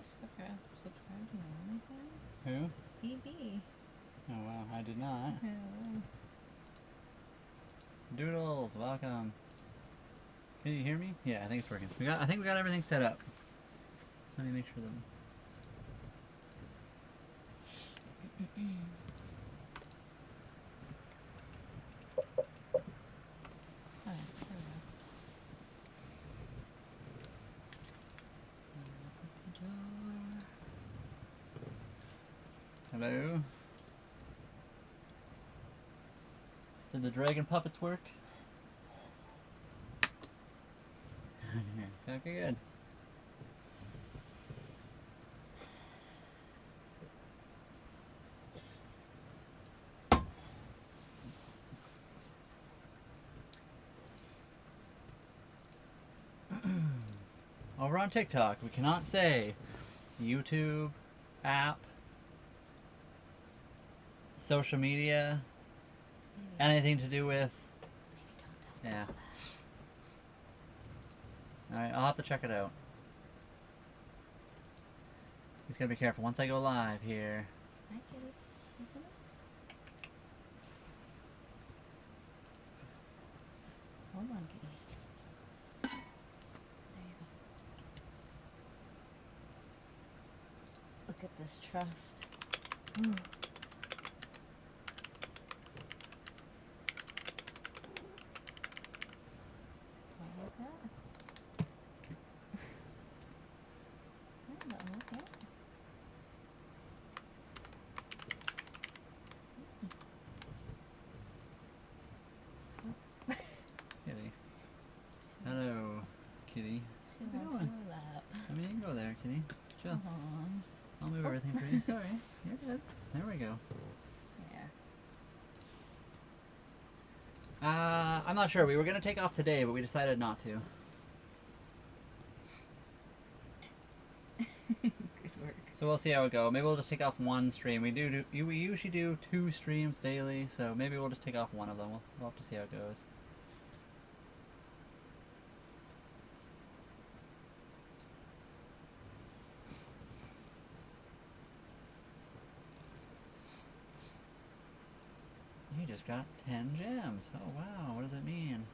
just subscribe to my OnlyFans? Who? EB. Oh wow, I did not. Hello. Doodles, welcome. Can you hear me? Yeah, I think it's working. I think we got everything set up. Let me make sure that. Hello. Did the dragon puppets work? Okay, good. Over on TikTok, we cannot say YouTube, app, social media, anything to do with. Yeah. Alright, I'll have to check it out. Just gotta be careful once I go live here. Hi, kitty. You coming? Hold on, kitty. There you go. Look at this trust. Ooh. Like that. Okay. Kitty. Hello, kitty. She How's it wants going? your lap. I mean, you can go there, kitty. Chill. I'll move everything for you. Sorry. You're good. There we go. Yeah. I'm not sure. We were going to take off today, but we decided not to. Good work. So we'll see how it goes. Maybe we'll just take off one stream. We usually do 2 streams daily, so maybe we'll just take off one of them. We'll have to see how it goes. You just got 10 gems. Oh wow, what does it mean?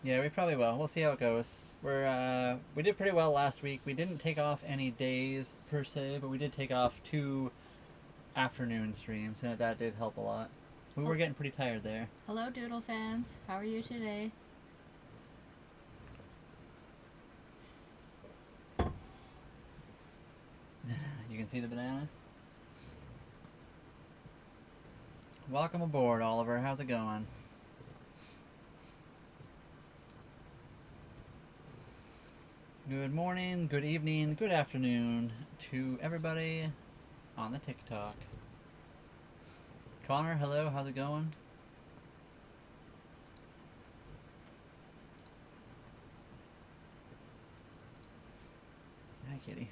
Yeah, we probably will. We'll see how it goes. We did pretty well last week. We didn't take off any days per se, but we did take off 2 afternoon streams, and that did help a lot. We were getting pretty tired there. Hello, Doodle fans. How are you today? You can see the bananas. Welcome aboard, Oliver. How's it going? Good morning, good evening, good afternoon to everybody on the TikTok. Connor, hello, how's it going? Hi, kitty.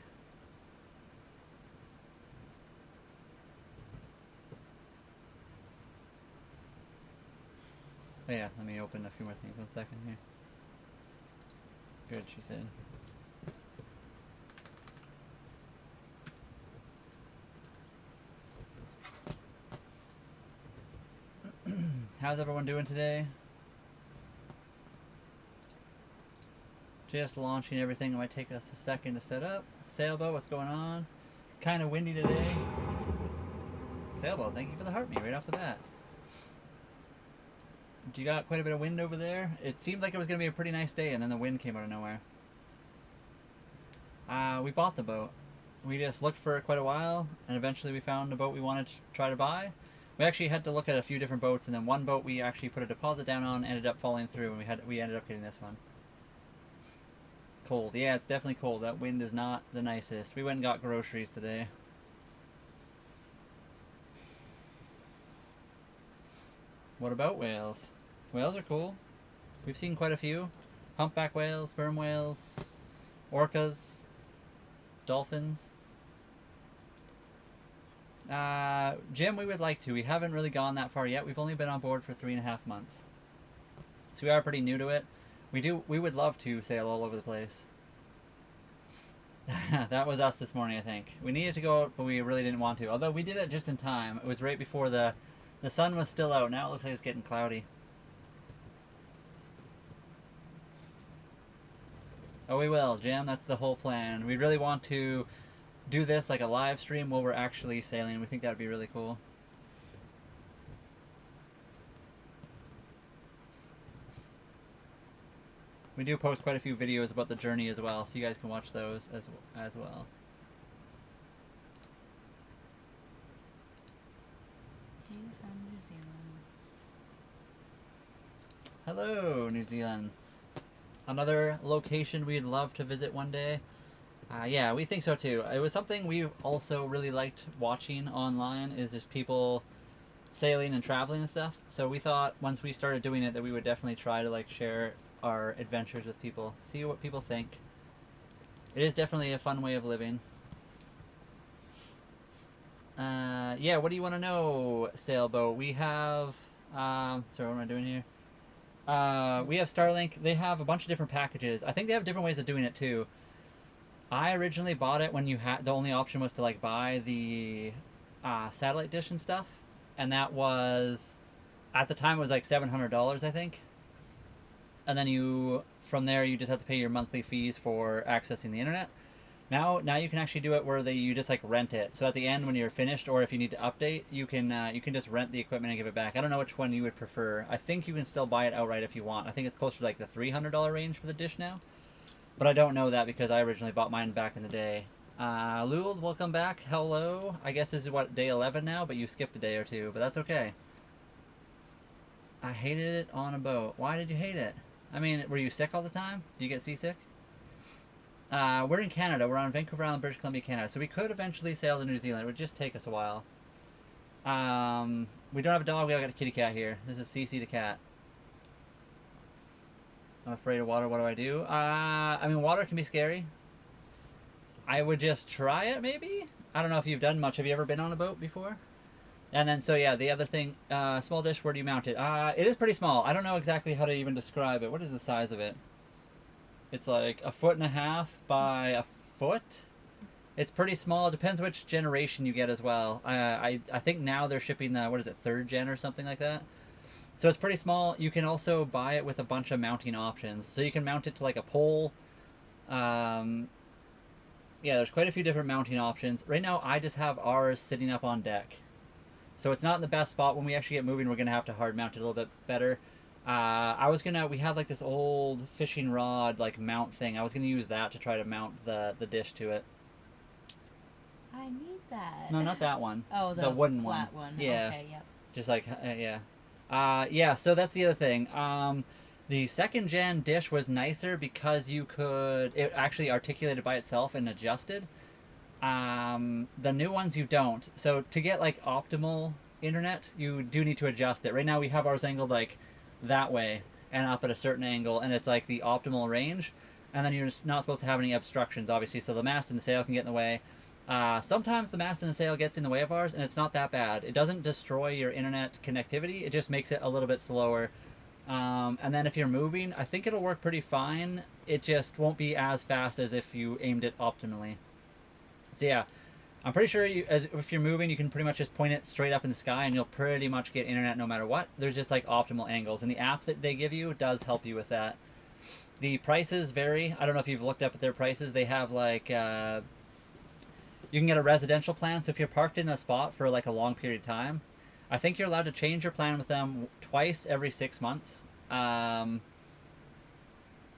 Oh yeah, let me open a few more things. 1 second here. Good, she said. How's everyone doing today? Just launching everything. It might take us a second to set up. Sailboat, what's going on? Kind of windy today. Sailboat, thank you for the heart me right off the bat. You got quite a bit of wind over there? It seemed like it was going to be a pretty nice day, and then the wind came out of nowhere. We bought the boat. We just looked for it quite a while, and eventually we found the boat we wanted to try to buy. We actually had to look at a few different boats, and then one boat we actually put a deposit down on ended up falling through, and we ended up getting this one. Cold. Yeah, it's definitely cold. That wind is not the nicest. We went and got groceries today. What about whales? Whales are cool. We've seen quite a few. Humpback whales, sperm whales, orcas, dolphins. Jim, we would like to. We haven't really gone that far yet. We've only been on board for 3.5 months. So we are pretty new to it. We would love to sail all over the place. That was us this morning, I think. We needed to go out, but we really didn't want to. Although we did it just in time. It was right before the sun was still out. Now it looks like it's getting cloudy. Oh, we will, Jim. That's the whole plan. We really want to do this like a live stream while we're actually sailing. We think that would be really cool. We do post quite a few videos about the journey as well, so you guys can watch those as well. Hey from New Zealand. Hello, New Zealand. Another location we'd love to visit one day. Yeah, we think so too. It was something we also really liked watching online, is just people sailing and traveling and stuff. So we thought once we started doing it that we would definitely try to like share our adventures with people, see what people think. It is definitely a fun way of living. Yeah, what do you want to know, Sailboat? We have sorry, what am I doing here? We have Starlink. They have a bunch of different packages. I think they have different ways of doing it too. I originally bought it when you had the only option was to like buy the satellite dish and stuff, and that was at the time it was like $700, I think. And then you from there you just have to pay your monthly fees for accessing the internet. Now you can actually do it where you just like rent it. So at the end when you're finished, or if you need to update, you can just rent the equipment and give it back. I don't know which one you would prefer. I think you can still buy it outright if you want. I think it's closer to like the $300 range for the dish now. But I don't know that because I originally bought mine back in the day. Luld, welcome back. Hello. I guess this is what, day 11 now, but you skipped a day or two, but that's okay. I hated it on a boat. Why did you hate it? I mean, were you sick all the time? Do you get seasick? We're in Canada. We're on Vancouver Island, British Columbia, Canada. So we could eventually sail to New Zealand. It would just take us a while. We don't have a dog. We have got a kitty cat here. This is Cece the cat. I'm afraid of water. What do I do? I mean, water can be scary. I would just try it, maybe? I don't know if you've done much. Have you ever been on a boat before? And then, so yeah, the other thing, small dish, where do you mount it? It is pretty small. I don't know exactly how to even describe it. What is the size of it? It's like 1.5 feet by a foot. It's pretty small. It depends which generation you get as well. I think now they're shipping the, what is it, 3rd gen or something like that. So it's pretty small. You can also buy it with a bunch of mounting options. So you can mount it to like a pole. Yeah, there's quite a few different mounting options. Right now, I just have ours sitting up on deck. So it's not in the best spot. When we actually get moving, we're going to have to hard mount it a little bit better. We had like this old fishing rod like mount thing. I was going to use that to try to mount the dish to it. I need that. No, not that one. Oh, the wooden flat one. Yeah. Okay, yep. Just like, yeah. Yeah, so that's the other thing. The 2nd gen dish was nicer because it actually articulated by itself and adjusted. The new ones you don't. So to get like optimal internet, you do need to adjust it. Right now we have ours angled like that way and up at a certain angle, and it's like the optimal range. And then you're just not supposed to have any obstructions, obviously, so the mast and the sail can get in the way. Sometimes the mast and the sail gets in the way of ours, and it's not that bad. It doesn't destroy your internet connectivity. It just makes it a little bit slower. And then if you're moving, I think it'll work pretty fine. It just won't be as fast as if you aimed it optimally. So yeah, I'm pretty sure if you're moving, you can pretty much just point it straight up in the sky, and you'll pretty much get internet no matter what. There's just like optimal angles, and the app that they give you does help you with that. The prices vary. I don't know if you've looked up at their prices. They have like you can get a residential plan. So if you're parked in a spot for like a long period of time, I think you're allowed to change your plan with them twice every 6 months.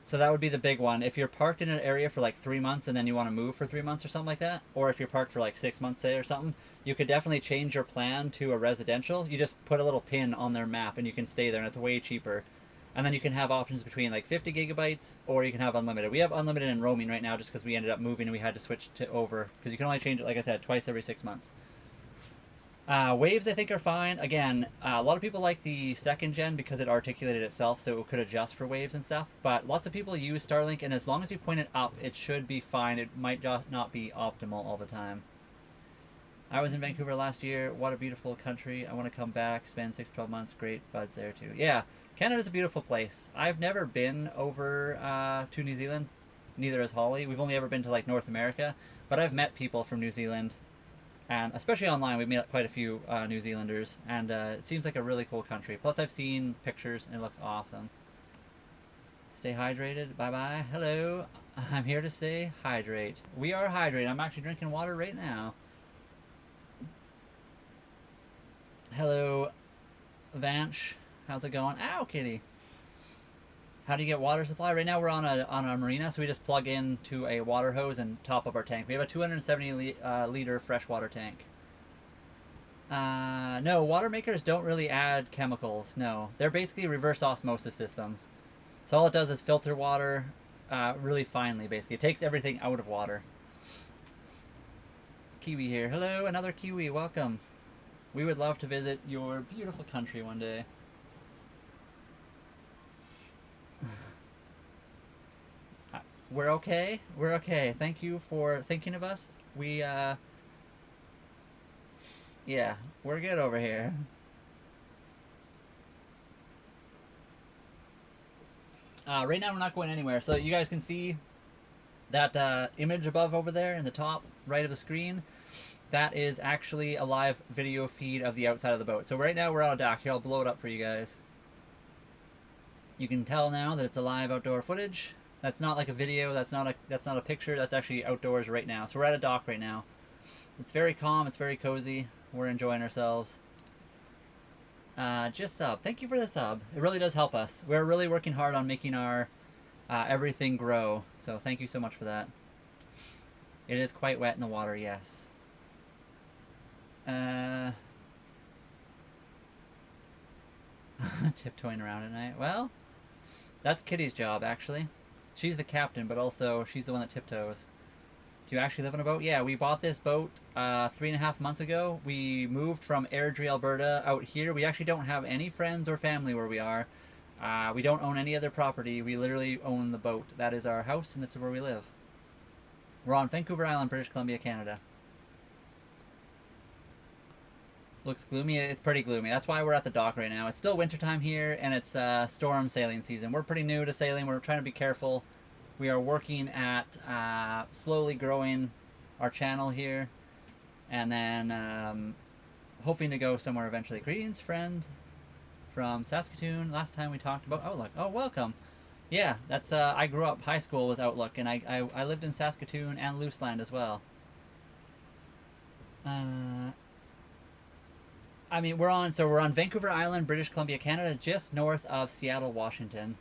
So that would be the big one. If you're parked in an area for like 3 months and then you want to move for 3 months or something like that, or if you're parked for like 6 months, say, or something, you could definitely change your plan to a residential. You just put a little pin on their map and you can stay there, and it's way cheaper. And then you can have options between like 50 gigabytes, or you can have unlimited. We have unlimited in roaming right now just because we ended up moving and we had to switch to over, because you can only change it, like I said, twice every 6 months. Waves, I think, are fine. Again, a lot of people like the second gen because it articulated itself, so it could adjust for waves and stuff. But lots of people use Starlink, and as long as you point it up, it should be fine. It might not be optimal all the time. I was in Vancouver last year. What a beautiful country. I want to come back, spend 6 to 12 months. Great buds there, too. Yeah, Canada's a beautiful place. I've never been over to New Zealand. Neither has Holly. We've only ever been to, like, North America. But I've met people from New Zealand, and especially online, we've met quite a few New Zealanders, and it seems like a really cool country. Plus, I've seen pictures, and it looks awesome. Stay hydrated. Bye-bye. Hello. I'm here to stay hydrate. We are hydrated. I'm actually drinking water right now. Hello, Vanch. How's it going? Ow, kitty. How do you get water supply? Right now we're on a marina, so we just plug into a water hose and top up our tank. We have a 270 liter freshwater tank. No, water makers don't really add chemicals. No, they're basically reverse osmosis systems. So all it does is filter water really finely, basically. It takes everything out of water. Kiwi here. Hello, another Kiwi. Welcome. We would love to visit your beautiful country one day. We're okay. We're okay. Thank you for thinking of us. Yeah, we're good over here. Right now we're not going anywhere. So you guys can see that image above over there in the top right of the screen. That is actually a live video feed of the outside of the boat. So right now we're on a dock. Here, I'll blow it up for you guys. You can tell now that it's a live outdoor footage. That's not like a video. That's not a picture. That's actually outdoors right now. So we're at a dock right now. It's very calm. It's very cozy. We're enjoying ourselves. Just sub. Thank you for the sub. It really does help us. We're really working hard on making our everything grow. So thank you so much for that. It is quite wet in the water. Yes. Tiptoeing around at night. Well, that's Kitty's job, actually. She's the captain, but also she's the one that tiptoes. Do you actually live on a boat? Yeah, we bought this boat 3.5 months ago. We moved from Airdrie, Alberta out here. We actually don't have any friends or family where we are. We don't own any other property. We literally own the boat. That is our house, and this is where we live. We're on Vancouver Island, British Columbia, Canada. Looks gloomy. It's pretty gloomy. That's why we're at the dock right now. It's still wintertime here, and it's storm sailing season. We're pretty new to sailing. We're trying to be careful. We are working at slowly growing our channel here, and then hoping to go somewhere eventually. Greetings, friend from Saskatoon. Last time we talked about Outlook. Oh, welcome. Yeah, that's I grew up. High school was Outlook, and I lived in Saskatoon and Looseland as well. I mean, we're on Vancouver Island, British Columbia, Canada, just north of Seattle, Washington.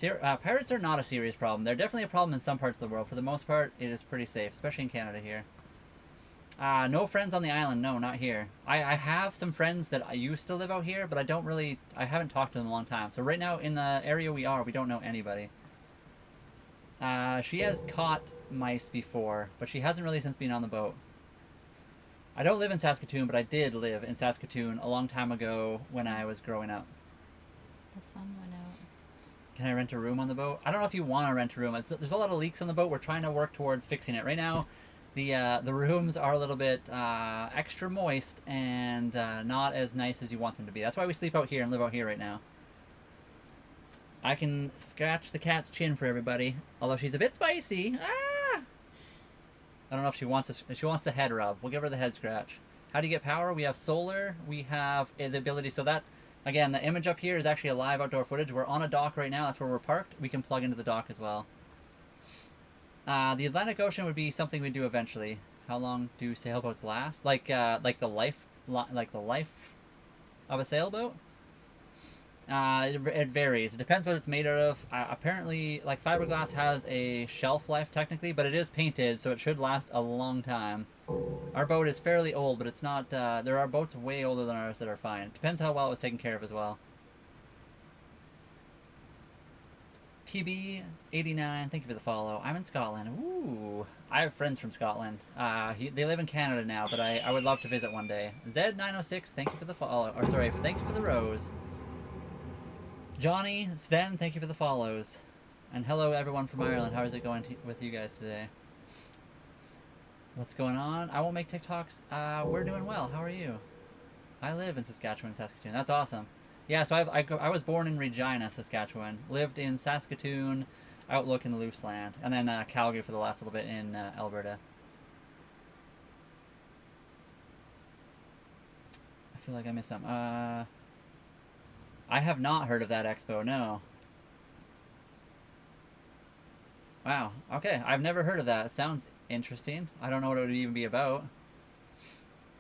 Pirates are not a serious problem. They're definitely a problem in some parts of the world. For the most part, it is pretty safe, especially in Canada here. No friends on the island. No, not here. I have some friends that I used to live out here, but I haven't talked to them in a long time. So right now, in the area we don't know anybody. She has caught mice before, but she hasn't really since being on the boat. I don't live in Saskatoon, but I did live in Saskatoon a long time ago when I was growing up. The sun went out. Can I rent a room on the boat? I don't know if you want to rent a room. There's a lot of leaks on the boat. We're trying to work towards fixing it. Right now, the rooms are a little bit extra moist and not as nice as you want them to be. That's why we sleep out here and live out here right now. I can scratch the cat's chin for everybody, although she's a bit spicy. Ah! I don't know if she wants the head rub. We'll give her the head scratch. How do you get power? We have solar. We have the ability. So that, again, the image up here is actually a live outdoor footage. We're on a dock right now. That's where we're parked. We can plug into the dock as well. The Atlantic Ocean would be something we do eventually. How long do sailboats last? Like the life of a sailboat. It varies. It depends what it's made out of. Apparently, like fiberglass has a shelf life technically, but it is painted, so it should last a long time. Our boat is fairly old, but it's not. There are boats way older than ours that are fine. It depends how well it was taken care of as well. TB89, thank you for the follow. I'm in Scotland. Ooh, I have friends from Scotland. They live in Canada now, but I would love to visit one day. Z906, thank you for the follow. Or sorry, thank you for the rose. Johnny, Sven, thank you for the follows. And hello everyone from Ireland. How is it going with you guys today? What's going on? I won't make TikToks. We're doing well. How are you? I live in Saskatchewan, Saskatoon. That's awesome. Yeah, so I was born in Regina, Saskatchewan. Lived in Saskatoon, Outlook, and Looseland. And then Calgary for the last little bit in Alberta. I feel like I missed something. I have not heard of that expo, no. Wow, okay. I've never heard of that. It sounds interesting. I don't know what it would even be about.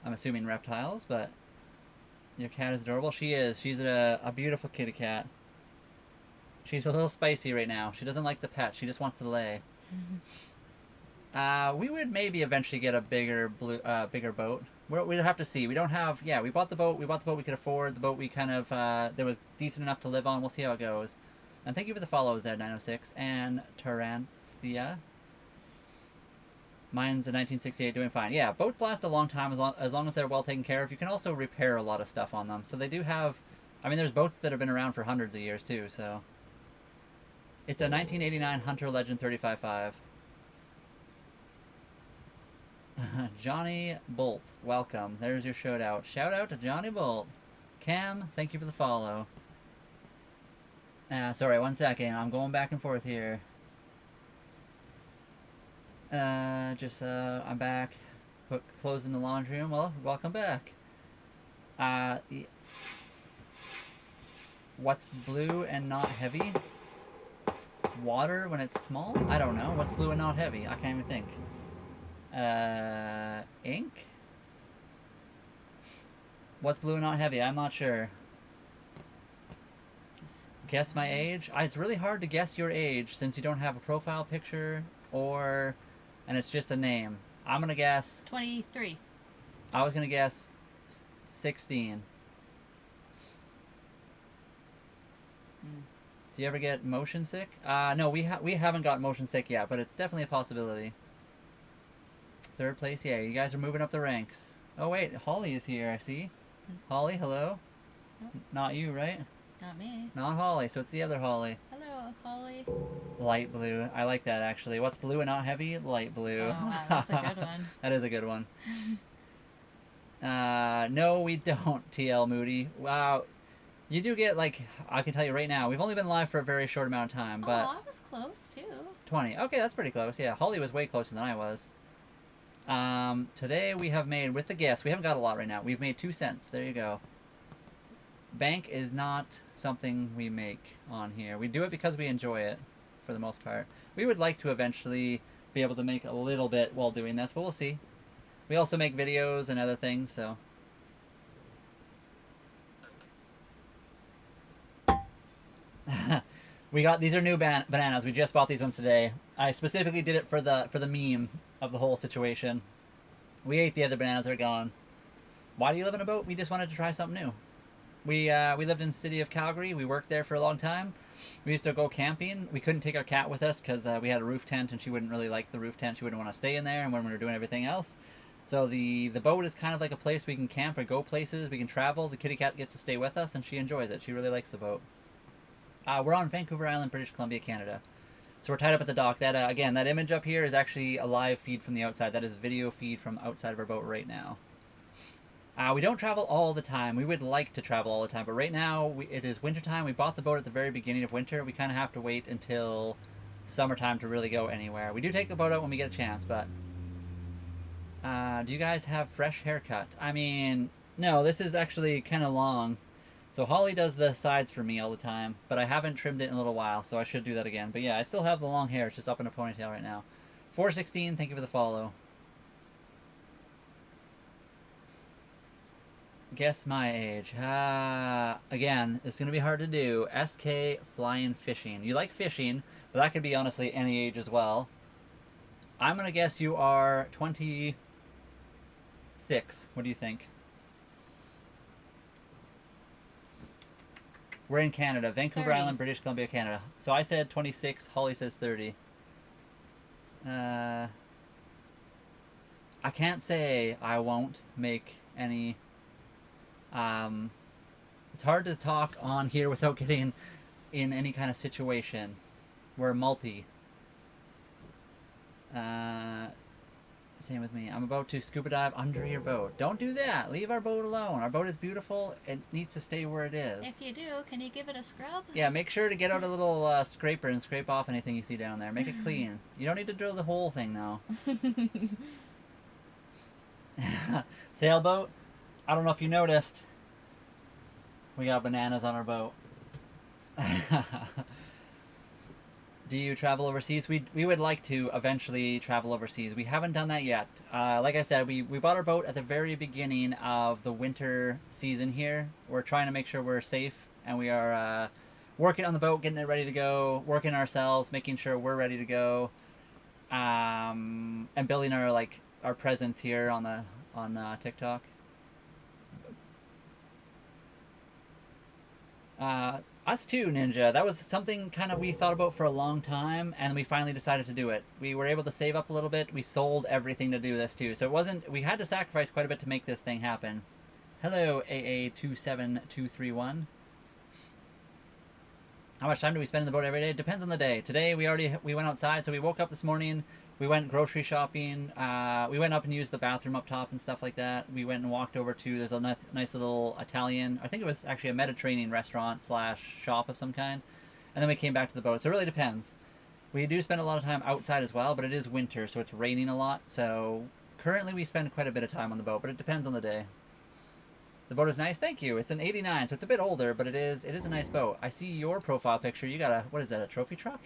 I'm assuming reptiles, but... Your cat is adorable. She is. She's a beautiful kitty cat. She's a little spicy right now. She doesn't like the pet. She just wants to lay. We would maybe eventually get a bigger boat. We'd have to see. We don't have... Yeah, we bought the boat. We bought the boat we could afford. The boat we kind of... that was decent enough to live on. We'll see how it goes. And thank you for the follow, Z906. And Taranthia. Mine's a 1968, doing fine. Yeah, boats last a long time as long as they're well taken care of. You can also repair a lot of stuff on them. So they do have... I mean, there's boats that have been around for hundreds of years, too, so... It's a 1989 Hunter Legend 35.5. Johnny Bolt, welcome. There's your shout out. Shout out to Johnny Bolt. Cam, thank you for the follow. Sorry, 1 second. I'm going back and forth here. I'm back. Closing the laundry room. Well, welcome back. What's blue and not heavy? Water when it's small? I don't know. What's blue and not heavy? I can't even think. Ink? What's blue and not heavy? I'm not sure. Guess my age? It's really hard to guess your age since you don't have a profile picture or... And it's just a name. I'm going to guess... 23. I was going to guess 16. Do you ever get motion sick? No, we haven't got motion sick yet, but it's definitely a possibility. 3rd place, yeah. You guys are moving up the ranks. Oh, wait. Holly is here, I see. Holly, hello? Nope. Not you, right? Not me. Not Holly, so it's the other Holly. Hello, Holly. Light blue. I like that, actually. What's blue and not heavy? Light blue. Oh, wow, that's a good one. That is a good one. No, we don't, TL Moody. Wow. You do get, like, I can tell you right now, we've only been live for a very short amount of time, but... Oh, I was close, too. 20. Okay, that's pretty close. Yeah, Holly was way closer than I was. Today we have made, with the guests, we haven't got a lot right now. We've made 2 cents. There you go. Bank is not something we make on here. We do it because we enjoy it, for the most part. We would like to eventually be able to make a little bit while doing this, but we'll see. We also make videos and other things, so... We got these are new bananas. We just bought these ones today. I specifically did it for the meme of the whole situation. We ate the other bananas; they're gone. Why do you live in a boat? We just wanted to try something new. We lived in the city of Calgary. We worked there for a long time. We used to go camping. We couldn't take our cat with us because we had a roof tent, and she wouldn't really like the roof tent. She wouldn't want to stay in there, and when we were doing everything else. So the boat is kind of like a place we can camp or go places. We can travel. The kitty cat gets to stay with us, and she enjoys it. She really likes the boat. We're on Vancouver Island, British Columbia, Canada. So we're tied up at the dock. That again, that image up here is actually a live feed from the outside. That is video feed from outside of our boat right now. We don't travel all the time. We would like to travel all the time, but right now it is wintertime. We bought the boat at the very beginning of winter. We kind of have to wait until summertime to really go anywhere. We do take the boat out when we get a chance, but... do you guys have fresh haircut? I mean, no, this is actually kind of long. So Holly does the sides for me all the time, but I haven't trimmed it in a little while, so I should do that again. But yeah, I still have the long hair. It's just up in a ponytail right now. 416, thank you for the follow. Guess my age. Again, it's going to be hard to do. SK Flying Fishing. You like fishing, but that could be honestly any age as well. I'm going to guess you are 26. What do you think? We're in Canada. Vancouver 30. Island, British Columbia, Canada. So I said 26. Holly says 30. I can't say I won't make any... it's hard to talk on here without getting in any kind of situation. We're multi. Same with me. I'm about to scuba dive under your boat. Don't do that. Leave our boat alone. Our boat is beautiful. It needs to stay where it is. If you do, can you give it a scrub? Yeah, make sure to get out a little scraper and scrape off anything you see down there. Make it clean. You don't need to drill the whole thing, though. Sailboat. I don't know if you noticed. We got bananas on our boat. Do you travel overseas? We would like to eventually travel overseas. We haven't done that yet. Like I said, we bought our boat at the very beginning of the winter season here. We're trying to make sure we're safe, and we are working on the boat, getting it ready to go, working ourselves, making sure we're ready to go, and building our presence here on TikTok. Us too, Ninja. That was something kind of we thought about for a long time, and we finally decided to do it. We were able to save up a little bit. We sold everything to do this too. So it wasn't... We had to sacrifice quite a bit to make this thing happen. Hello, AA27231. How much time do we spend in the boat every day? It depends on the day. Today we went outside, so we woke up this morning. We went grocery shopping. We went up and used the bathroom up top and stuff like that. We went and walked over to... There's a nice little Italian... I think it was actually a Mediterranean restaurant / shop of some kind. And then we came back to the boat. So it really depends. We do spend a lot of time outside as well, but it is winter, so it's raining a lot. So currently we spend quite a bit of time on the boat, but it depends on the day. The boat is nice. Thank you. It's an 89, so it's a bit older, but it is a nice boat. I see your profile picture. You got a... What is that, a trophy truck?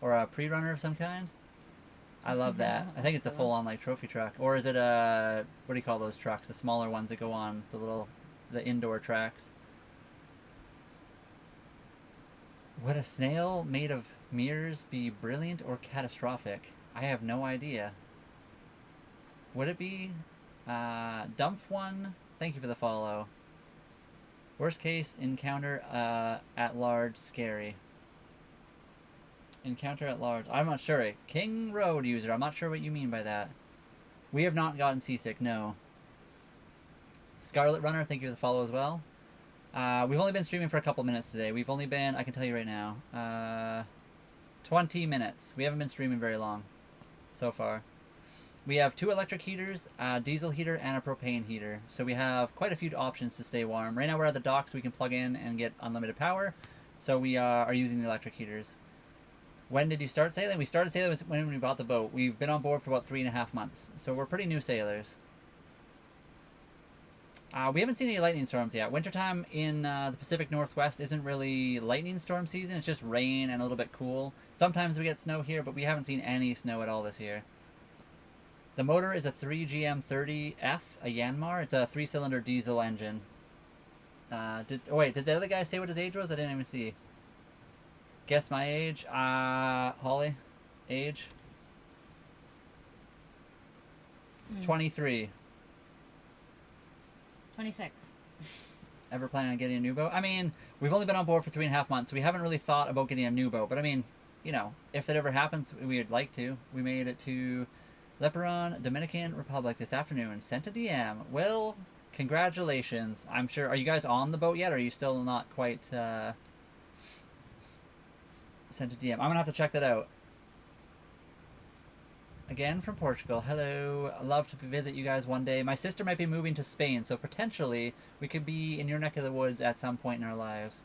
Or a pre-runner of some kind? I love that. I think it's a full-on trophy truck, or is it a... What do you call those trucks? The smaller ones that go on the indoor tracks. Would a snail made of mirrors be brilliant or catastrophic? I have no idea. Would it be? Dumph one. Thank you for the follow. Worst case encounter at large scary. Encounter at large. I'm not sure. King Road user. I'm not sure what you mean by that. We have not gotten seasick, no. Scarlet Runner, thank you for the follow as well. We've only been streaming for a couple minutes today. We've only been, I can tell you right now, 20 minutes. We haven't been streaming very long so far. We have 2 electric heaters, a diesel heater, and a propane heater. So we have quite a few options to stay warm. Right now we're at the dock, so we can plug in and get unlimited power. So we are using the electric heaters. When did you start sailing? We started sailing when we bought the boat. We've been on board for about 3.5 months. So we're pretty new sailors. We haven't seen any lightning storms yet. Wintertime in the Pacific Northwest isn't really lightning storm season. It's just rain and a little bit cool. Sometimes we get snow here, but we haven't seen any snow at all this year. The motor is a 3GM30F, a Yanmar. It's a 3-cylinder diesel engine. Did the other guy say what his age was? I didn't even see. Guess my age. Holly, age? 23. 26. Ever planning on getting a new boat? I mean, we've only been on board for 3.5 months, so we haven't really thought about getting a new boat. But I mean, you know, if it ever happens, we'd like to. We made it to Leperon, Dominican Republic this afternoon. Sent a DM. Well, congratulations. I'm sure. Are you guys on the boat yet, or are you still not quite... Sent a DM. I'm gonna have to check that out. Again from Portugal. Hello. I'd love to visit you guys one day. My sister might be moving to Spain, so potentially we could be in your neck of the woods at some point in our lives.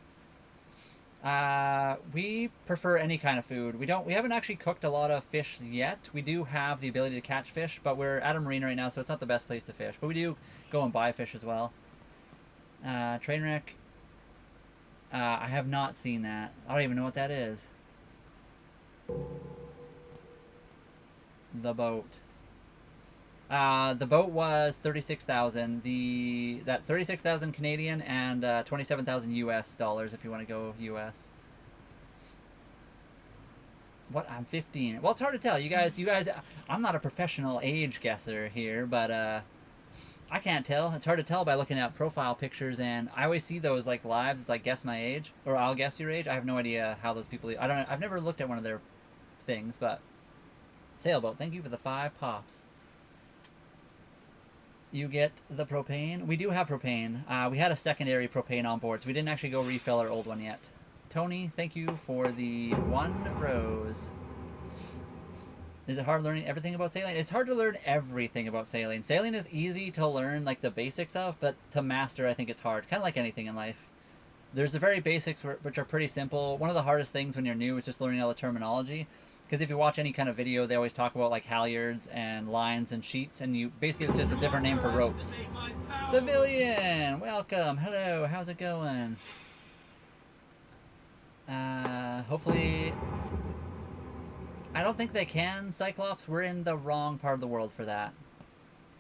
We prefer any kind of food. We haven't actually cooked a lot of fish yet. We do have the ability to catch fish, but we're at a marina right now, so it's not the best place to fish. But we do go and buy fish as well. Trainwreck. I have not seen that. I don't even know what that is. The boat. The boat was 36,000. That 36,000 Canadian and 27,000 US dollars if you want to go US. What? I'm 15. Well, it's hard to tell. You guys. I'm not a professional age guesser here, but I can't tell. It's hard to tell by looking at profile pictures, and I always see those like lives. It's like guess my age, or I'll guess your age. I have no idea how those people. I don't. I've never looked at one of their things, but Sailboat. Thank you for the 5 pops. You get the propane. We do have propane. We had a secondary propane on board, so we didn't actually go refill our old one yet. Tony, thank you for the 1 rose. Is it hard learning everything about sailing? It's hard to learn everything about sailing. Sailing is easy to learn, like the basics of, but to master, I think it's hard. Kind of like anything in life. There's the very basics, which are pretty simple. One of the hardest things when you're new is just learning all the terminology. Because if you watch any kind of video, they always talk about like halyards and lines and sheets, and you basically it's just a different name for ropes. Civilian, welcome. Hello, how's it going? Hopefully. I don't think they can, Cyclops. We're in the wrong part of the world for that.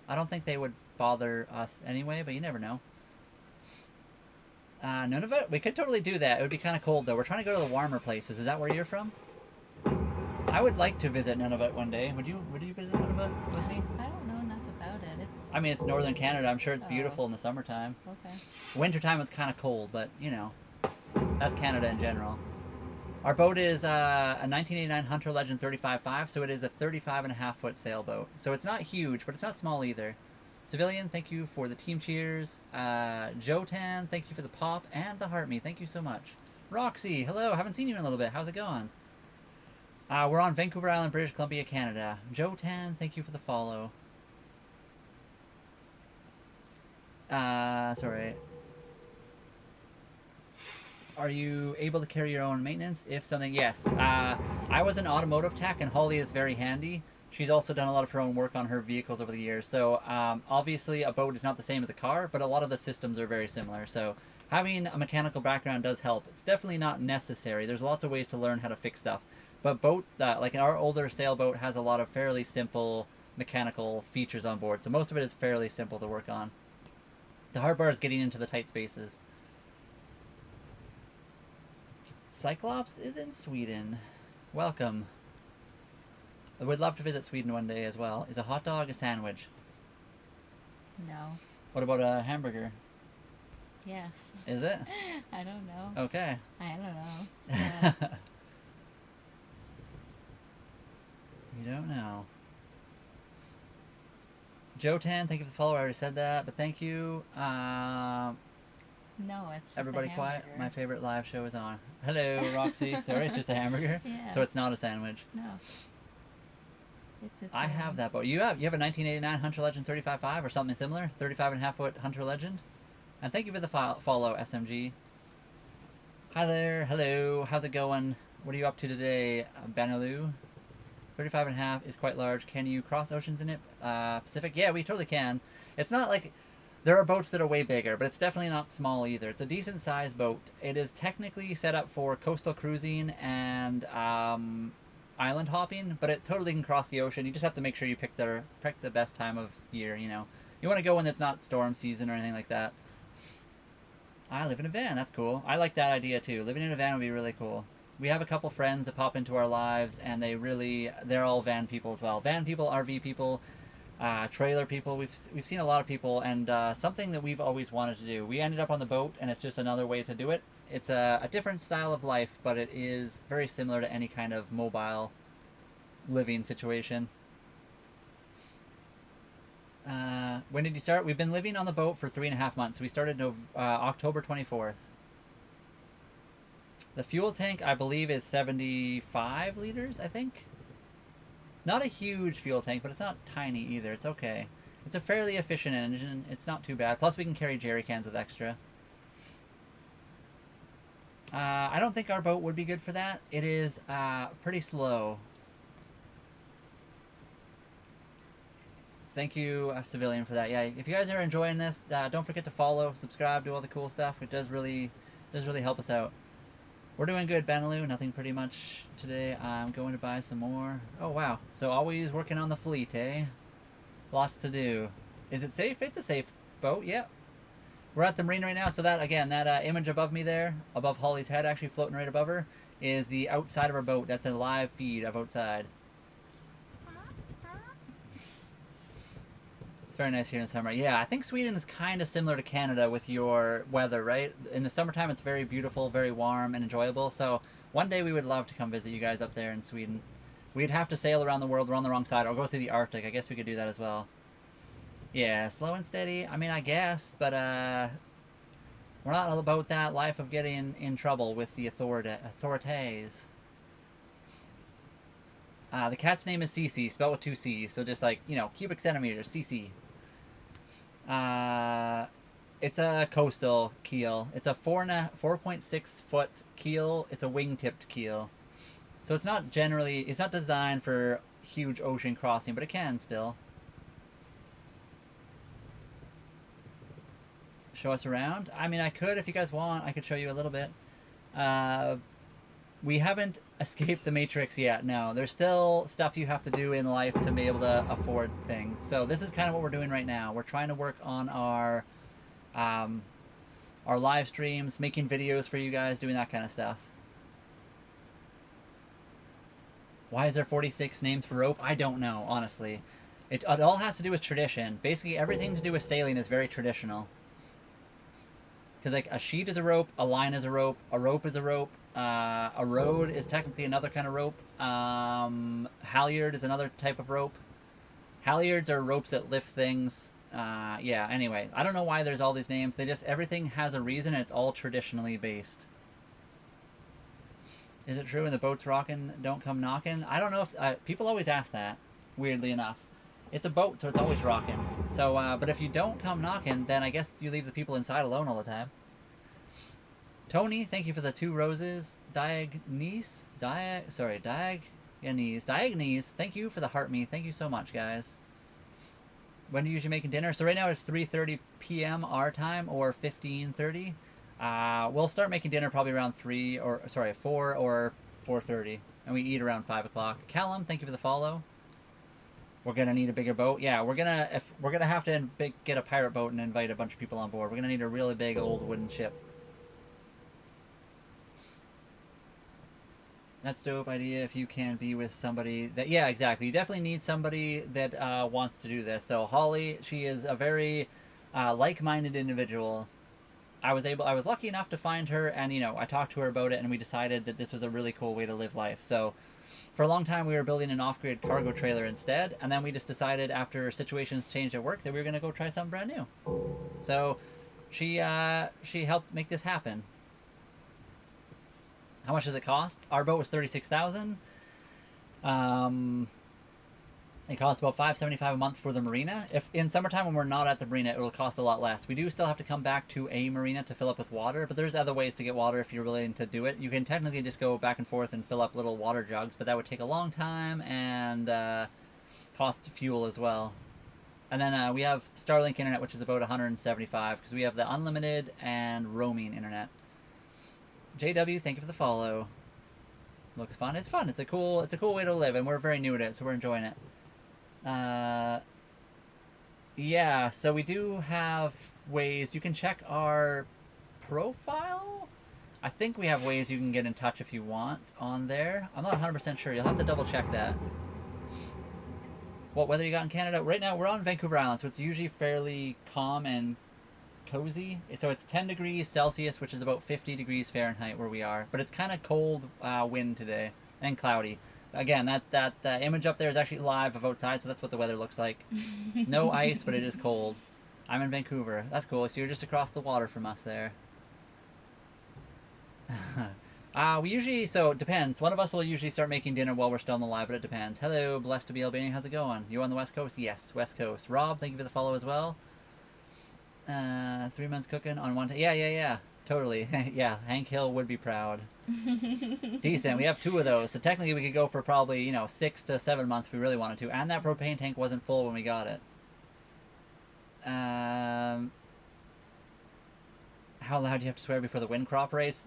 I don't think they would bother us anyway, but you never know. Nunavut? We could totally do that. It would be kind of cold, though. We're trying to go to the warmer places. Is that where you're from? I would like to visit Nunavut one day. Would you visit Nunavut with me? I don't know enough about it. I mean, it's northern Canada. I'm sure it's beautiful in the summertime. Okay. Wintertime, it's kind of cold, but, you know, that's Canada in general. Our boat is a 1989 Hunter Legend 35.5, so it is a 35.5-foot sailboat. So it's not huge, but it's not small either. Civilian, thank you for the team cheers. Jotan, thank you for the pop and the heart me. Thank you so much. Roxy, hello. Haven't seen you in a little bit. How's it going? We're on Vancouver Island, British Columbia, Canada. Jotan, thank you for the follow. Sorry. Are you able to carry your own maintenance? If something, yes. I was an automotive tech, and Holly is very handy. She's also done a lot of her own work on her vehicles over the years. So obviously a boat is not the same as a car, but a lot of the systems are very similar. So having a mechanical background does help. It's definitely not necessary. There's lots of ways to learn how to fix stuff. But boat, like our older sailboat, has a lot of fairly simple mechanical features on board. So most of it is fairly simple to work on. The hard part is getting into the tight spaces. Cyclops is in Sweden. Welcome. I would love to visit Sweden one day as well. Is a hot dog a sandwich? No. What about a hamburger? Yes. Is it? I don't know. Okay. I don't know. Yeah. You don't know. Jotan, thank you for the follow. I already said that, but thank you. No, it's just Everybody a quiet. hamburger. My favorite live show is on. Hello, Roxy. Sorry, it's just a hamburger. Yeah. So it's not a sandwich. No. It's I have that boat. You have a 1989 Hunter Legend 35.5 or something similar? 35.5-foot Hunter Legend. And thank you for the follow, SMG. Hi there. Hello. How's it going? What are you up to today, Banaloo? 35.5 is quite large. Can you cross oceans in it? Pacific? Yeah, we totally can. It's not like... There are boats that are way bigger, but it's definitely not small either. It's a decent sized boat. It is technically set up for coastal cruising and island hopping, but it totally can cross the ocean. You just have to make sure you pick the best time of year, you know. You want to go when it's not storm season or anything like that. I live in a van. That's cool. I like that idea too. Living in a van would be really cool. We have a couple friends that pop into our lives, and they're all van people as well. Van people, RV people, trailer people. We've seen a lot of people, and something that we've always wanted to do. We ended up on the boat, and it's just another way to do it. It's a different style of life, but it is very similar to any kind of mobile living situation. When did you start? We've been living on the boat for 3.5 months. We started October 24th. The fuel tank, I believe, is 75 liters, I think. Not a huge fuel tank, but it's not tiny either. It's okay. It's a fairly efficient engine. It's not too bad. Plus, we can carry jerry cans with extra. I don't think our boat would be good for that. It is pretty slow. Thank you, Civilian, for that. Yeah, if you guys are enjoying this, don't forget to follow, subscribe, do all the cool stuff. It does really help us out. We're doing good, Benelou. Nothing pretty much today. I'm going to buy some more. Oh, wow. So always working on the fleet, eh? Lots to do. Is it safe? It's a safe boat, yep. We're at the marine right now, so that, again, that image above me there, above Holly's head, actually floating right above her, is the outside of our boat. That's a live feed of outside. It's very nice here in summer. Yeah, I think Sweden is kind of similar to Canada with your weather, right? In the summertime, it's very beautiful, very warm, and enjoyable. So one day we would love to come visit you guys up there in Sweden. We'd have to sail around the world. We're on the wrong side, or go through the Arctic. I guess we could do that as well. Yeah, slow and steady. I mean, I guess, but we're not all about that life of getting in trouble with the authorities. The cat's name is Cece, spelled with two C's. So just like, cubic centimeters, Cece. Uh, it's a coastal keel. It's a 4.6 foot keel. It's a wing-tipped keel. So it's not designed for huge ocean crossing, but it can still. Show us around? I mean, I could if you guys want. I could show you a little bit. Uh, we haven't escaped the Matrix yet. No, there's still stuff you have to do in life to be able to afford things. So this is kind of what we're doing right now. We're trying to work on our live streams, making videos for you guys, doing that kind of stuff. Why is there 46 names for rope? I don't know, honestly. It all has to do with tradition. Basically, everything to do with sailing is very traditional. Because like a sheet is a rope, a line is a rope is a rope, a rode is technically another kind of rope. Halyard is another type of rope. Halyards are ropes that lift things. Yeah, anyway, I don't know why there's all these names. Everything has a reason, and it's all traditionally based. Is it true when the boat's rocking, don't come knocking? I don't know if... people always ask that, weirdly enough. It's a boat, so it's always rocking. So, but if you don't come knocking, then I guess you leave the people inside alone all the time. Tony, thank you for the 2 roses. Diagnese, thank you for the heart me. Thank you so much, guys. When do you usually making dinner? So right now it's 3:30 p.m. our time, or 15:30. We'll start making dinner probably around 4 or 4:30, and we eat around 5 o'clock. Callum, thank you for the follow. We're gonna need a bigger boat. Yeah, we're gonna have to get a pirate boat and invite a bunch of people on board. We're gonna need a really big old wooden ship. That's a dope idea if you can be with somebody that... Yeah, exactly. You definitely need somebody that wants to do this. So Holly, she is a very like-minded individual. I was lucky enough to find her, and I talked to her about it, and we decided that this was a really cool way to live life. So for a long time we were building an off-grid cargo trailer instead, and then we just decided after situations changed at work that we were going to go try something brand new. So she helped make this happen. How much does it cost? Our boat was $36,000. It costs about $575 a month for the marina. If in summertime when we're not at the marina, it will cost a lot less. We do still have to come back to a marina to fill up with water, but there's other ways to get water if you're willing to do it. You can technically just go back and forth and fill up little water jugs, but that would take a long time and cost fuel as well. And then we have Starlink internet, which is about $175 because we have the unlimited and roaming internet. JW, thank you for the follow. Looks fun. It's fun. It's a cool way to live, and we're very new at it, so we're enjoying it. Yeah, so we do have ways. You can check our profile. I think we have ways you can get in touch if you want on there. I'm not 100% sure. You'll have to double check that. What weather you got in Canada? Right now, we're on Vancouver Island, so it's usually fairly calm and cozy. So it's 10 degrees Celsius, which is about 50 degrees Fahrenheit where we are. But it's kind of cold wind today and cloudy. Again, that image up there is actually live of outside, so that's what the weather looks like. No ice, but it is cold. I'm in Vancouver. That's cool. So you're just across the water from us there. We usually, so it depends. One of us will usually start making dinner while we're still on the live, but it depends. Hello, blessed to be Albanian. How's it going? You on the West Coast? Yes, West Coast. Rob, thank you for the follow as well. 3 months cooking on one. Yeah. Totally. Yeah, Hank Hill would be proud. Decent. We have 2 of those, so technically we could go for probably 6 to 7 months if we really wanted to. And that propane tank wasn't full when we got it. How loud do you have to swear before the wind cooperates?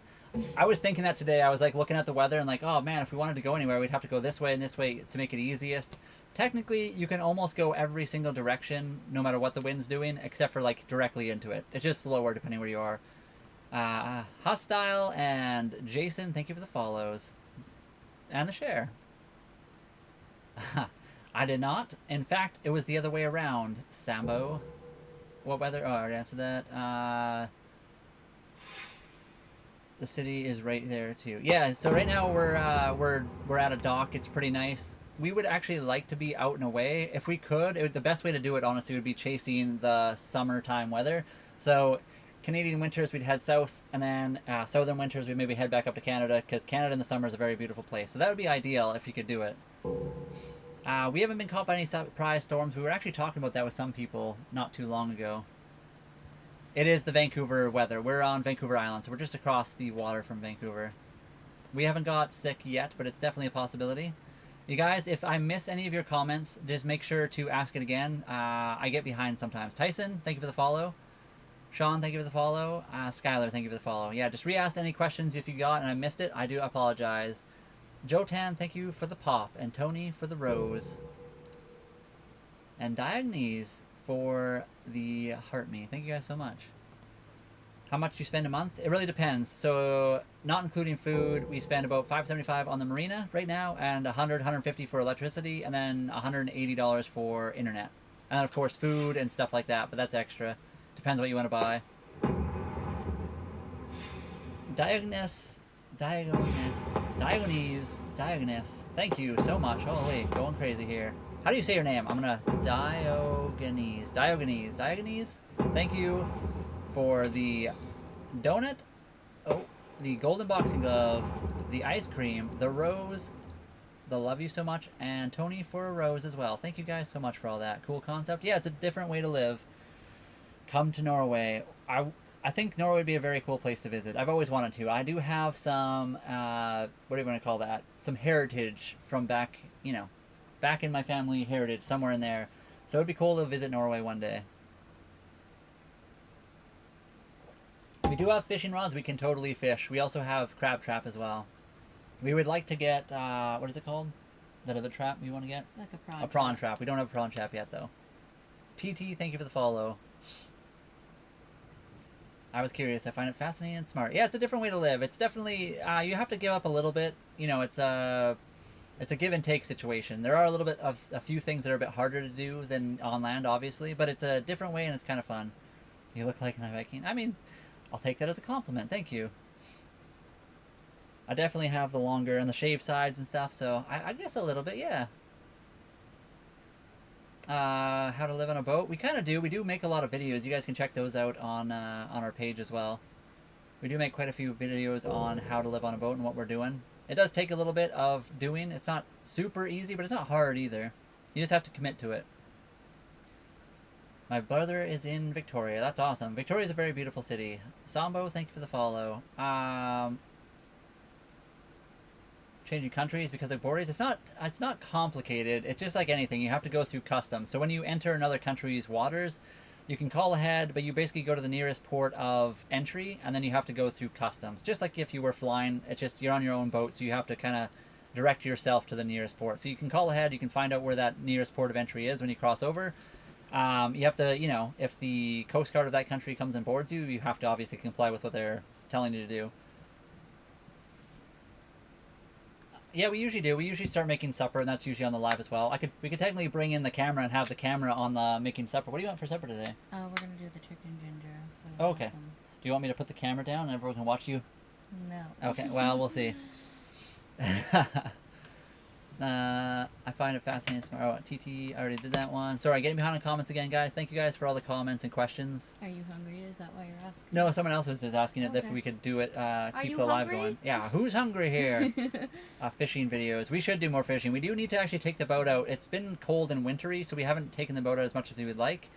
I was thinking that today. I was like looking at the weather and like, oh man, if we wanted to go anywhere, we'd have to go this way and this way to make it easiest. Technically, you can almost go every single direction, no matter what the wind's doing, except for like directly into it. It's just slower depending where you are. Hostile and Jason, thank you for the follows and the share. I did not. In fact, it was the other way around. Sambo. What weather? Oh, I already answered that. The city is right there too. Yeah. So right now we're at a dock. It's pretty nice. We would actually like to be out and away if we could. The best way to do it, honestly, would be chasing the summertime weather. So Canadian winters we'd head south, and then southern winters we'd maybe head back up to Canada, because Canada in the summer is a very beautiful place. So that would be ideal if you could do it. We haven't been caught by any surprise storms. We were actually talking about that with some people not too long ago. It is the Vancouver weather. We're on Vancouver Island, so we're just across the water from Vancouver. We haven't got sick yet, but it's definitely a possibility. You guys, if I miss any of your comments, just make sure to ask it again. I get behind sometimes. Tyson, thank you for the follow. Sean, thank you for the follow. Skylar, thank you for the follow. Yeah, just re-ask any questions if you got and I missed it. I do apologize. Jotan, thank you for the pop. And Tony for the rose. And Diagnes for the heart me. Thank you guys so much. How much do you spend a month? It really depends. So, not including food, we spend about $575 on the marina right now, and $150 for electricity, and then $180 for internet. And then, of course, food and stuff like that, but that's extra. Depends what you want to buy. Diagnes. Thank you so much. Holy, going crazy here. How do you say your name? I'm gonna Diogenes. Thank you for the donut. Oh, the golden boxing glove, the ice cream, the rose, the love you so much, and Tony for a rose as well. Thank you guys so much for all that. Cool concept. Yeah, it's a different way to live. Come to Norway. I think Norway would be a very cool place to visit. I've always wanted to. I do have some, what do you want to call that? Some heritage from back, back in my family heritage, somewhere in there. So it'd be cool to visit Norway one day. We do have fishing rods. We can totally fish. We also have crab trap as well. We would like to get, what is it called? That other trap we want to get? Like a prawn. A prawn trap. We don't have a prawn trap yet, though. TT, thank you for the follow. I was curious. I find it fascinating and smart. Yeah, it's a different way to live. It's definitely, you have to give up a little bit. It's a give and take situation. There are a few things that are a bit harder to do than on land, obviously, but it's a different way and it's kind of fun. You look like an Viking. I mean, I'll take that as a compliment. Thank you. I definitely have the longer and the shaved sides and stuff, so I guess a little bit, yeah. How to live on a boat. We kind of do. We do make a lot of videos. You guys can check those out on our page as well. We do make quite a few videos on how to live on a boat and what we're doing. It does take a little bit of doing. It's not super easy, but it's not hard either. You just have to commit to it. My brother is in Victoria. That's awesome. Victoria is a very beautiful city. Sambo, thank you for the follow. Changing countries because of borders. It's not complicated. It's just like anything. You have to go through customs. So when you enter another country's waters, you can call ahead, but you basically go to the nearest port of entry, and then you have to go through customs. Just like if you were flying, it's just you're on your own boat, so you have to kind of direct yourself to the nearest port. So you can call ahead. You can find out where that nearest port of entry is when you cross over. You have to, if the Coast Guard of that country comes and boards you, you have to obviously comply with what they're telling you to do. Yeah, we usually do. We usually start making supper, and that's usually on the live as well. We could technically bring in the camera and have the camera on the making supper. What do you want for supper today? We're gonna do the chicken ginger. Oh, okay. Do you want me to put the camera down and everyone can watch you? No. Okay. Well, we'll see. I find it fascinating. Oh, TT, I already did that one. Sorry, getting behind on comments again, guys. Thank you guys for all the comments and questions. Are you hungry? Is that why you're asking? No, someone else was just asking if we could do it, keep the live going. Yeah, who's hungry here? Fishing videos. We should do more fishing. We do need to actually take the boat out. It's been cold and wintry, so we haven't taken the boat out as much as we would like.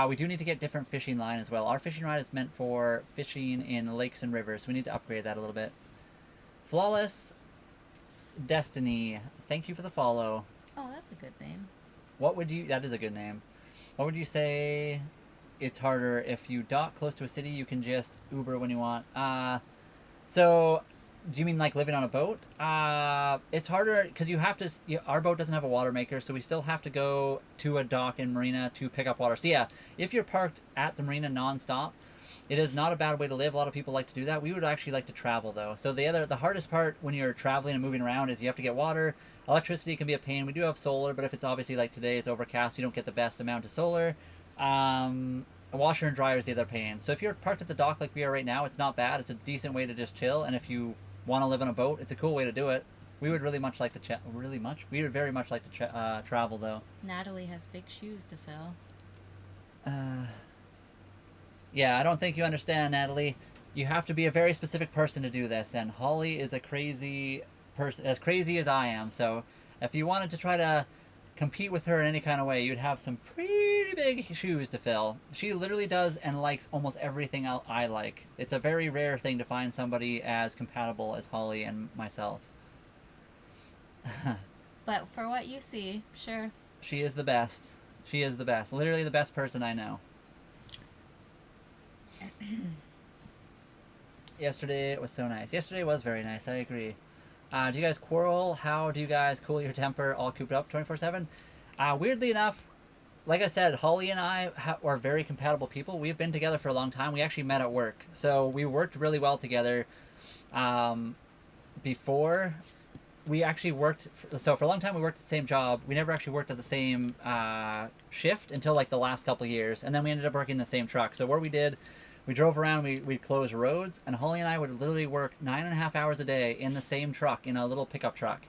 We do need to get different fishing line as well. Our fishing rod is meant for fishing in lakes and rivers, so we need to upgrade that a little bit. Flawless Destiny, thank you for the follow. Oh, that's a good name. That is a good name. What would you say it's harder if you dock close to a city, you can just Uber when you want? So do you mean like living on a boat? It's harder because you have to, our boat doesn't have a water maker, so we still have to go to a dock in marina to pick up water. So yeah, if you're parked at the marina nonstop, It is not a bad way to live. A lot of people like to do that. We would actually like to travel though. So the hardest part when you're traveling and moving around is you have to get water. Electricity can be a pain. We do have solar, but if it's obviously like today, it's overcast, you don't get the best amount of solar. A washer and dryer is the other pain. So if you're parked at the dock like we are right now, it's not bad. It's a decent way to just chill. And if you want to live on a boat, it's a cool way to do it. We would really much like to really much. We would very much like to travel though. Natalie has big shoes to fill. Yeah, I don't think you understand, Natalie. You have to be a very specific person to do this, and Holly is a crazy person, as crazy as I am. So, if you wanted to try to compete with her in any kind of way, you'd have some pretty big shoes to fill. She literally does and likes almost everything I like. It's a very rare thing to find somebody as compatible as Holly and myself. But for what you see, sure. She is the best. She is the best. Literally the best person I know. Yesterday was so nice. Yesterday was very nice. I agree. Do you guys quarrel? How do you guys cool your temper all cooped up 24/7? Weirdly enough, like I said, Holly and I are very compatible people. We've been together for a long time. We actually met at work. So we worked really well together before we actually worked. So for a long time, we worked at the same job. We never actually worked at the same shift until like the last couple of years. And then we ended up working the same truck. So what we did, we drove around, we'd close roads, and Holly and I would literally work 9.5 hours a day in the same truck, in a little pickup truck.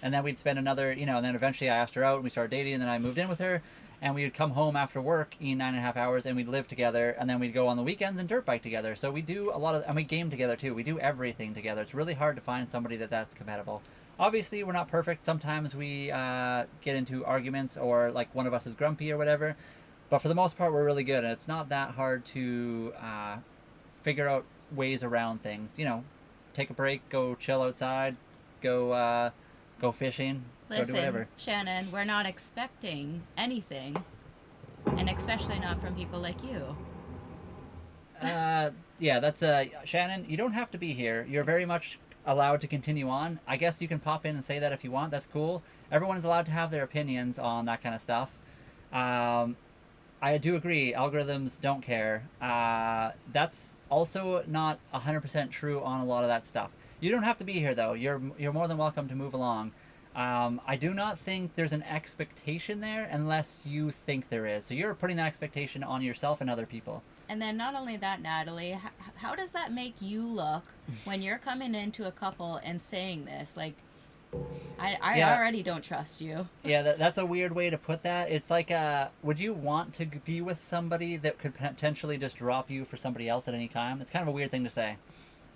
And then we'd spend another, and then eventually I asked her out, and we started dating, and then I moved in with her, and we would come home after work in 9.5 hours, and we'd live together, and then we'd go on the weekends and dirt bike together. So we do a lot of, and we game together too. We do everything together. It's really hard to find somebody that's compatible. Obviously, we're not perfect. Sometimes we get into arguments, or like one of us is grumpy or whatever. But for the most part, we're really good, and it's not that hard to figure out ways around things. Take a break, go chill outside, go fishing, go do whatever. Listen, Shannon, we're not expecting anything, and especially not from people like you. Yeah, that's Shannon. You don't have to be here. You're very much allowed to continue on. I guess you can pop in and say that if you want. That's cool. Everyone's allowed to have their opinions on that kind of stuff. I do agree. Algorithms don't care. That's also not 100% true on a lot of that stuff. You don't have to be here though. You're more than welcome to move along. I do not think there's an expectation there unless you think there is. So you're putting that expectation on yourself and other people. And then not only that, Natalie, how does that make you look when you're coming into a couple and saying this? Like, I already don't trust you. Yeah, that's a weird way to put that. It's like, would you want to be with somebody that could potentially just drop you for somebody else at any time? It's kind of a weird thing to say.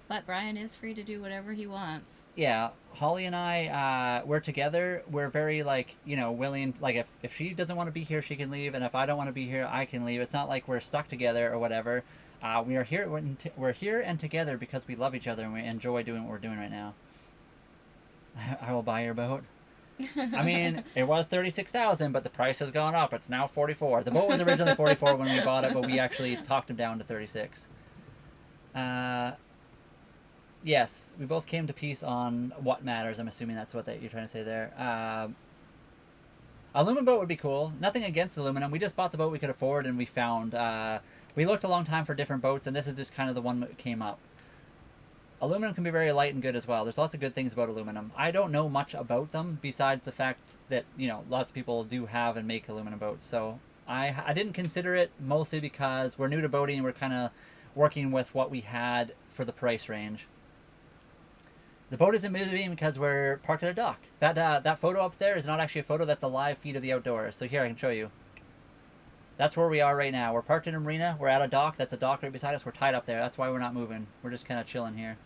But Brian is free to do whatever he wants. Yeah, Holly and I, we're together. We're very, willing. Like, if she doesn't want to be here, she can leave. And if I don't want to be here, I can leave. It's not like we're stuck together or whatever. We are here. We're here and together because we love each other and we enjoy doing what we're doing right now. I will buy your boat. I mean, it was $36,000, but the price has gone up. It's now $44,000. The boat was originally $44,000 when we bought it, but we actually talked him down to $36,000. Yes, we both came to peace on what matters. I'm assuming that's what you're trying to say there. Aluminum boat would be cool. Nothing against aluminum. We just bought the boat we could afford, and we found... we looked a long time for different boats, and this is just kind of the one that came up. Aluminum can be very light and good as well. There's lots of good things about aluminum. I don't know much about them besides the fact that, lots of people do have and make aluminum boats. So I didn't consider it mostly because we're new to boating and we're kind of working with what we had for the price range. The boat isn't moving because we're parked at a dock. That photo up there is not actually a photo. That's a live feed of the outdoors. So here, I can show you. That's where we are right now. We're parked in a marina. We're at a dock. That's a dock right beside us. We're tied up there. That's why we're not moving. We're just kind of chilling here.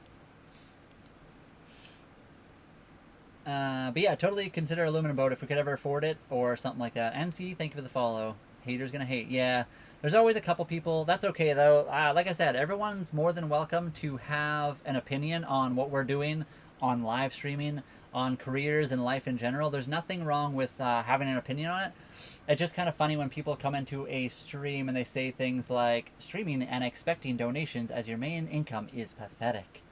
But yeah, totally consider aluminum boat if we could ever afford it or something like that. NC, thank you for the follow. Haters gonna hate. Yeah, there's always a couple people. That's okay though. Like I said, everyone's more than welcome to have an opinion on what we're doing, on live streaming, on careers and life in general. There's nothing wrong with having an opinion on it. It's just kind of funny when people come into a stream and they say things like, streaming and expecting donations as your main income is pathetic.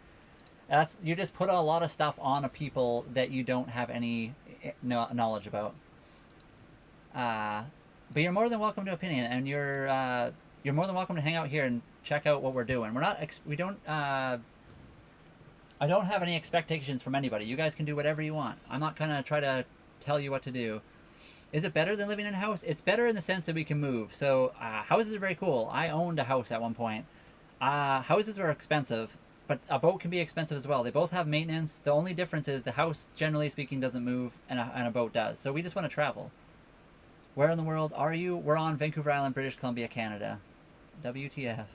You just put a lot of stuff on a people that you don't have any knowledge about. But you're more than welcome to opinion, and you're you're more than welcome to hang out here and check out what we're doing. We're not, we don't, I don't have any expectations from anybody. You guys can do whatever you want. I'm not gonna try to tell you what to do. Is it better than living in a house? It's better in the sense that we can move. So houses are very cool. I owned a house at one point. Houses were expensive, but a boat can be expensive as well. They both have maintenance. The only difference is the house, generally speaking, doesn't move, and a boat does. So we just want to travel. Where in the world are you? We're on Vancouver Island, British Columbia, Canada. WTF.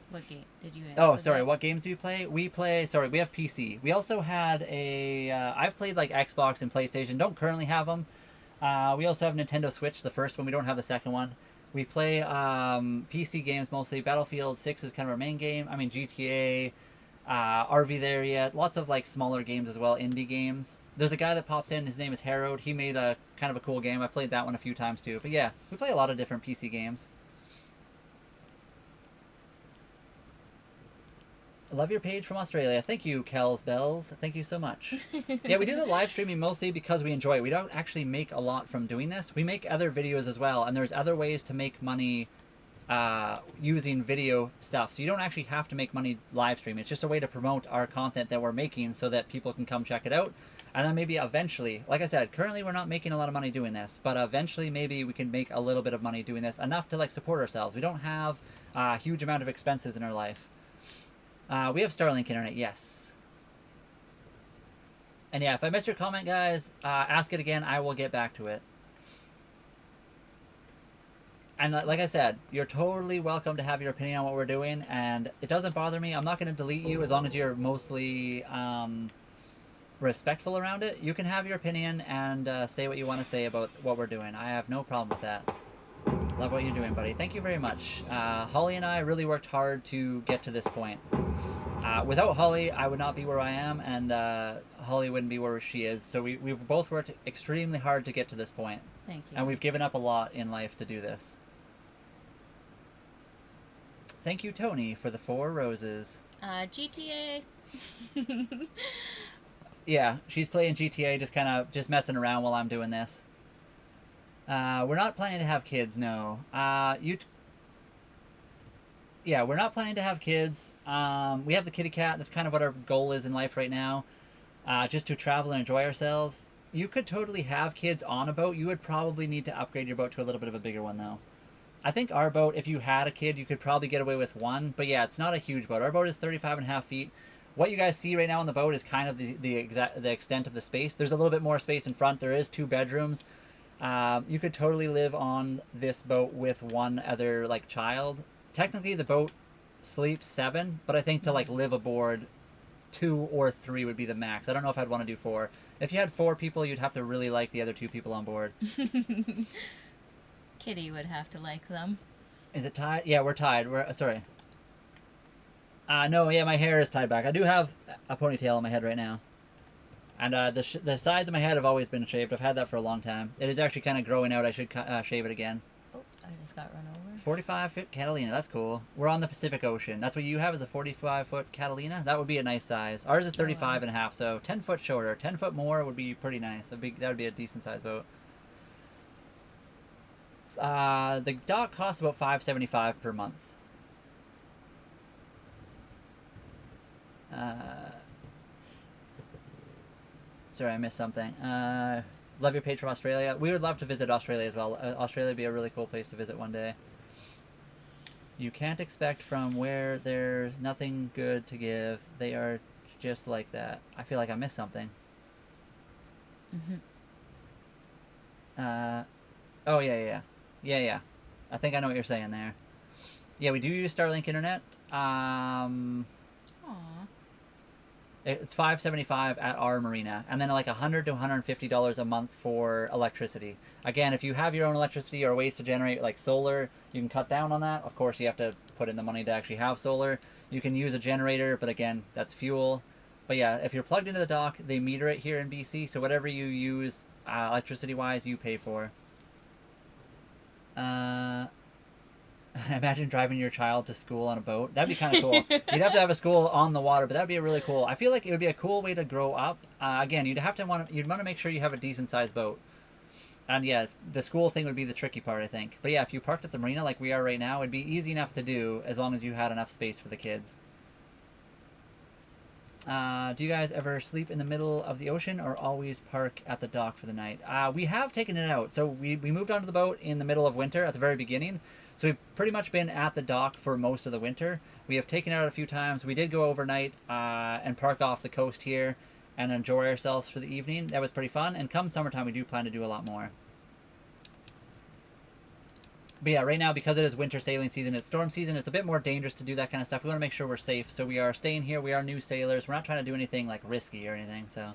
What game did you answer? Oh, sorry. What games do you play? We play. Sorry, we have PC. We also had a. I've played like Xbox and PlayStation. Don't currently have them. We also have Nintendo Switch, the first one. We don't have the second one. We play PC games mostly. Battlefield 6 is kind of our main game. I mean GTA, RV there yet. Lots of like smaller games as well, indie games. There's a guy that pops in. His name is Harold. He made a kind of a cool game. I played that one a few times too. But yeah, we play a lot of different PC games. Love your page from Australia. Thank you, Kells Bells. Thank you so much. Yeah, we do the live streaming mostly because we enjoy it. We don't actually make a lot from doing this. We make other videos as well, and there's other ways to make money using video stuff. So you don't actually have to make money live stream. It's just a way to promote our content that we're making so that people can come check it out. And then maybe eventually, like I said, currently we're not making a lot of money doing this, but eventually maybe we can make a little bit of money doing this, enough to like support ourselves. We don't have a huge amount of expenses in our life. We have Starlink internet, yes. And yeah, if I missed your comment, guys, ask it again. I will get back to it. And like I said, you're totally welcome to have your opinion on what we're doing, and it doesn't bother me. I'm not going to delete you as long as you're mostly respectful around it. You can have your opinion and say what you want to say about what we're doing. I have no problem with that. Love what you're doing, buddy. Thank you very much. Holly and I really worked hard to get to this point. Without Holly, I would not be where I am, and Holly wouldn't be where she is. So we've both worked extremely hard to get to this point. Thank you. And we've given up a lot in life to do this. Thank you, Tony, for the 4 roses. GTA. Yeah, she's playing GTA, just messing around while I'm doing this. We're not planning to have kids, no. Yeah, we're not planning to have kids. We have the kitty cat. That's kind of what our goal is in life right now. Just to travel and enjoy ourselves. You could totally have kids on a boat. You would probably need to upgrade your boat to a little bit of a bigger one, though. I think our boat, if you had a kid, you could probably get away with one. But yeah, it's not a huge boat. Our boat is 35.5 feet. What you guys see right now on the boat is kind of the extent of the space. There's a little bit more space in front. There is 2 bedrooms. You could totally live on this boat with one other like child. Technically, the boat sleeps 7, but I think to like live aboard, 2 or 3 would be the max. I don't know if I'd want to do 4. If you had 4 people, you'd have to really like the other 2 people on board. Kitty would have to like them. Is it tied? Yeah, we're tied. We're sorry. No, yeah, my hair is tied back. I do have a ponytail on my head right now. And the sides of my head have always been shaved. I've had that for a long time. It is actually kind of growing out. I should shave it again. Oh, I just got run over. 45-foot Catalina. That's cool. We're on the Pacific Ocean. That's what you have is a 45-foot Catalina? That would be a nice size. Ours is 35.5, so 10 foot shorter. 10 foot more would be pretty nice. That would be a decent sized boat. The dock costs about $5.75 per month. Sorry, I missed something. Love your page from Australia. We would love to visit Australia as well. Australia would be a really cool place to visit one day. You can't expect from where there's nothing good to give. They are just like that. I feel like I missed something. Oh, yeah. Yeah. I think I know what you're saying there. Yeah, we do use Starlink internet. Aww. It's $5.75 at our marina, and then like $100 to $150 a month for electricity. Again, if you have your own electricity or ways to generate like solar, you can cut down on that. Of course, you have to put in the money to actually have solar. You can use a generator, but again, that's fuel. But yeah, if you're plugged into the dock, they meter it here in BC, so whatever you use electricity-wise, you pay for. Imagine driving your child to school on a boat. That'd be kind of cool. You'd have to have a school on the water, but that'd be really cool. I feel like it would be a cool way to grow up. Again, you'd want to make sure you have a decent sized boat. And yeah, the school thing would be the tricky part, I think. But yeah, if you parked at the marina like we are right now, it'd be easy enough to do as long as you had enough space for the kids. Do you guys ever sleep in the middle of the ocean or always park at the dock for the night? We have taken it out. So we moved onto the boat in the middle of winter at the very beginning. So we've pretty much been at the dock for most of the winter. We have taken it out a few times. We did go overnight and park off the coast here and enjoy ourselves for the evening. That was pretty fun. And come summertime, we do plan to do a lot more. But yeah, right now, because it is winter sailing season, it's storm season, it's a bit more dangerous to do that kind of stuff. We want to make sure we're safe, so we are staying here. We are new sailors. We're not trying to do anything like risky or anything. So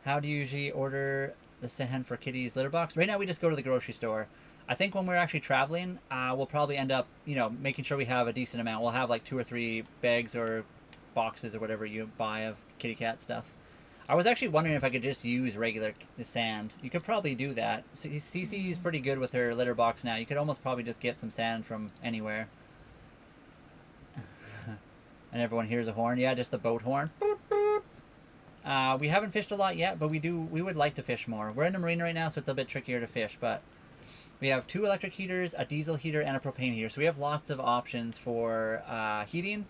how do you usually order the sand for kitty's litter box? Right now, we just go to the grocery store. I think when we're actually traveling, we'll probably end up, making sure we have a decent amount. We'll have like 2 or 3 bags or boxes or whatever you buy of kitty cat stuff. I was actually wondering if I could just use regular sand. You could probably do that. Cece's pretty good with her litter box now. You could almost probably just get some sand from anywhere. And everyone hears a horn. Yeah, just the boat horn. We haven't fished a lot yet, but we would like to fish more. We're in the marina right now, so it's a bit trickier to fish, but we have 2 electric heaters, a diesel heater, and a propane heater. So we have lots of options for heating.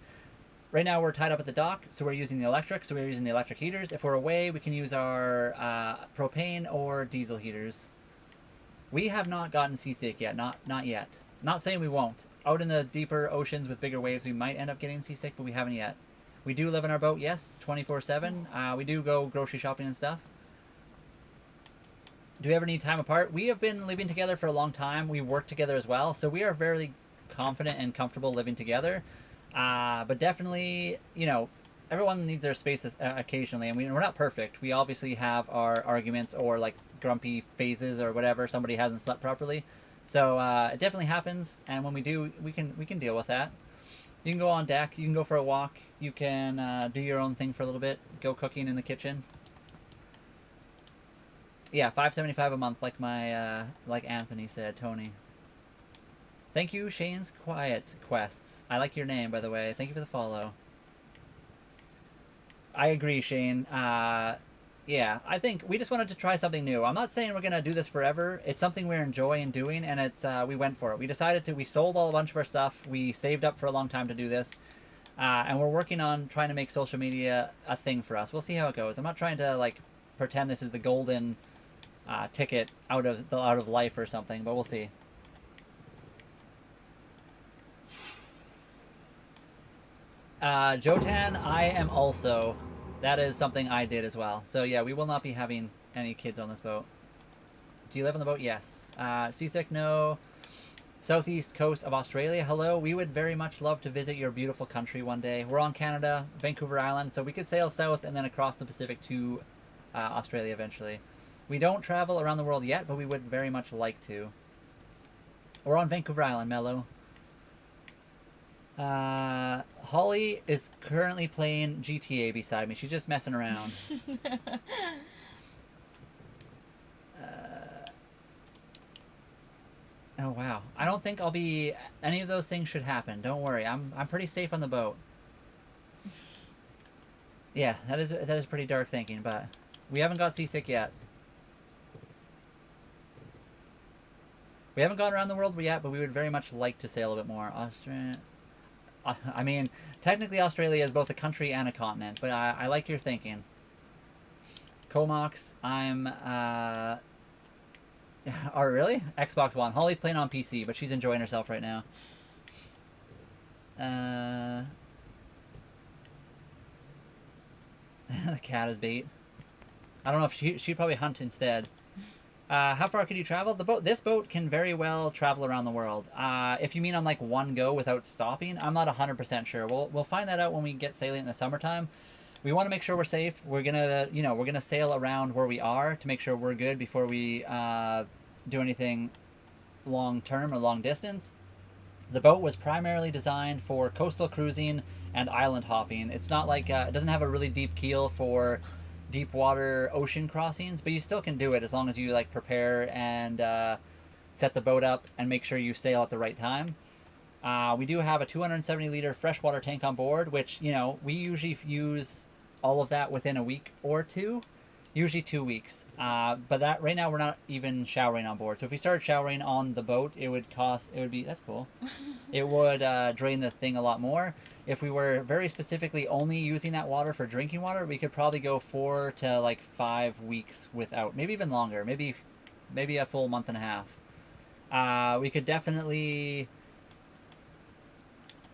Right now we're tied up at the dock, so we're using the electric, so we're using the electric heaters. If we're away, we can use our propane or diesel heaters. We have not gotten seasick yet, not yet. Not saying we won't. Out in the deeper oceans with bigger waves, we might end up getting seasick, but we haven't yet. We do live in our boat, yes, 24/7. We do go grocery shopping and stuff. Do we ever need time apart? We have been living together for a long time. We work together as well, so we are very confident and comfortable living together. But definitely, everyone needs their space occasionally, and we're not perfect. We obviously have our arguments or like grumpy phases or whatever. Somebody hasn't slept properly, so it definitely happens. And when we do, we can deal with that. You can go on deck. You can go for a walk. You can do your own thing for a little bit. Go cooking in the kitchen. Yeah, $5.75 a month, like like Anthony said, Tony. Thank you, Shane's Quiet Quests. I like your name, by the way. Thank you for the follow. I agree, Shane. Yeah, I think we just wanted to try something new. I'm not saying we're gonna do this forever. It's something we're enjoying doing, and it's we went for it. We sold a bunch of our stuff. We saved up for a long time to do this, and we're working on trying to make social media a thing for us. We'll see how it goes. I'm not trying to like pretend this is the golden ticket out of life or something, but we'll see. Jotan, I am also. That is something I did as well. So yeah, we will not be having any kids on this boat. Do you live on the boat? Yes. Seasick? No. Southeast coast of Australia? Hello. We would very much love to visit your beautiful country one day. We're on Canada, Vancouver Island, so we could sail south and then across the Pacific to Australia eventually. We don't travel around the world yet, but we would very much like to. We're on Vancouver Island, Mello. Holly is currently playing GTA beside me. She's just messing around. Oh wow. I don't think I'll be. Any of those things should happen. Don't worry. I'm pretty safe on the boat. Yeah, that is pretty dark thinking, but we haven't got seasick yet. We haven't gone around the world yet, but we would very much like to sail a bit more. Australia. I mean, technically Australia is both a country and a continent, but I like your thinking. Comox, I'm, oh, really? Xbox One. Holly's playing on PC, but she's enjoying herself right now. The cat is bait. I don't know if she'd probably hunt instead. How far could you travel? This boat can very well travel around the world. If you mean on like one go without stopping, I'm not 100% sure. We'll find that out when we get sailing in the summertime. We want to make sure we're safe. We're gonna sail around where we are to make sure we're good before we do anything long term or long distance. The boat was primarily designed for coastal cruising and island hopping. It's not like it doesn't have a really deep keel for deep water ocean crossings, but you still can do it as long as you like prepare and set the boat up and make sure you sail at the right time. We do have a 270-liter freshwater tank on board, which we usually use all of that within a week or two. Usually 2 weeks. But that right now we're not even showering on board. So if we started showering on the boat, it would be, that's cool. It would drain the thing a lot more. If we were very specifically only using that water for drinking water, we could probably go 4 to 5 weeks without, maybe even longer, maybe a full month and a half. We could definitely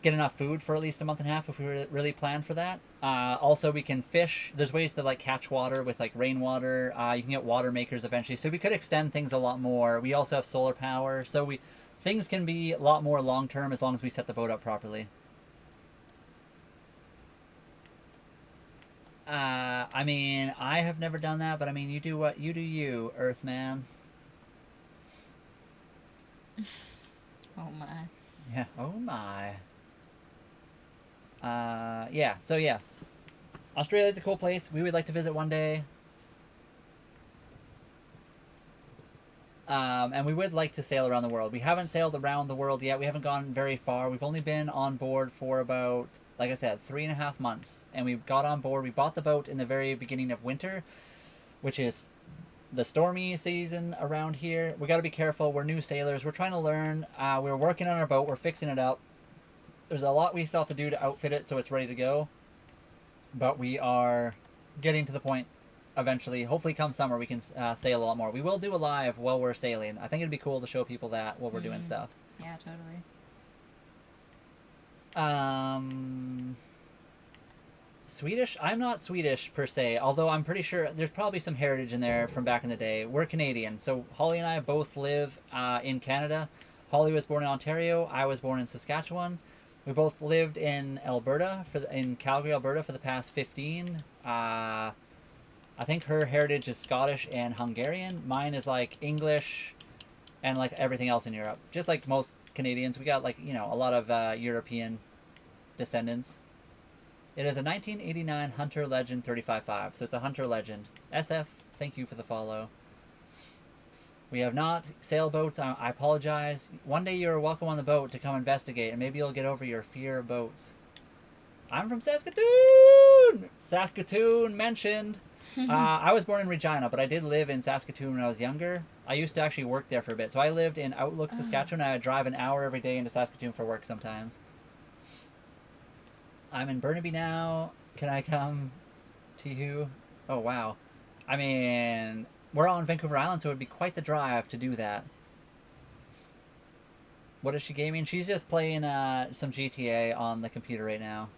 get enough food for at least a month and a half if we really plan for that. Also, we can fish. There's ways to like catch water with like rainwater. You can get water makers eventually, so we could extend things a lot more. We also have solar power, so things can be a lot more long term as long as we set the boat up properly. I mean, I have never done that, but I mean, you do what you do, you Earthman. Oh my. Yeah. Oh my. Yeah. So yeah, Australia's a cool place. We would like to visit one day. And we would like to sail around the world. We haven't sailed around the world yet. We haven't gone very far. We've only been on board for about, like I said, 3.5 months. And we got on board. We bought the boat in the very beginning of winter, which is the stormy season around here. We got to be careful. We're new sailors. We're trying to learn. We're working on our boat. We're fixing it up. There's a lot we still have to do to outfit it so it's ready to go. But we are getting to the point eventually. Hopefully come summer we can sail a lot more. We will do a live while we're sailing. I think it'd be cool to show people that while we're doing stuff. Yeah, totally. Swedish? I'm not Swedish per se, although I'm pretty sure there's probably some heritage in there from back in the day. We're Canadian, so Holly and I both live in Canada. Holly was born in Ontario. I was born in Saskatchewan. We both lived in Alberta, in Calgary, Alberta, for the past 15. I think her heritage is Scottish and Hungarian. Mine is like English and like everything else in Europe. Just like most Canadians, we got like, a lot of European descendants. It is a 1989 Hunter Legend 35.5, so it's a Hunter Legend. SF, thank you for the follow. We have not sailboats. I apologize. One day you're welcome on the boat to come investigate, and maybe you'll get over your fear of boats. I'm from Saskatoon! Saskatoon mentioned. I was born in Regina, but I did live in Saskatoon when I was younger. I used to actually work there for a bit. So I lived in Outlook, Saskatchewan, and I would drive an hour every day into Saskatoon for work sometimes. I'm in Burnaby now. Can I come to you? Oh, wow. I mean, we're on Vancouver Island, so it would be quite the drive to do that. What is she gaming? She's just playing some GTA on the computer right now.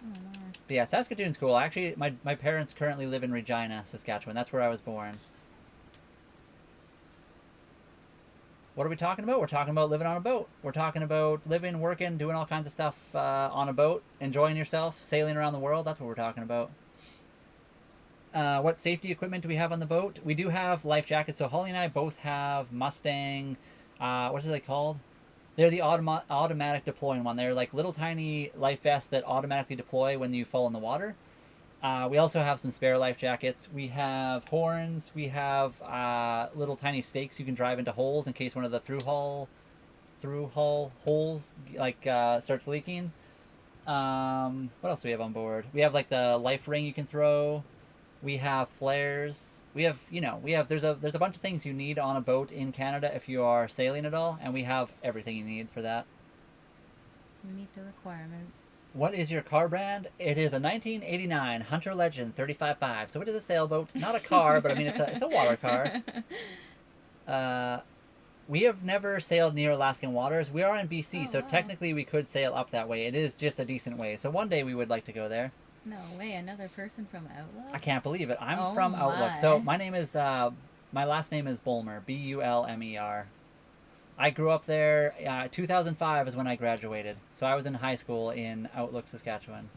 Oh my. But yeah, Saskatoon's cool. Actually, my parents currently live in Regina, Saskatchewan. That's where I was born. What are we talking about? We're talking about living on a boat. We're talking about living, working, doing all kinds of stuff on a boat, enjoying yourself, sailing around the world. That's what we're talking about. What safety equipment do we have on the boat? We do have life jackets. So Holly and I both have Mustang. What are they called? They're the automatic deploying one. They're like little tiny life vests that automatically deploy when you fall in the water. We also have some spare life jackets. We have horns. We have little tiny stakes you can drive into holes in case one of the through hull holes like starts leaking. What else do we have on board? We have like the life ring you can throw. We have flares. We have there's a bunch of things you need on a boat in Canada if you are sailing at all, and we have everything you need for that. You meet the requirements. What is your car brand? It is a 1989 Hunter Legend 35.5. So it is a sailboat, not a car, but I mean it's a water car. We have never sailed near Alaskan waters. We are in BC, so wow. Technically we could sail up that way. It is just a decent way. So one day we would like to go there. No way, another person from Outlook? I can't believe it. I'm Oh from Outlook. my. So my name is my last name is Bulmer, Bulmer. I grew up there. 2005 is when I graduated. So I was in high school in Outlook, Saskatchewan.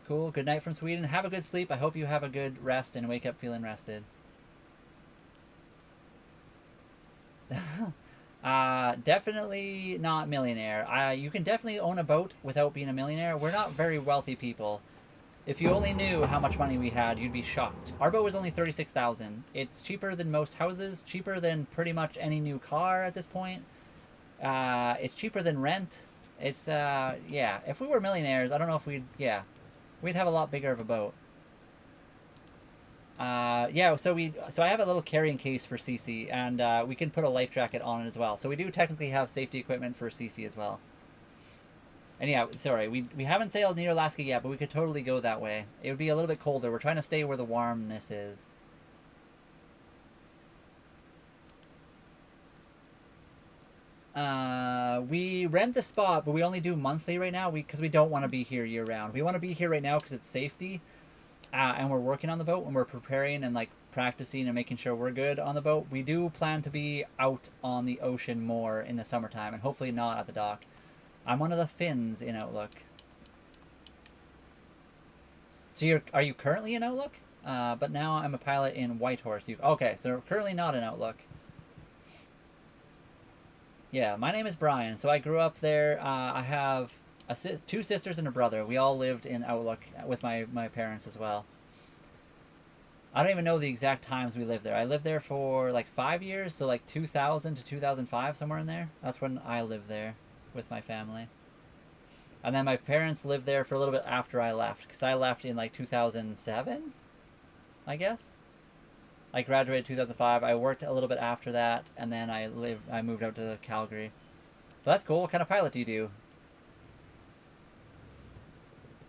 Cool. Good night from Sweden. Have a good sleep. I hope you have a good rest and wake up feeling rested. Definitely not millionaire. You can definitely own a boat without being a millionaire. We're not very wealthy people. If you only knew how much money we had, you'd be shocked. Our boat was only $36,000. It's cheaper than most houses, cheaper than pretty much any new car at this point. It's cheaper than rent. It's, yeah. If we were millionaires, I don't know if we'd have a lot bigger of a boat. Yeah, so I have a little carrying case for CC, and we can put a life jacket on it as well. So we do technically have safety equipment for CC as well. And yeah, sorry, we haven't sailed near Alaska yet, but we could totally go that way. It would be a little bit colder. We're trying to stay where the warmness is. We rent the spot, but we only do monthly right now because we don't want to be here year round. We want to be here right now because it's safety, and we're working on the boat and we're preparing and like practicing and making sure we're good on the boat. We do plan to be out on the ocean more in the summertime and hopefully not at the dock. I'm one of the Finns in Outlook. So are you currently in Outlook? But now I'm a pilot in Whitehorse. Okay, so currently not in Outlook. Yeah, my name is Brian. So I grew up there. I have two sisters and a brother. We all lived in Outlook with my parents as well. I don't even know the exact times we lived there. I lived there for like 5 years, so like 2000 to 2005, somewhere in there. That's when I lived there with my family. And then my parents lived there for a little bit after I left, because I left in like 2007, I guess. I graduated 2005. I worked a little bit after that, and then I moved out to Calgary. So that's cool. What kind of pilot do you do?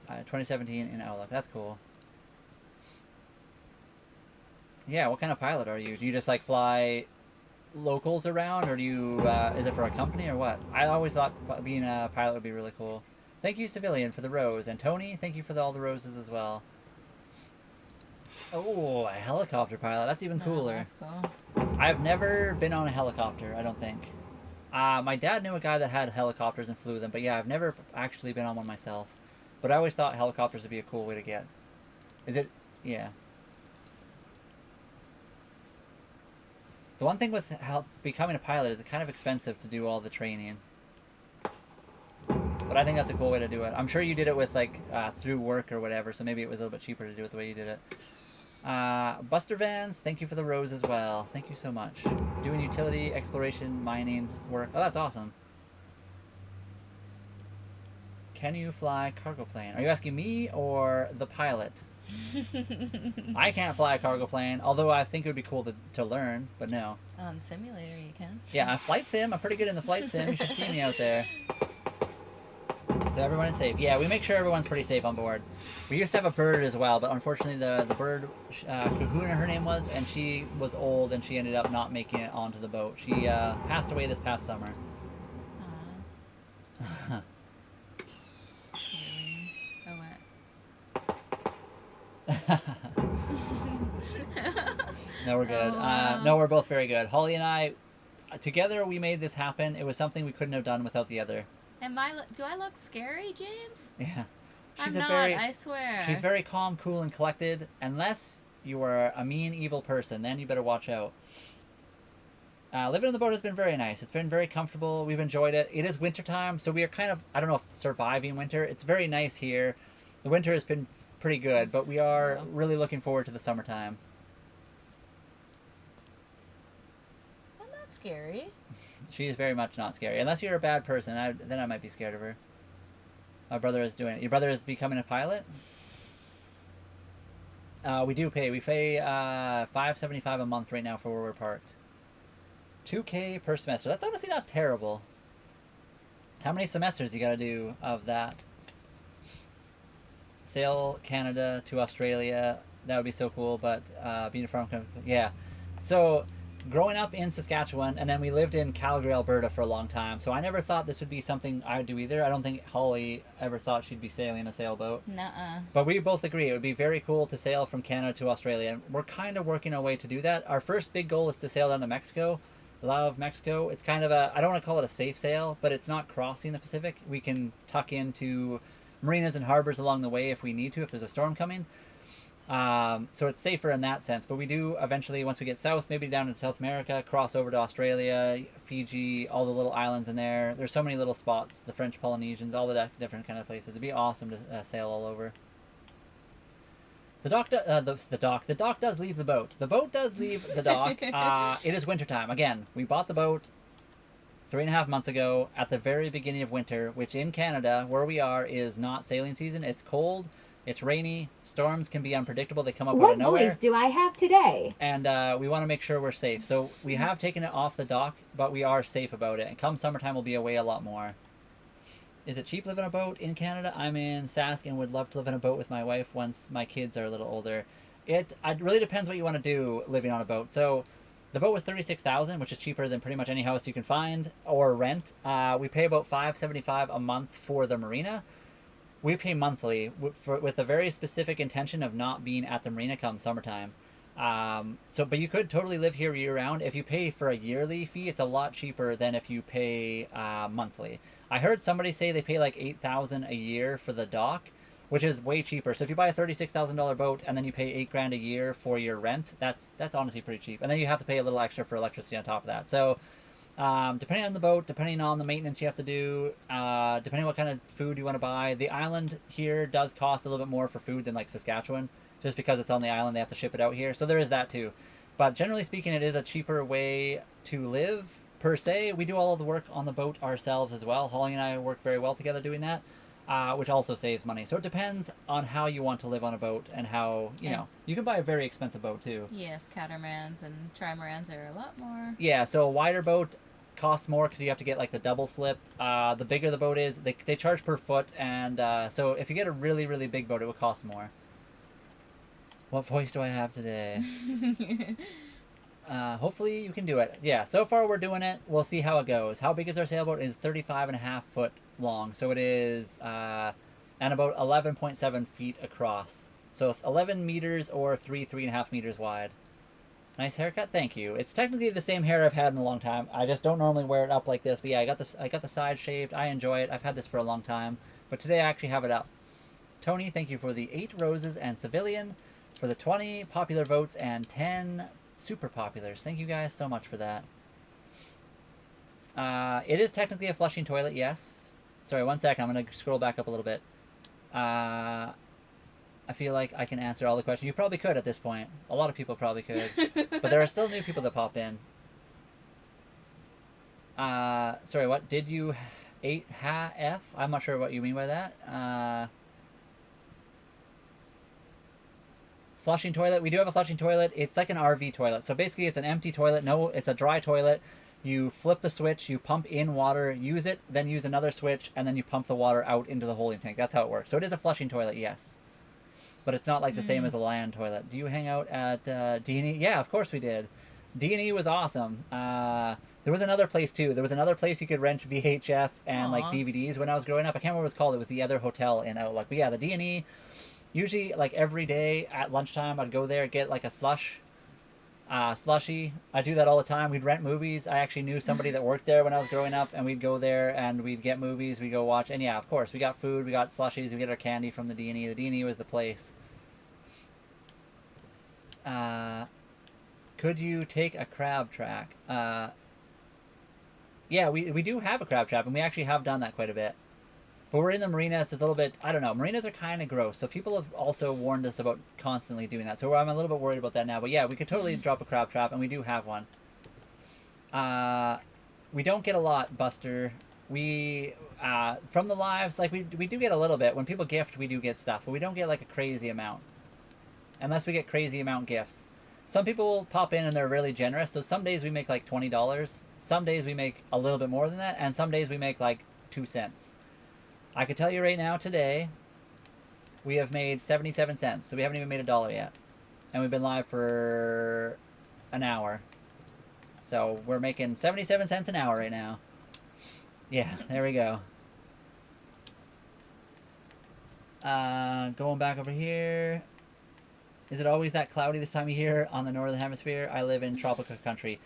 2017 in Outlook. That's cool. Yeah, what kind of pilot are you? Do you just like fly locals around, or do you is it for a company or what? I always thought being a pilot would be really cool. Thank you, Civilian, for the rose, and Tony, thank you for all the roses as well. Oh, a helicopter pilot. That's even cooler. That's cool. I've never been on a helicopter, I don't think. My dad knew a guy that had helicopters and flew them, but yeah, I've never actually been on one myself. But I always thought helicopters would be a cool way to get. Is it? Yeah. The one thing with becoming a pilot is it's kind of expensive to do all the training. But I think that's a cool way to do it. I'm sure you did it with like through work or whatever, so maybe it was a little bit cheaper to do it the way you did it. Buster Vans, thank you for the rose as well. Thank you so much. Doing utility, exploration, mining work. Oh, that's awesome. Can you fly cargo plane? Are you asking me or the pilot? I can't fly a cargo plane, although I think it would be cool to learn, but no. On simulator you can. Yeah, flight sim. I'm pretty good in the flight sim. You should see me out there. So everyone is safe. Yeah, we make sure everyone's pretty safe on board. We used to have a bird as well, but unfortunately the bird, Kahuna her name was, and she was old and she ended up not making it onto the boat. She passed away this past summer. No, we're good. No, we're both very good. Holly and I, together we made this happen. It was something we couldn't have done without the other. Do I look scary, James? Yeah. I'm not, I swear. She's very calm, cool, and collected. Unless you are a mean, evil person, then you better watch out. Living on the boat has been very nice. It's been very comfortable. We've enjoyed it. It is wintertime, so we are kind of, I don't know if surviving winter. It's very nice here. The winter has been pretty good, but we are really looking forward to the summertime. I'm not scary. She is very much not scary. Unless you're a bad person, then I might be scared of her. My brother is doing it. Your brother is becoming a pilot? We do pay. We pay $5.75 a month right now for where we're parked. $2K per semester. That's honestly not terrible. How many semesters you gotta do of that? Sail Canada to Australia. That would be so cool, but being a farm, yeah. So growing up in Saskatchewan, and then we lived in Calgary, Alberta for a long time, so I never thought this would be something I would do either. I don't think Holly ever thought she'd be sailing a sailboat. Nuh-uh. But we both agree it would be very cool to sail from Canada to Australia, and we're kind of working our way to do that. Our first big goal is to sail down to Mexico. Love Mexico. It's kind of I don't want to call it a safe sail, but it's not crossing the Pacific. We can tuck into marinas and harbors along the way if we need to, if there's a storm coming. So it's safer in that sense, but we do eventually, once we get south, maybe down in South America, cross over to Australia, Fiji, all the little islands in there. There's so many little spots, the French Polynesians, all the different kind of places. It'd be awesome to sail all over. The dock does leave the boat. The boat does leave the dock. It is wintertime. Again, we bought the boat 3.5 months ago at the very beginning of winter, which in Canada, where we are, is not sailing season. It's cold, it's rainy, storms can be unpredictable, they come up out What of voice nowhere. do I have today? And we want to make sure we're safe. So we have taken it off the dock, but we are safe about it. And come summertime, we'll be away a lot more. Is it cheap living on a boat in Canada? I'm in Sask and would love to live in a boat with my wife once my kids are a little older. It really depends what you want to do living on a boat. So the boat was $36,000, which is cheaper than pretty much any house you can find or rent. We pay about $575 a month for the marina. We pay monthly with a very specific intention of not being at the marina come summertime. But you could totally live here year round. If you pay for a yearly fee, it's a lot cheaper than if you pay monthly. I heard somebody say they pay like $8,000 a year for the dock, which is way cheaper. So if you buy a $36,000 boat and then you pay $8,000 a year for your rent, that's honestly pretty cheap. And then you have to pay a little extra for electricity on top of that. So depending on the boat, depending on the maintenance you have to do, depending on what kind of food you want to buy, the island here does cost a little bit more for food than like Saskatchewan, just because it's on the island, they have to ship it out here. So there is that too. But generally speaking, it is a cheaper way to live per se. We do all of the work on the boat ourselves as well. Holly and I work very well together doing that, which also saves money. So it depends on how you want to live on a boat and how, you know, you can buy a very expensive boat too. Yes, catamarans and trimarans are a lot more. Yeah, so a wider boat costs more because you have to get like the double slip. The bigger the boat is, they charge per foot, and so if you get a really, really big boat, it will cost more. What voice do I have today? Hopefully you can do it. Yeah, so far we're doing it. We'll see how it goes. How big is our sailboat? It is 35.5 foot long. So it is, and about 11.7 feet across. So it's 11 meters or 3.5 meters wide. Nice haircut, thank you. It's technically the same hair I've had in a long time. I just don't normally wear it up like this. But yeah, I got the side shaved. I enjoy it. I've had this for a long time. But today I actually have it up. Tony, thank you for the 8 roses and civilian, for the 20 popular votes and 10 super populars. Thank you guys so much for that. It is technically a flushing toilet, yes. Sorry, one second. I'm going to scroll back up a little bit. I feel like I can answer all the questions. You probably could at this point. A lot of people probably could. But there are still new people that pop in. Sorry, what? Did you 8-ha-F? I'm not sure what you mean by that. Flushing toilet. We do have a flushing toilet. It's like an RV toilet. So basically it's an empty toilet. No, it's a dry toilet. You flip the switch, you pump in water, use it, then use another switch, and then you pump the water out into the holding tank. That's how it works. So it is a flushing toilet, yes. But it's not like the same as a land toilet. Do you hang out at D&E? Yeah, of course we did. D&E was awesome. There was another place too. There was another place you could rent VHF and like DVDs when I was growing up. I can't remember what it was called. It was the other hotel in Outlook. But yeah, the D&E, usually like every day at lunchtime I'd go there, get like a slushy. I do that all the time. We'd rent movies. I actually knew somebody that worked there when I was growing up, and we'd go there and we'd get movies, we'd go watch, and yeah, of course, we got food, we got slushies, we get our candy from the D&E. The D&E was the place. Could you take a crab track? Yeah, we do have a crab trap, and we actually have done that quite a bit. But we're in the marinas, it's a little bit, I don't know, marinas are kind of gross, so people have also warned us about constantly doing that. So I'm a little bit worried about that now, but yeah, we could totally drop a crab trap, and we do have one. We don't get a lot, Buster. We, from the lives, like, we do get a little bit. When people gift, we do get stuff, but we don't get, like, a crazy amount. Unless we get crazy amount gifts. Some people pop in and they're really generous, so some days we make, like, $20. Some days we make a little bit more than that, and some days we make, like, 2 cents. I can tell you right now, today, we have made 77 cents, so we haven't even made $1 yet. And we've been live for an hour. So we're making 77 cents an hour right now. Yeah, there we go. Going back over here. Is it always that cloudy this time of year on the northern hemisphere? I live in tropical country.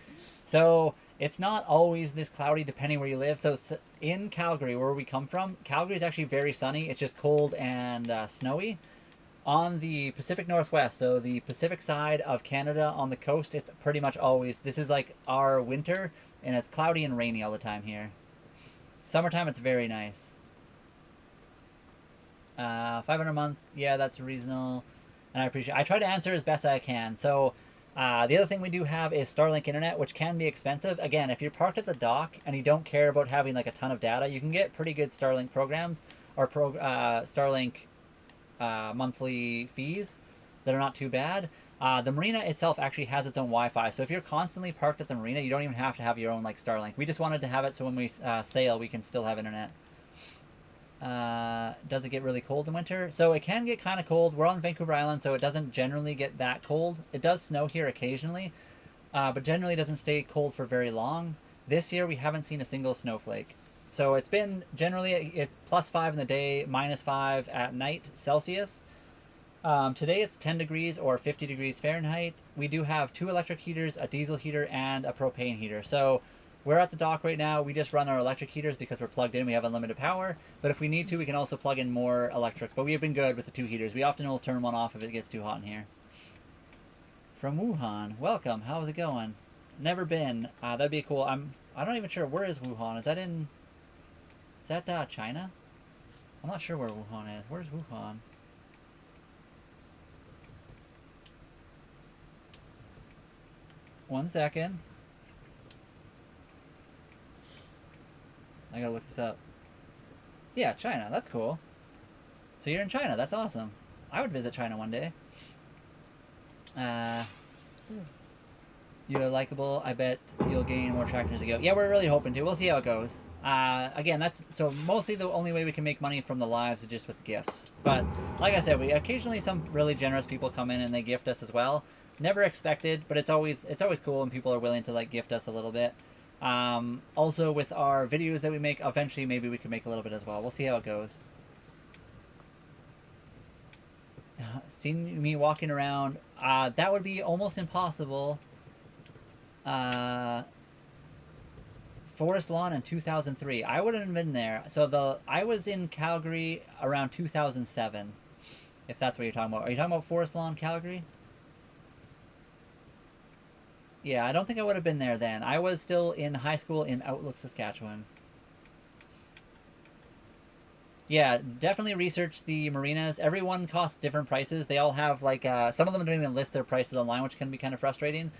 So it's not always this cloudy depending where you live. So in Calgary, where we come from, Calgary is actually very sunny. It's just cold and snowy. On the Pacific Northwest, so the Pacific side of Canada on the coast, it's pretty much always, this is like our winter, and it's cloudy and rainy all the time here. Summertime, it's very nice. 500 a month, yeah, that's reasonable. And I appreciate it. I try to answer as best I can. So The other thing we do have is Starlink internet, which can be expensive. Again, if you're parked at the dock and you don't care about having like a ton of data, you can get pretty good Starlink programs or Starlink monthly fees that are not too bad. The marina itself actually has its own Wi-Fi, so if you're constantly parked at the marina, you don't even have to have your own like Starlink. We just wanted to have it so when we sail, we can still have internet. Does it get really cold in winter? So it can get kind of cold. We're on Vancouver Island, so it doesn't generally get that cold. It does snow here occasionally, but generally doesn't stay cold for very long. This year we haven't seen a single snowflake. So it's been generally +5 in the day, -5 at night Celsius. Today it's 10 degrees or 50 degrees Fahrenheit. We do have 2 electric heaters, a diesel heater, and a propane heater. So we're at the dock right now. We just run our electric heaters because we're plugged in. We have unlimited power. But if we need to, we can also plug in more electric. But we have been good with the 2 heaters. We often will turn one off if it gets too hot in here. From Wuhan, welcome. How's it going? Never been. That'd be cool. I'm not even sure, where is Wuhan. Is that China? I'm not sure where Wuhan is. Where's Wuhan? One second. I gotta look this up. Yeah, China. That's cool. So you're in China. That's awesome. I would visit China one day. You're likable. I bet you'll gain more traction as you go. Yeah, we're really hoping to. We'll see how it goes. Again, that's so mostly the only way we can make money from the lives is just with gifts. But like I said, we occasionally some really generous people come in and they gift us as well. Never expected, but it's always cool when people are willing to like gift us a little bit. Also with our videos that we make, eventually maybe we can make a little bit as well. We'll see how it goes. Seen me walking around, that would be almost impossible. Forest Lawn in 2003. I wouldn't have been there. So I was in Calgary around 2007. If that's what you're talking about. Are you talking about Forest Lawn, Calgary? Yeah, I don't think I would have been there then. I was still in high school in Outlook, Saskatchewan. Yeah, definitely research the marinas. Everyone costs different prices. They all have like some of them don't even list their prices online, which can be kind of frustrating.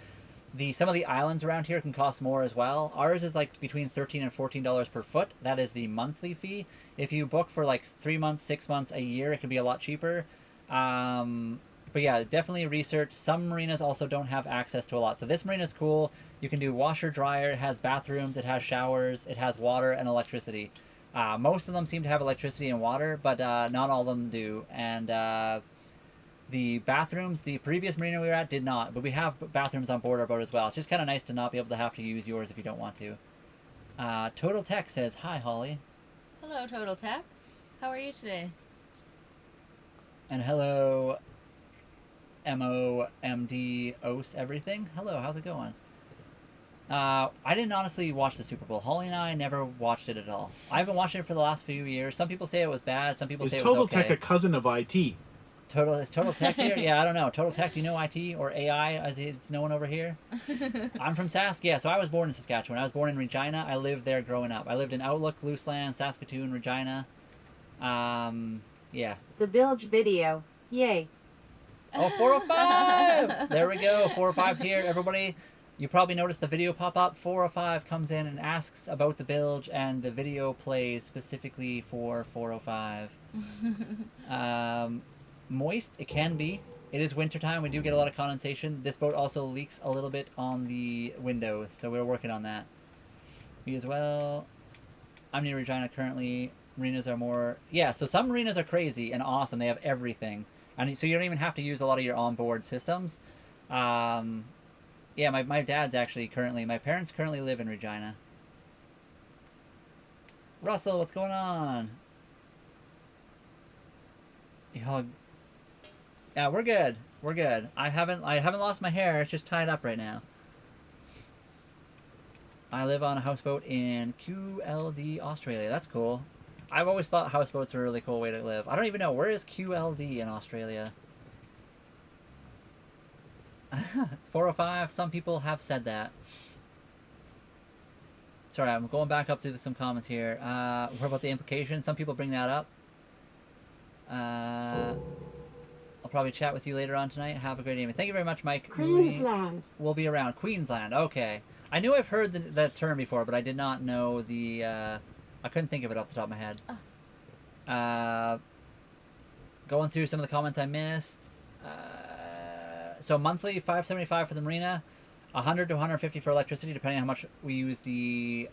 Some of the islands around here can cost more as well. Ours is like between $13 and $14 per foot. That is the monthly fee. If you book for like 3 months, 6 months, a year, it can be a lot cheaper. But yeah, definitely research. Some marinas also don't have access to a lot. So this marina is cool. You can do washer, dryer. It has bathrooms. It has showers. It has water and electricity. Most of them seem to have electricity and water, but not all of them do. And the bathrooms, the previous marina we were at did not. But we have bathrooms on board our boat as well. It's just kind of nice to not be able to have to use yours if you don't want to. Total Tech says, hi, Holly. Hello, Total Tech. How are you today? And hello, MOMD OS everything. Hello, how's it going? I didn't honestly watch the Super Bowl. Holly and I never watched it at all. I haven't watched it for the last few years. Some people say it was bad. Some people say it was okay. Is Total Tech a cousin of IT? Is Total Tech here? Yeah, I don't know. Total Tech, do you know IT or AI as it's known over here? I'm from Sask. Yeah, so I was born in Saskatchewan. I was born in Regina. I lived there growing up. I lived in Outlook, Looseland, Saskatoon, Regina. Yeah. The Bilge video. Yay. Oh, 405! There we go. 405's here. Everybody, you probably noticed the video pop up. 405 comes in and asks about the bilge, and the video plays specifically for 405. Moist, it can be. It is wintertime. We do get a lot of condensation. This boat also leaks a little bit on the windows, so we're working on that. Me as well. I'm near Regina currently. Marinas are more... Yeah, so some marinas are crazy and awesome. They have everything. And so you don't even have to use a lot of your onboard systems. Yeah, my dad's actually currently... My parents currently live in Regina. Russell, what's going on? Yeah, we're good. We're good. I haven't lost my hair. It's just tied up right now. I live on a houseboat in QLD, Australia. That's cool. I've always thought houseboats are a really cool way to live. I don't even know. Where is QLD in Australia? 405, some people have said that. Sorry, I'm going back up through some comments here. What about the implication? Some people bring that up. I'll probably chat with you later on tonight. Have a great evening. Thank you very much, Mike. Queensland. We'll be around. Queensland. Okay. I knew I've heard that term before, but I did not know the... I couldn't think of it off the top of my head. Going through some of the comments I missed. So monthly, $575 for the marina. 100 to 150 for electricity, depending on how much we use the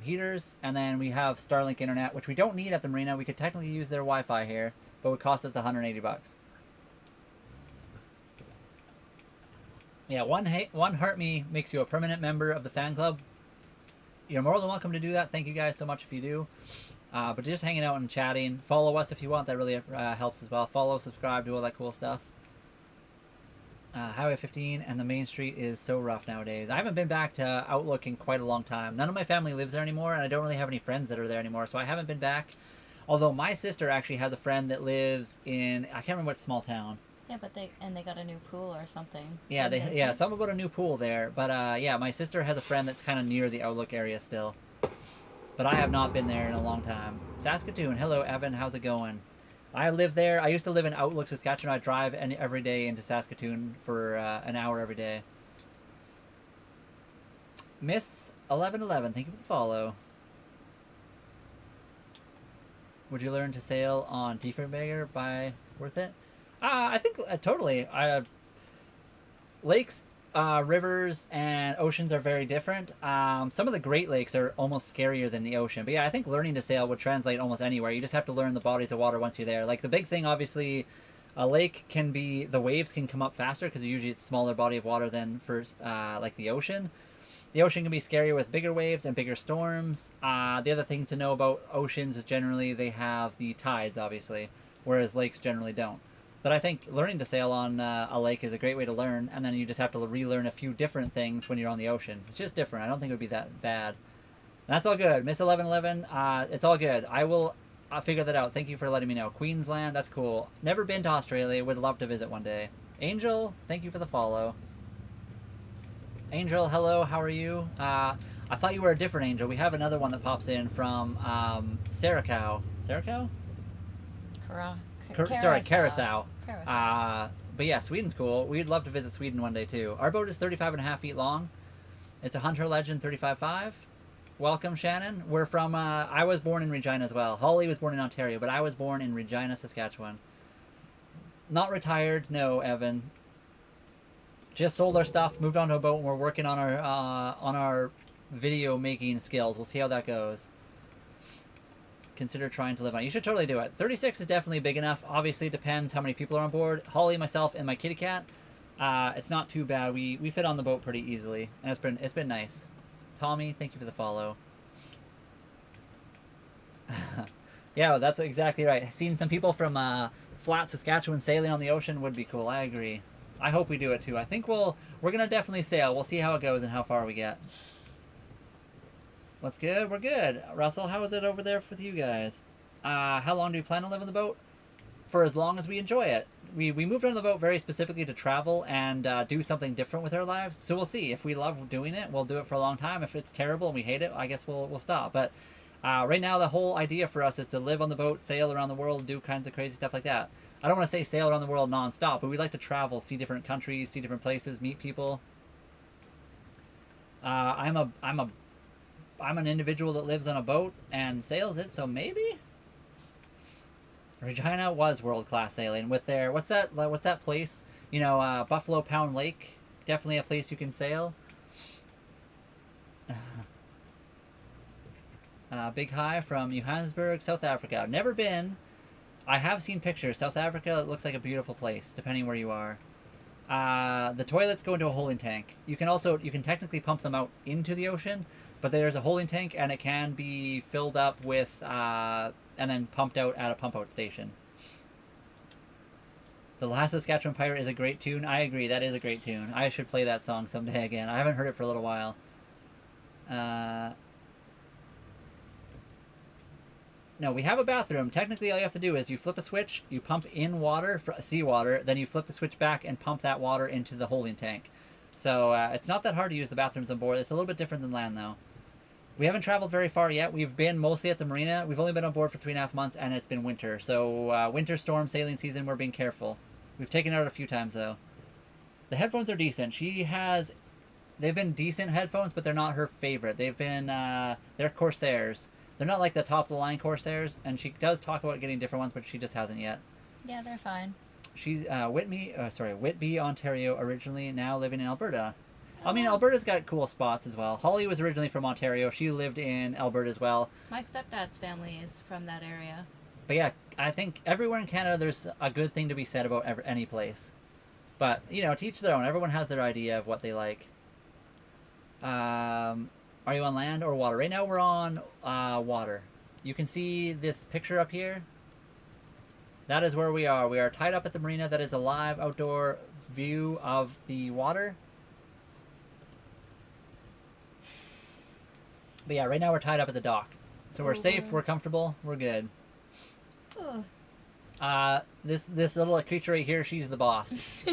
heaters. And then we have Starlink internet, which we don't need at the marina. We could technically use their Wi-Fi here, but it would cost us $180. Yeah, one heart me makes you a permanent member of the fan club. You're more than welcome to do that. Thank you guys so much if you do. But just hanging out and chatting. Follow us if you want. That really helps as well. Follow, subscribe, do all that cool stuff. Highway 15 and the main street is so rough nowadays. I haven't been back to Outlook in quite a long time. None of my family lives there anymore, and I don't really have any friends that are there anymore, so I haven't been back. Although my sister actually has a friend that lives in, I can't remember what small town. Yeah, but they got a new pool or something. Yeah, something about a new pool there. But yeah, my sister has a friend that's kind of near the Outlook area still. But I have not been there in a long time. Saskatoon, hello Evan, how's it going? I live there. I used to live in Outlook, Saskatchewan. I drive every day into Saskatoon for an hour every day. Miss 1111, thank you for the follow. Would you learn to sail on Tiefenberger by worth it? I think totally. Lakes, rivers, and oceans are very different. Some of the Great Lakes are almost scarier than the ocean. But yeah, I think learning to sail would translate almost anywhere. You just have to learn the bodies of water once you're there. Like the big thing, obviously, a lake can be, the waves can come up faster because usually it's a smaller body of water than for like the ocean. The ocean can be scarier with bigger waves and bigger storms. The other thing to know about oceans is generally they have the tides, obviously, whereas lakes generally don't. But I think learning to sail on a lake is a great way to learn, and then you just have to relearn a few different things when you're on the ocean. It's just different. I don't think it would be that bad. And that's all good. Miss 1111, it's all good. I'll figure that out. Thank you for letting me know. Queensland, that's cool. Never been to Australia. Would love to visit one day. Angel, thank you for the follow. Angel, hello. How are you? I thought you were a different Angel. We have another one that pops in from Saracao. Saracao? Carousel. But yeah, Sweden's cool. We'd love to visit Sweden one day too. Our boat is 35.5 feet long. It's a Hunter Legend 35.5. Welcome, Shannon. We're from, I was born in Regina as well. Holly was born in Ontario, but I was born in Regina, Saskatchewan. Not retired, no, Evan. Just sold our stuff, moved onto a boat, and we're working on our video making skills. We'll see how that goes. Consider trying to live on it. You should totally do it. 36 is definitely big enough. Obviously, it depends how many people are on board. Holly, myself, and my kitty cat. It's not too bad. We fit on the boat pretty easily, and it's been nice. Tommy, thank you for the follow. Yeah, that's exactly right. Seeing some people from flat Saskatchewan sailing on the ocean would be cool. I agree. I hope we do it too. I think we're gonna definitely sail. We'll see how it goes and how far we get. What's good? We're good. Russell, how is it over there with you guys? How long do we plan to live on the boat? For as long as we enjoy it. We moved on the boat very specifically to travel and do something different with our lives. So we'll see. If we love doing it, we'll do it for a long time. If it's terrible and we hate it, I guess we'll stop. But right now, the whole idea for us is to live on the boat, sail around the world, do kinds of crazy stuff like that. I don't want to say sail around the world nonstop, but we like to travel, see different countries, see different places, meet people. I'm an individual that lives on a boat and sails it, so maybe Regina was world-class sailing with their what's that place? You know, Buffalo Pound Lake, definitely a place you can sail. Big hi from Johannesburg, South Africa. Never been. I have seen pictures. South Africa looks like a beautiful place, depending where you are. The toilets go into a holding tank. You can technically pump them out into the ocean, but there's a holding tank and it can be filled up with and then pumped out at a pump out station. The Last Saskatchewan Pirate is a great tune. I agree, that is a great tune. I should play that song someday again. I haven't heard it for a little while. No, we have a bathroom. Technically, all you have to do is you flip a switch, you pump in water, seawater, then you flip the switch back and pump that water into the holding tank. So it's not that hard to use the bathrooms on board. It's a little bit different than land, though. We haven't traveled very far yet. We've been mostly at the marina. We've only been on board for 3.5 months, and it's been winter. So winter storm sailing season, we're being careful. We've taken it out a few times though. The headphones are decent. They've been decent headphones, but they're not her favorite. They're Corsairs. They're not like the top of the line Corsairs, and she does talk about getting different ones, but she just hasn't yet. Yeah, they're fine. She's Whitby, Ontario originally, now living in Alberta. I mean, Alberta's got cool spots as well. Holly was originally from Ontario. She lived in Alberta as well. My stepdad's family is from that area. But yeah, I think everywhere in Canada there's a good thing to be said about any place. But, to each their own. Everyone has their idea of what they like. Are you on land or water? Right now we're on water. You can see this picture up here. That is where we are. We are tied up at the marina. That is a live outdoor view of the water. But yeah, right now we're tied up at the dock. So we're safe, we're comfortable, we're good. This little creature right here, she's the boss.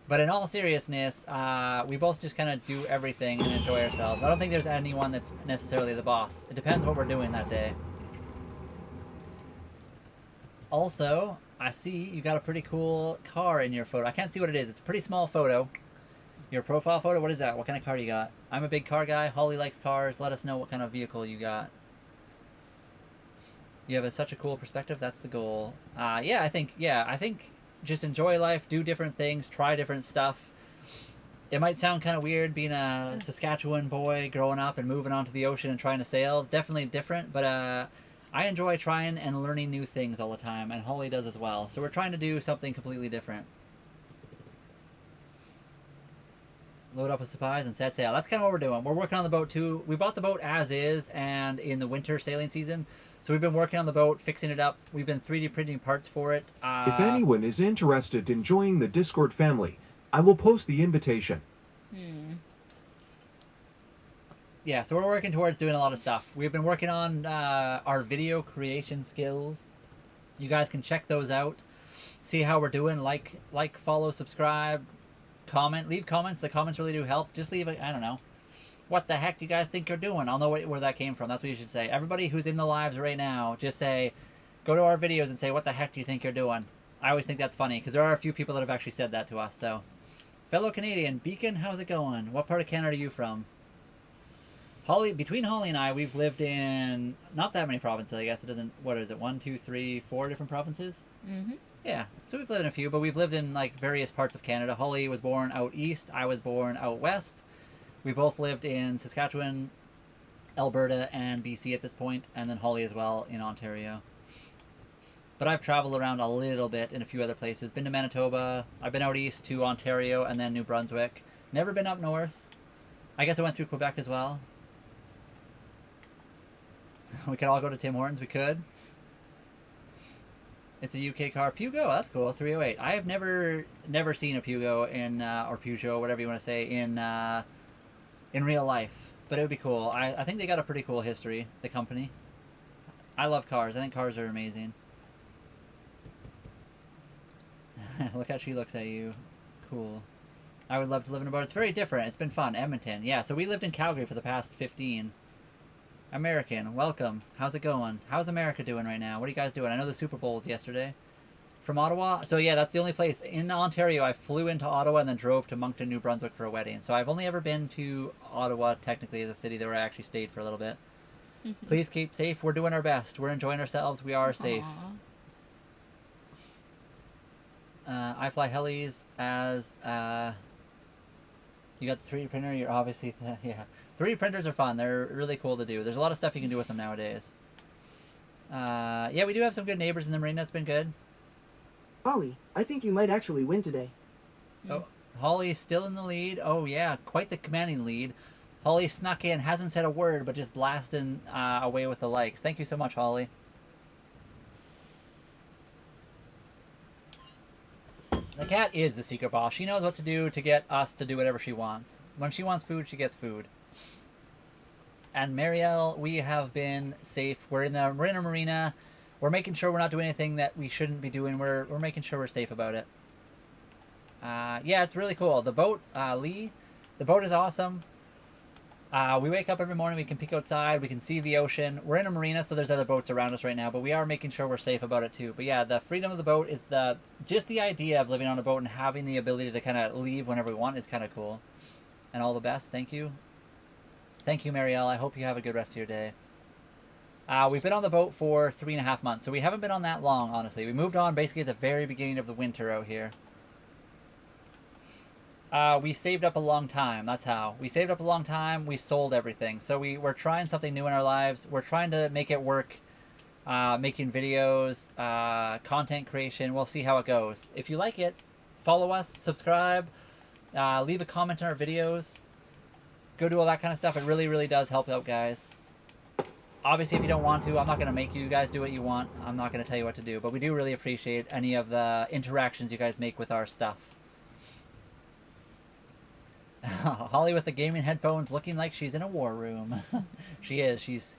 But in all seriousness, we both just kind of do everything and enjoy ourselves. I don't think there's anyone that's necessarily the boss. It depends what we're doing that day. Also, I see you got a pretty cool car in your photo. I can't see what it is. It's a pretty small photo. Your profile photo? What is that? What kind of car you got? I'm a big car guy. Holly likes cars. Let us know what kind of vehicle you got. You have such a cool perspective. That's the goal. I think just enjoy life, do different things, try different stuff. It might sound kind of weird being a Saskatchewan boy growing up and moving onto the ocean and trying to sail. Definitely different, but I enjoy trying and learning new things all the time, and Holly does as well. So we're trying to do something completely different. Load up with supplies and set sail. That's kind of what we're doing. We're working on the boat too. We bought the boat as is and in the winter sailing season. So we've been working on the boat, fixing it up. We've been 3D printing parts for it. If anyone is interested in joining the Discord family, I will post the invitation. Yeah, so we're working towards doing a lot of stuff. We've been working on our video creation skills. You guys can check those out. See how we're doing. Like, follow, subscribe, comment. Leave comments. The comments really do help. Just leave I don't know. What the heck do you guys think you're doing? I'll know where that came from. That's what you should say. Everybody who's in the lives right now, just say, go to our videos and say, what the heck do you think you're doing? I always think that's funny, because there are a few people that have actually said that to us. So, fellow Canadian, Beacon, how's it going? What part of Canada are you from? Between Holly and I, we've lived in not that many provinces, I guess. It doesn't, what is it, 1, 2, 3, 4 different provinces? Mm-hmm. Yeah, so we've lived in a few, but we've lived in, various parts of Canada. Holly was born out east. I was born out west. We both lived in Saskatchewan, Alberta, and BC at this point, and then Holly as well in Ontario. But I've traveled around a little bit in a few other places. Been to Manitoba. I've been out east to Ontario and then New Brunswick. Never been up north. I guess I went through Quebec as well. We could all go to Tim Hortons. We could. It's a UK car. Pugo, that's cool. 308. I have never seen a Pugo or Peugeot, whatever you want to say, in real life, but it would be cool. I think they got a pretty cool history, the company. I love cars. I think cars are amazing. Look how she looks at you. Cool. I would love to live in a boat. It's very different. It's been fun. Edmonton. Yeah, so we lived in Calgary for the past 15. American, welcome. How's it going? How's America doing right now? What are you guys doing? I know the Super Bowl was yesterday. From Ottawa? So yeah, that's the only place. In Ontario, I flew into Ottawa and then drove to Moncton, New Brunswick for a wedding. So I've only ever been to Ottawa, technically, as a city where I actually stayed for a little bit. Please keep safe. We're doing our best. We're enjoying ourselves. We are safe. I fly helis as... you got the 3D printer? You're obviously... yeah. 3D printers are fun. They're really cool to do. There's a lot of stuff you can do with them nowadays. Yeah, we do have some good neighbors in the marina. That's been good. Holly, I think you might actually win today. Oh, Holly's still in the lead. Oh, yeah, quite the commanding lead. Holly snuck in, hasn't said a word, but just blasting away with the likes. Thank you so much, Holly. The cat is the secret boss. She knows what to do to get us to do whatever she wants. When she wants food, she gets food. And Marielle, we have been safe. We're in a marina. We're making sure we're not doing anything that we shouldn't be doing. We're making sure we're safe about it. Yeah, it's really cool. The boat, Lee, the boat is awesome. We wake up every morning, we can peek outside, we can see the ocean. We're in a marina, so there's other boats around us right now, but we are making sure we're safe about it too. But yeah, the freedom of the boat is just the idea of living on a boat and having the ability to kind of leave whenever we want is kind of cool. And all the best. Thank you. Thank you, Marielle. I hope you have a good rest of your day. We've been on the boat for 3.5 months, so we haven't been on that long, honestly. We moved on basically at the very beginning of the winter out here. We saved up a long time. That's how. We saved up a long time. We sold everything. So we're trying something new in our lives. We're trying to make it work. Making videos, content creation. We'll see how it goes. If you like it, follow us, subscribe, leave a comment on our videos. Go do all that kind of stuff. It really, really does help out, guys. Obviously, if you don't want to, I'm not going to make you guys do what you want. I'm not going to tell you what to do. But we do really appreciate any of the interactions you guys make with our stuff. Holly with the gaming headphones looking like she's in a war room. She is. She's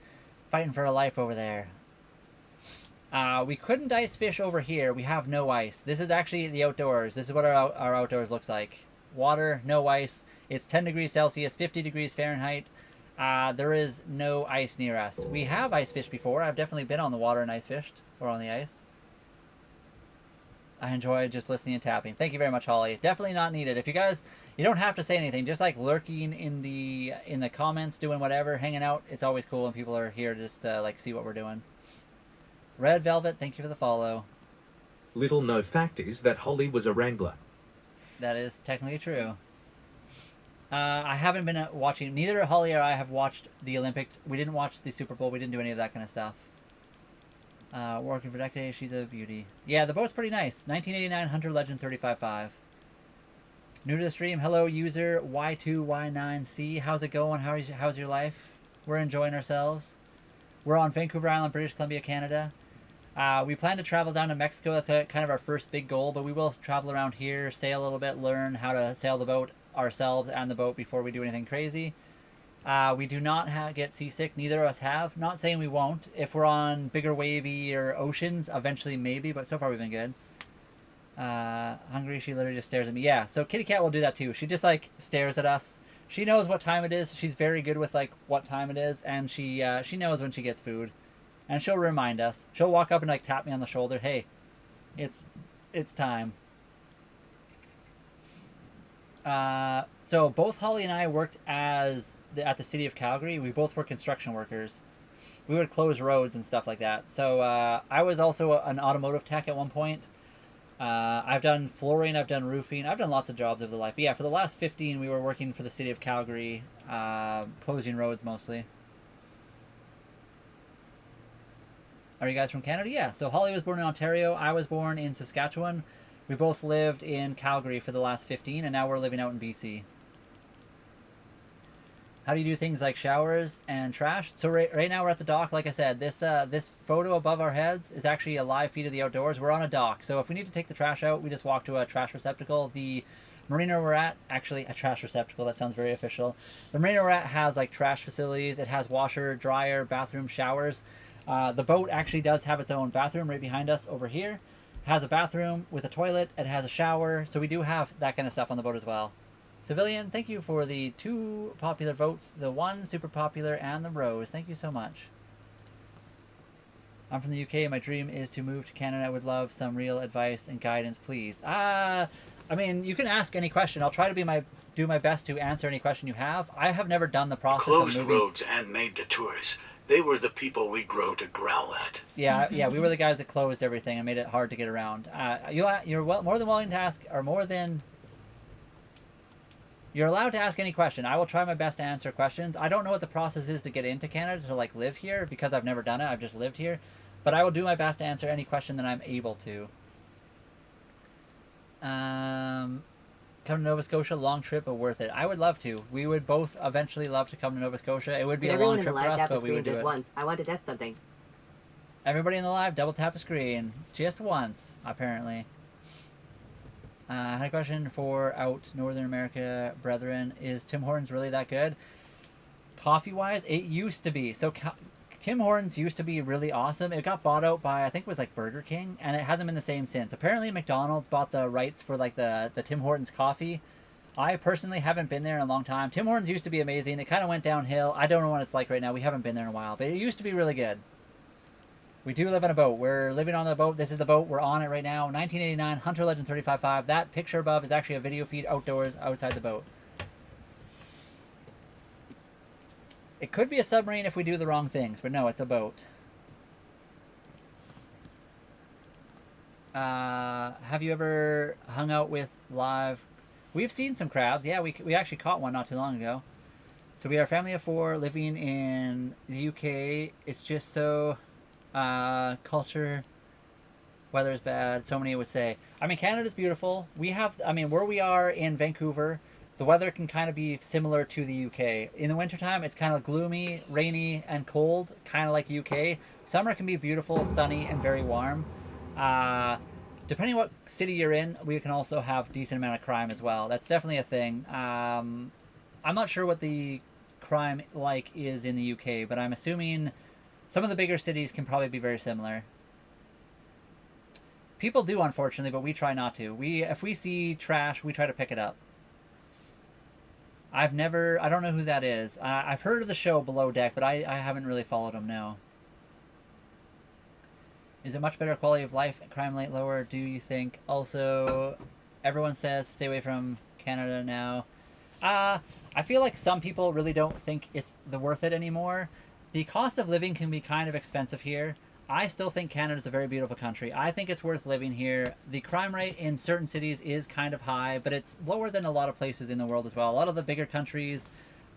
fighting for her life over there. We couldn't ice fish over here. We have no ice. This is actually the outdoors. This is what our outdoors looks like. Water, no ice. It's 10 degrees Celsius, 50 degrees Fahrenheit. There is no ice near us. We have ice fished before. I've definitely been on the water and ice fished. Or on the ice. I enjoy just listening and tapping. Thank you very much, Holly. Definitely not needed. If you guys, you don't have to say anything. Just like lurking in the comments, doing whatever, hanging out. It's always cool when people are here just to like see what we're doing. Red Velvet, thank you for the follow. Little known fact is that Holly was a wrangler. That is technically true. I haven't been watching. Neither Holly or I have watched the Olympics. We didn't watch the Super Bowl. We didn't do any of that kind of stuff. Working for decades. She's a beauty. Yeah, the boat's pretty nice. 1989 Hunter Legend 35.5. New to the stream. Hello, user Y2Y9C. How's it going? How's your life? We're enjoying ourselves. We're on Vancouver Island, British Columbia, Canada. We plan to travel down to Mexico. That's kind of our first big goal, but we will travel around here, sail a little bit, learn how to sail the boat ourselves and the boat before we do anything crazy. We do not get seasick. Neither of us have. Not saying we won't. If we're on bigger wavy or oceans, eventually maybe, but so far we've been good. Hungry, she literally just stares at me. Yeah, so Kitty Cat will do that too. She just like stares at us. She knows what time it is. She's very good with like what time it is, and she knows when she gets food. And she'll remind us. She'll walk up and like tap me on the shoulder. Hey, it's time. So both Holly and I worked at the city of Calgary. We both were construction workers. We would close roads and stuff like that. So I was also an automotive tech at one point. I've done flooring, I've done roofing, I've done lots of jobs over the life. But yeah, for the last 15, we were working for the city of Calgary, closing roads mostly. Are you guys from Canada? Yeah. So Holly was born in Ontario. I was born in Saskatchewan. We both lived in Calgary for the last 15, and now we're living out in BC. How do you do things like showers and trash? So right now we're at the dock. Like I said, this photo above our heads is actually a live feed of the outdoors. We're on a dock. So if we need to take the trash out, we just walk to a trash receptacle. The marina we're at, actually a trash receptacle, that sounds very official. The marina we're at has like trash facilities. It has washer, dryer, bathroom, showers. The boat actually does have its own bathroom right behind us over here. It has a bathroom with a toilet. It has a shower. So we do have that kind of stuff on the boat as well. Civilian, thank you for the 2 popular votes. The 1 super popular and the rose. Thank you so much. I'm from the UK. My dream is to move to Canada. I would love some real advice and guidance, please. I mean, you can ask any question. I'll try to do my best to answer any question you have. I have never done the process Closed of moving. roads and made detours. They were the people we grow to growl at. Yeah, we were the guys that closed everything and made it hard to get around. You're more than willing to ask, or more than... You're allowed to ask any question. I will try my best to answer questions. I don't know what the process is to get into Canada, to like live here, because I've never done it. I've just lived here. But I will do my best to answer any question that I'm able to. Come to Nova Scotia, long trip, but worth it. I would love to. We would both eventually love to come to Nova Scotia. It would be a long trip for us, but we would do it. Once. I want to test something. Everybody in the live, double tap the screen. Just once, apparently. I had a question for out Northern America brethren. Is Tim Hortons really that good? Coffee-wise, it used to be. So Tim Hortons used to be really awesome. It got bought out by, I think it was like Burger King, and it hasn't been the same since. Apparently McDonald's bought the rights for like the Tim Hortons coffee. I personally haven't been there in a long time. Tim Hortons used to be amazing. It kind of went downhill. I don't know what it's like right now. We haven't been there in a while, but it used to be really good. We do live on a boat. We're living on the boat. This is the boat. We're on it right now. 1989 Hunter Legend 35.5. That picture above is actually a video feed outdoors outside the boat. It could be a submarine if we do the wrong things, but no, it's a boat. Have you ever hung out with live? We've seen some crabs. Yeah, we actually caught one not too long ago. So we are a family of 4 living in the UK. It's just so culture, weather is bad. So many would say. I mean, Canada's beautiful. We have, I mean, where we are in Vancouver, the weather can kind of be similar to the UK. In the wintertime, it's kind of gloomy, rainy, and cold, kind of like the UK. Summer can be beautiful, sunny, and very warm. Depending what city you're in, we can also have decent amount of crime as well. That's definitely a thing. I'm not sure what the crime like is in the UK, but I'm assuming some of the bigger cities can probably be very similar. People do, unfortunately, but we try not to. If we see trash, we try to pick it up. I don't know who that is. I've heard of the show Below Deck, but I haven't really followed them, no. Is it much better quality of life? Crime rate lower, do you think? Also, everyone says stay away from Canada now. I feel like some people really don't think it's worth it anymore. The cost of living can be kind of expensive here. I still think Canada's a very beautiful country. I think it's worth living here. The crime rate in certain cities is kind of high, but it's lower than a lot of places in the world as well. A lot of the bigger countries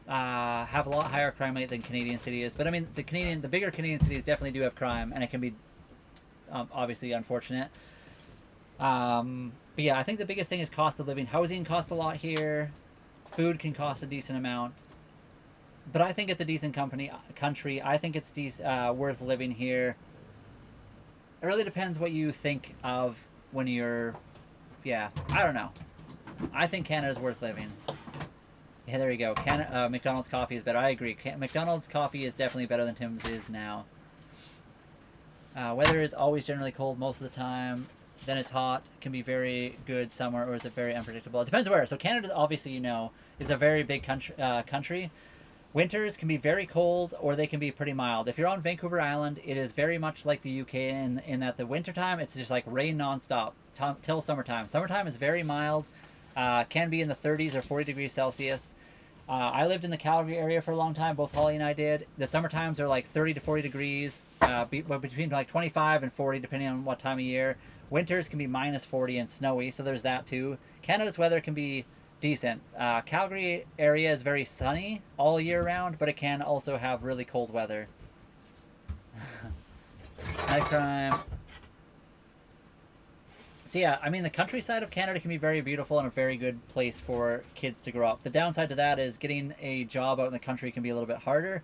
have a lot higher crime rate than Canadian cities. But I mean, the bigger Canadian cities definitely do have crime, and it can be obviously unfortunate. But yeah, I think the biggest thing is cost of living. Housing costs a lot here. Food can cost a decent amount. But I think it's a decent country. I think it's worth living here. It really depends what you think of when you're... Yeah, I don't know. I think Canada's worth living. Yeah, there you go. McDonald's coffee is better. I agree. McDonald's coffee is definitely better than Tim's is now. Weather is always generally cold most of the time. Then it's hot. Can be very good summer, or is it very unpredictable? It depends where. So Canada, obviously, you know, is a very big country. Winters can be very cold, or they can be pretty mild. If you're on Vancouver Island, it is very much like the UK in that the wintertime, it's just like rain nonstop till summertime. Summertime is very mild, can be in the 30s or 40 degrees Celsius. I lived in the Calgary area for a long time, both Holly and I did. The summer times are like 30 to 40 degrees, between like 25 and 40 depending on what time of year. Winters can be minus 40 and snowy, so there's that too. Canada's weather can be decent. Calgary area is very sunny all year round, but it can also have really cold weather. Night crime. So yeah, I mean, the countryside of Canada can be very beautiful and a very good place for kids to grow up. The downside to that is getting a job out in the country can be a little bit harder.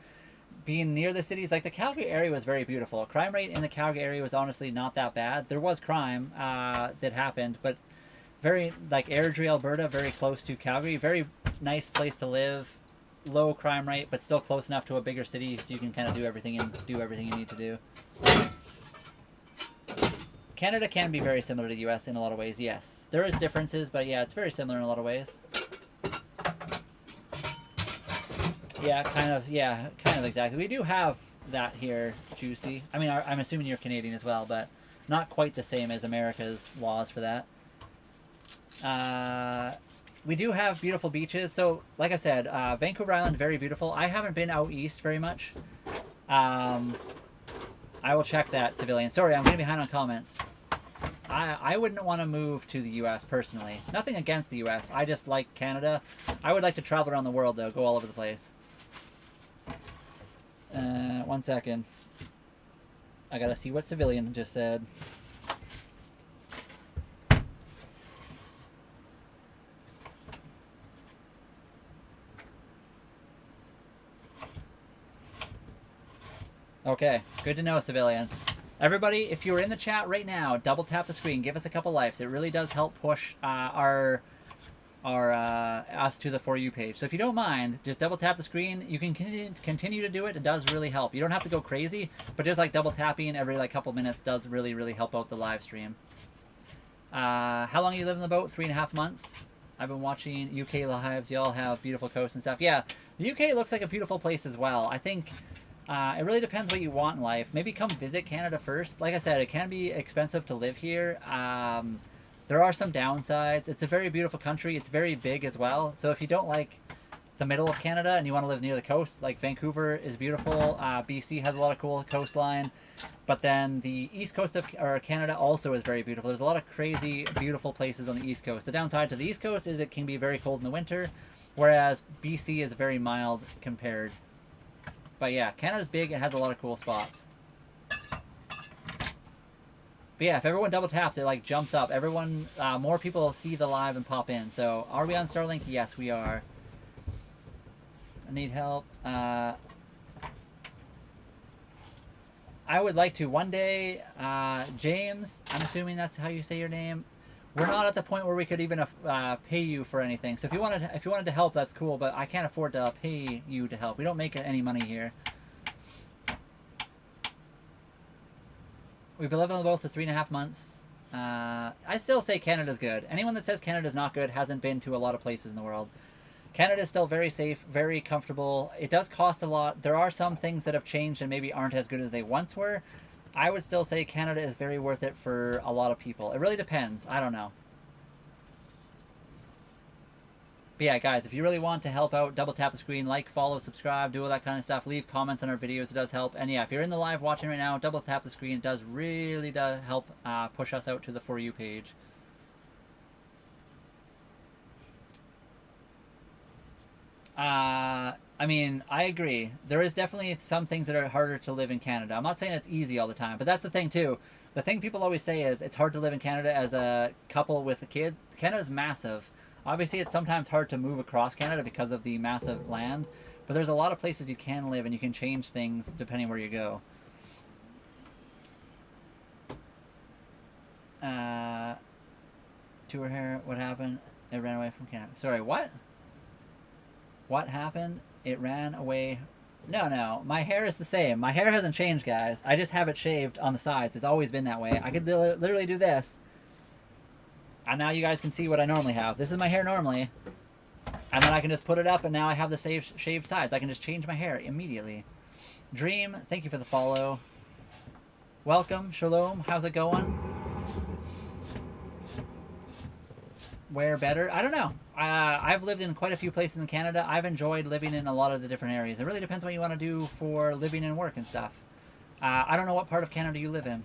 Being near the cities, like the Calgary area was very beautiful. Crime rate in the Calgary area was honestly not that bad. There was crime that happened, but very, like Airdrie, Alberta, very close to Calgary. Very nice place to live. Low crime rate, but still close enough to a bigger city so you can kind of do everything you need to do. Canada can be very similar to the US in a lot of ways, yes. There is differences, but yeah, it's very similar in a lot of ways. Yeah, kind of exactly. We do have that here, Juicy. I mean, I'm assuming you're Canadian as well, but not quite the same as America's laws for that. We do have beautiful beaches. So, like I said, Vancouver Island, very beautiful. I haven't been out east very much. I will check that, Civilian. Sorry, I'm getting behind on comments. I wouldn't want to move to the U.S. personally. Nothing against the U.S. I just like Canada. I would like to travel around the world, though. Go all over the place. 1 second. I gotta see what Civilian just said. Okay, good to know, Civilian. Everybody, if you're in the chat right now, double tap the screen, give us a couple likes. It really does help push us to the For You page. So if you don't mind, just double tap the screen. You can continue to do it. It does really help. You don't have to go crazy, but just like double tapping every like couple minutes does really, really help out the live stream. How long you live in the boat? 3.5 months. I've been watching UK lives. Y'all have beautiful coasts and stuff. Yeah, the UK looks like a beautiful place as well. I think it really depends what you want in life. Maybe come visit Canada first. Like I said, it can be expensive to live here. There are some downsides. It's a very beautiful country. It's very big as well. So if you don't like the middle of Canada and you want to live near the coast, like Vancouver is beautiful. BC has a lot of cool coastline. But then the east coast of Canada also is very beautiful. There's a lot of crazy, beautiful places on the east coast. The downside to the east coast is it can be very cold in the winter, whereas BC is very mild compared. But yeah, Canada's big. It has a lot of cool spots. But yeah, if everyone double taps, it like jumps up. Everyone, more people see the live and pop in. So are we on Starlink? Yes, we are. I need help. I would like to one day, James, I'm assuming that's how you say your name. We're not at the point where we could even pay you for anything. So if you wanted to help, that's cool, but I can't afford to pay you to help. We don't make any money here. We've been living on the boat for 3.5 months. I still say Canada's good. Anyone that says Canada's not good hasn't been to a lot of places in the world. Canada is still very safe, very comfortable. It does cost a lot. There are some things that have changed and maybe aren't as good as they once were. I would still say Canada is very worth it for a lot of people. It really depends. I don't know. But yeah, guys, if you really want to help out, double tap the screen, like, follow, subscribe, do all that kind of stuff. Leave comments on our videos. It does help. And yeah, if you're in the live watching right now, double tap the screen. It does really help push us out to the For You page. I mean, I agree. There is definitely some things that are harder to live in Canada. I'm not saying it's easy all the time, but that's the thing too. The thing people always say is it's hard to live in Canada as a couple with a kid. Canada's massive. Obviously, it's sometimes hard to move across Canada because of the massive land, but there's a lot of places you can live and you can change things depending where you go. To her hair, what happened? It ran away from Canada. Sorry, what? What happened? It ran away. No, my hair is the same. My hair hasn't changed, guys. I just have it shaved on the sides. It's always been that way. I could literally do this. And now you guys can see what I normally have. This is my hair normally. And then I can just put it up and now I have the shaved sides. I can just change my hair immediately. Dream, thank you for the follow. Welcome, Shalom. How's it going? Where better? I don't know. I've lived in quite a few places in Canada. I've enjoyed living in a lot of the different areas. It really depends what you want to do for living and work and stuff. I don't know what part of Canada you live in.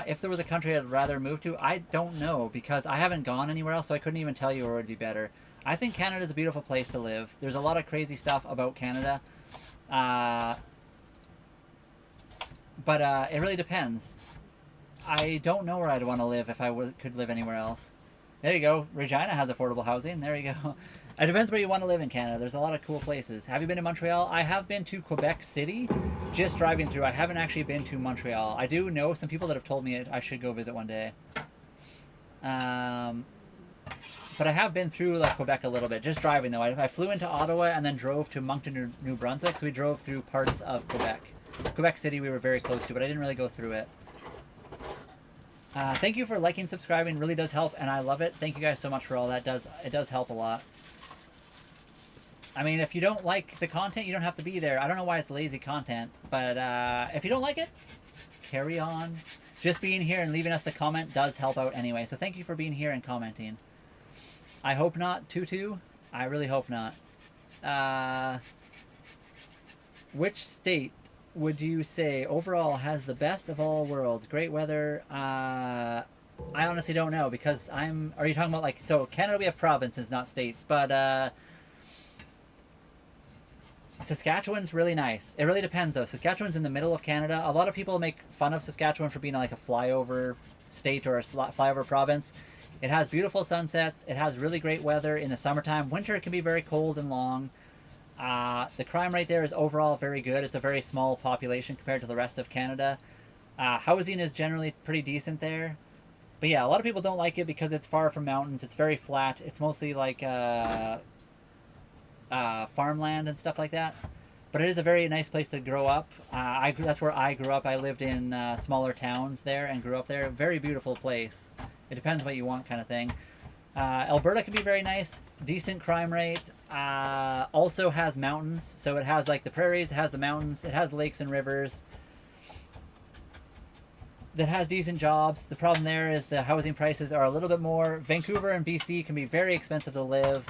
If there was a country I'd rather move to, I don't know because I haven't gone anywhere else, so I couldn't even tell you where it would be better. I think Canada's a beautiful place to live. There's a lot of crazy stuff about Canada. But it really depends. I don't know where I'd want to live if I could live anywhere else. There you go. Regina has affordable housing. There you go. It depends where you want to live in Canada. There's a lot of cool places. Have you been to Montreal? I have been to Quebec City, just driving through. I haven't actually been to Montreal. I do know some people that have told me I should go visit one day. But I have been through like Quebec a little bit, just driving though. I flew into Ottawa and then drove to Moncton, New Brunswick, so we drove through parts of Quebec. Quebec City we were very close to, but I didn't really go through it. Thank you for liking, subscribing. Really does help, and I love it. Thank you guys so much for all that. It does help a lot. I mean, if you don't like the content, you don't have to be there. I don't know why it's lazy content, but if you don't like it, carry on. Just being here and leaving us the comment does help out anyway. So thank you for being here and commenting. I hope not, Tutu. I really hope not. Which state would you say overall has the best of all worlds? Great weather. I honestly don't know because are you talking about like, so Canada we have provinces, not states, but Saskatchewan's really nice. It really depends though. Saskatchewan's in the middle of Canada. A lot of people make fun of Saskatchewan for being like a flyover state or a flyover province. It has beautiful sunsets. It has really great weather in the summertime. Winter it can be very cold and long. The crime rate there is overall very good. It's a very small population compared to the rest of Canada. Housing is generally pretty decent there. But yeah, a lot of people don't like it because it's far from mountains. It's very flat. It's mostly like farmland and stuff like that. But it is a very nice place to grow up. That's where I grew up. I lived in smaller towns there and grew up there. Very beautiful place. It depends what you want, kind of thing. Alberta can be very nice. Decent crime rate. Also has mountains. So it has like the prairies. It has the mountains. It has lakes and rivers. That has decent jobs. The problem there is the housing prices are a little bit more. Vancouver and BC can be very expensive to live.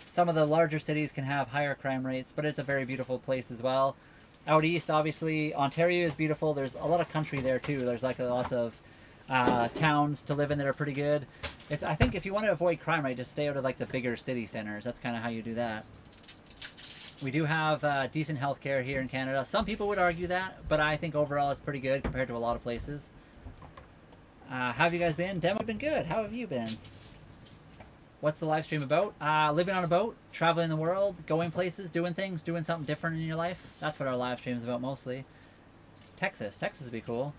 Some of the larger cities can have higher crime rates, but it's a very beautiful place as well. Out east, obviously, Ontario is beautiful. There's a lot of country there too. There's like lots of towns to live in that are pretty good. I think if you want to avoid crime rate, just stay out of like the bigger city centers. That's kind of how you do that. We do have decent healthcare here in Canada. Some people would argue that, but I think overall it's pretty good compared to a lot of places. How have you guys been? Demo been good. How have you been? What's the live stream about? Living on a boat, traveling the world, going places, doing things, doing something different in your life. That's what our live stream is about mostly. Texas would be cool.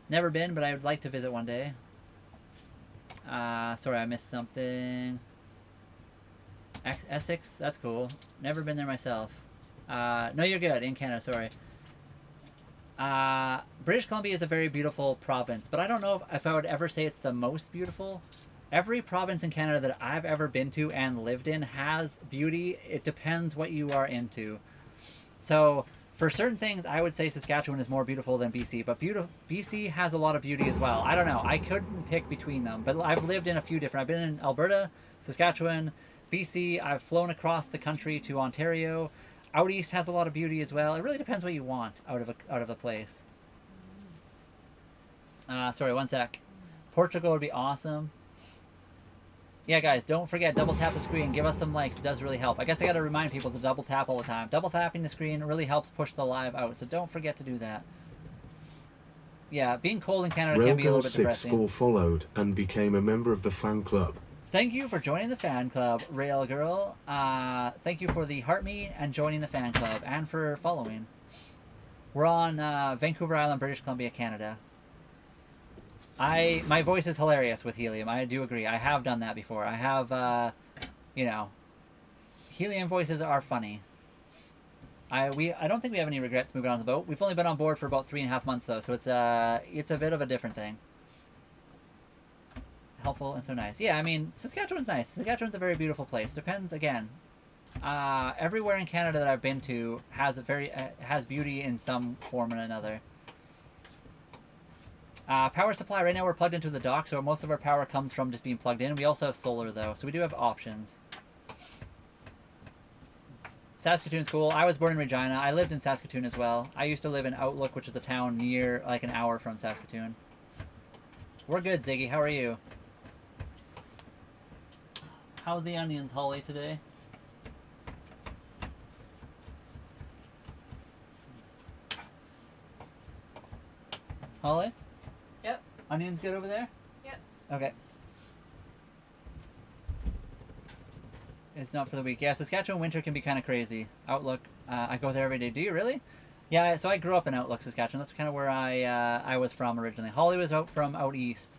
Never been, but I would like to visit one day. Sorry, I missed something. Essex, that's cool. Never been there myself. No, you're good. In Canada, sorry. British Columbia is a very beautiful province, but I don't know if I would ever say it's the most beautiful. Every province in Canada that I've ever been to and lived in has beauty. It depends what you are into. So for certain things, I would say Saskatchewan is more beautiful than BC, but BC has a lot of beauty as well. I don't know. I couldn't pick between them, but I've lived in a few different. I've been in Alberta, Saskatchewan, BC. I've flown across the country to Ontario. Out east has a lot of beauty as well. It really depends what you want out of a place. Sorry, one sec. Portugal would be awesome. Yeah, guys, don't forget, double tap the screen. Give us some likes. It does really help. I guess I got to remind people to double tap all the time. Double tapping the screen really helps push the live out, so don't forget to do that. Yeah, being cold in Canada can be a little bit depressing. Railgirl64 followed and became a member of the fan club. Thank you for joining the fan club, Railgirl. Thank you for the heart me and joining the fan club, and for following. We're on Vancouver Island, British Columbia, Canada. My voice is hilarious with helium. I do agree. I have done that before. I have, you know, helium voices are funny. I don't think we have any regrets moving on the boat. We've only been on board for about 3.5 months though, so it's a bit of a different thing. Helpful and so nice. Yeah, I mean, Saskatchewan's nice. Saskatchewan's a very beautiful place. Depends again. Everywhere in Canada that I've been to has has beauty in some form or another. Power supply, right now we're plugged into the dock, so most of our power comes from just being plugged in. We also have solar, though, so we do have options. Saskatoon's cool. I was born in Regina. I lived in Saskatoon as well. I used to live in Outlook, which is a town near, like, an hour from Saskatoon. We're good, Ziggy. How are you? How are the onions, Holly, today? Holly? Yep. Onions good over there? Yep. Okay. It's not for the week. Yeah, Saskatchewan winter can be kind of crazy. Outlook, I go there every day. Do you really? Yeah, so I grew up in Outlook, Saskatchewan. That's kind of where I was from originally. Holly was from out east.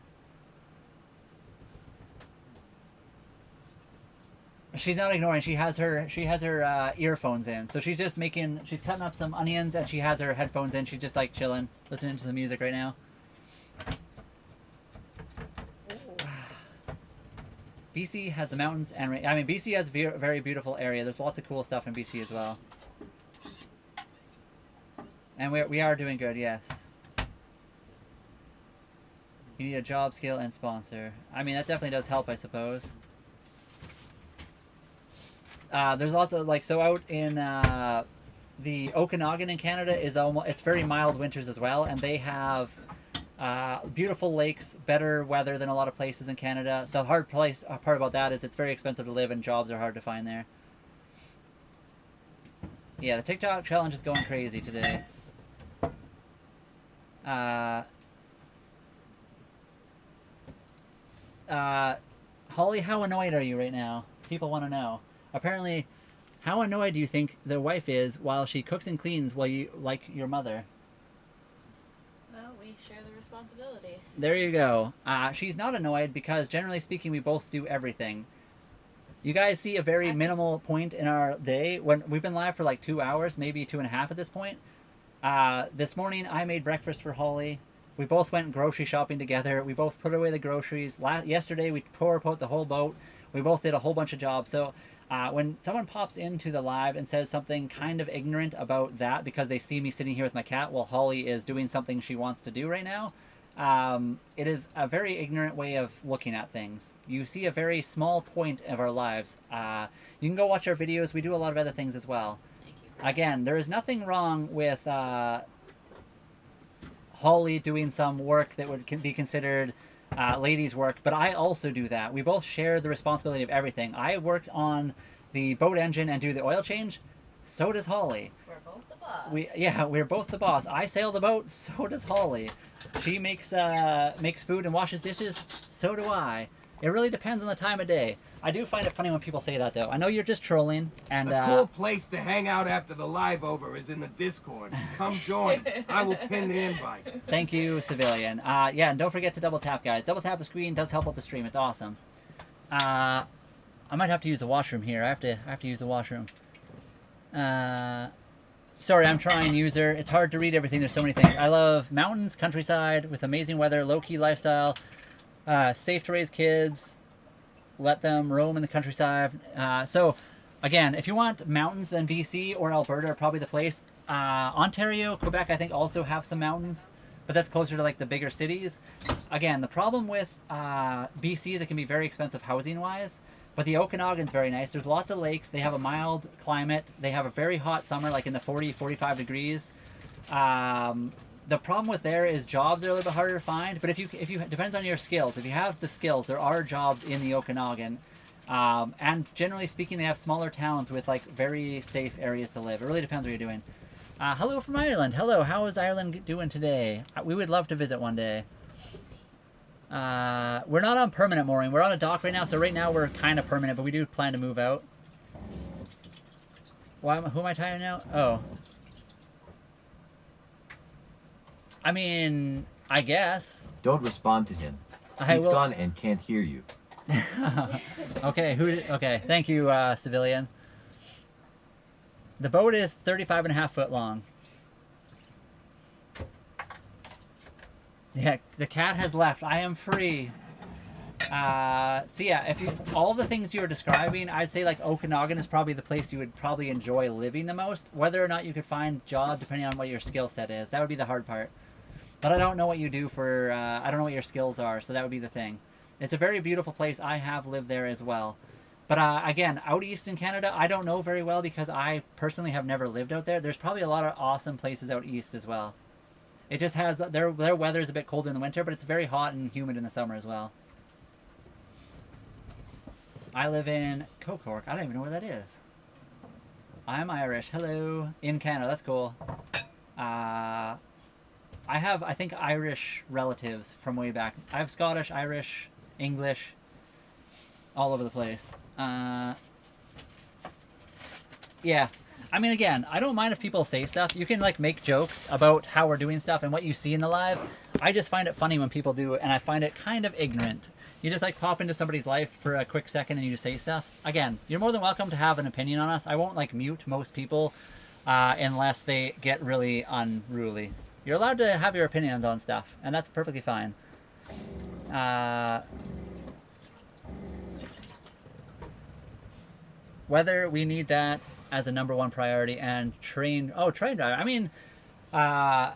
She's not ignoring. She has her earphones in. So she's just she's cutting up some onions and she has her headphones in. She's just like chilling, listening to the music right now. BC has the mountains and BC has a very beautiful area. There's lots of cool stuff in BC as well. And we are doing good, yes. You need a job, skill, and sponsor. I mean, that definitely does help, I suppose. There's lots of, like, so out in the Okanagan in Canada it's very mild winters as well, and they have beautiful lakes, better weather than a lot of places in Canada. The hard part about that is it's very expensive to live and jobs are hard to find there. Yeah, the TikTok challenge is going crazy today. Holly, how annoyed are you right now? People want to know. Apparently, how annoyed do you think the wife is while she cooks and cleans while you, like your mother? Well, we share the responsibility. There you go. She's not annoyed because generally speaking we both do everything. You guys see a very minimal point in our day when we've been live for like 2 hours, maybe 2.5 at this point. This morning I made breakfast for Holly. We both went grocery shopping together. We both put away the groceries. Yesterday we tore apart the whole boat. We both did a whole bunch of jobs. So when someone pops into the live and says something kind of ignorant about that because they see me sitting here with my cat while Holly is doing something she wants to do right now, it is a very ignorant way of looking at things. You see a very small point of our lives. You can go watch our videos. We do a lot of other things as well. Thank you. Again, there is nothing wrong with Holly doing some work that would be considered ladies' work, but I also do that. We both share the responsibility of everything. I work on the boat engine and do the oil change. So does Holly. We're both the boss. We're both the boss. I sail the boat. So does Holly. She makes food and washes dishes. So do I. It really depends on the time of day. I do find it funny when people say that, though. I know you're just trolling, and A cool place to hang out after the live over is in the Discord. Come join. I will pin the invite. Thank you, Civilian. Yeah, and don't forget to double tap, guys. Double tap the screen does help with the stream. It's awesome. I might have to use the washroom here. I have to use the washroom. Sorry, I'm trying, user. It's hard to read everything. There's so many things. I love mountains, countryside, with amazing weather, low-key lifestyle, safe to raise kids, let them roam in the countryside. So, again, if you want mountains, then BC or Alberta are probably the place. Ontario, Quebec, I think also have some mountains, but that's closer to like the bigger cities. Again, the problem with BC is it can be very expensive housing-wise, but the Okanagan's very nice. There's lots of lakes. They have a mild climate. They have a very hot summer, like in the 40, 45 degrees. The problem with there is jobs are a little bit harder to find, but if you depends on your skills. If you have the skills, there are jobs in the Okanagan. And generally speaking, they have smaller towns with like very safe areas to live. It really depends what you're doing. Hello from Ireland. Hello, how is Ireland doing today? We would love to visit one day. We're not on permanent mooring. We're on a dock right now, so right now we're kind of permanent, but we do plan to move out. Who am I tying now? Oh. I mean, I guess. Don't respond to him. He's gone and can't hear you. Okay, okay, thank you, Civilian. The boat is 35.5 foot long. Yeah, the cat has left. I am free. So yeah, if you all the things you were describing, I'd say like Okanagan is probably the place you would probably enjoy living the most. Whether or not you could find job depending on what your skill set is, that would be the hard part. But I don't know what you do for. I don't know what your skills are, so that would be the thing. It's a very beautiful place. I have lived there as well. But again, out east in Canada, I don't know very well because I personally have never lived out there. There's probably a lot of awesome places out east as well. It just has their weather is a bit cold in the winter, but it's very hot and humid in the summer as well. I live in Cocork. I don't even know where that is. I'm Irish. Hello. In Canada. That's cool. I have, I think, Irish relatives from way back. I have Scottish, Irish, English, all over the place. Yeah. I mean, again, I don't mind if people say stuff. You can, like, make jokes about how we're doing stuff and what you see in the live. I just find it funny when people do it, and I find it kind of ignorant. You just, like, pop into somebody's life for a quick second and you just say stuff. Again, you're more than welcome to have an opinion on us. I won't, like, mute most people unless they get really unruly. You're allowed to have your opinions on stuff, and that's perfectly fine. Whether we need that as a #1 priority and train driver. I mean, I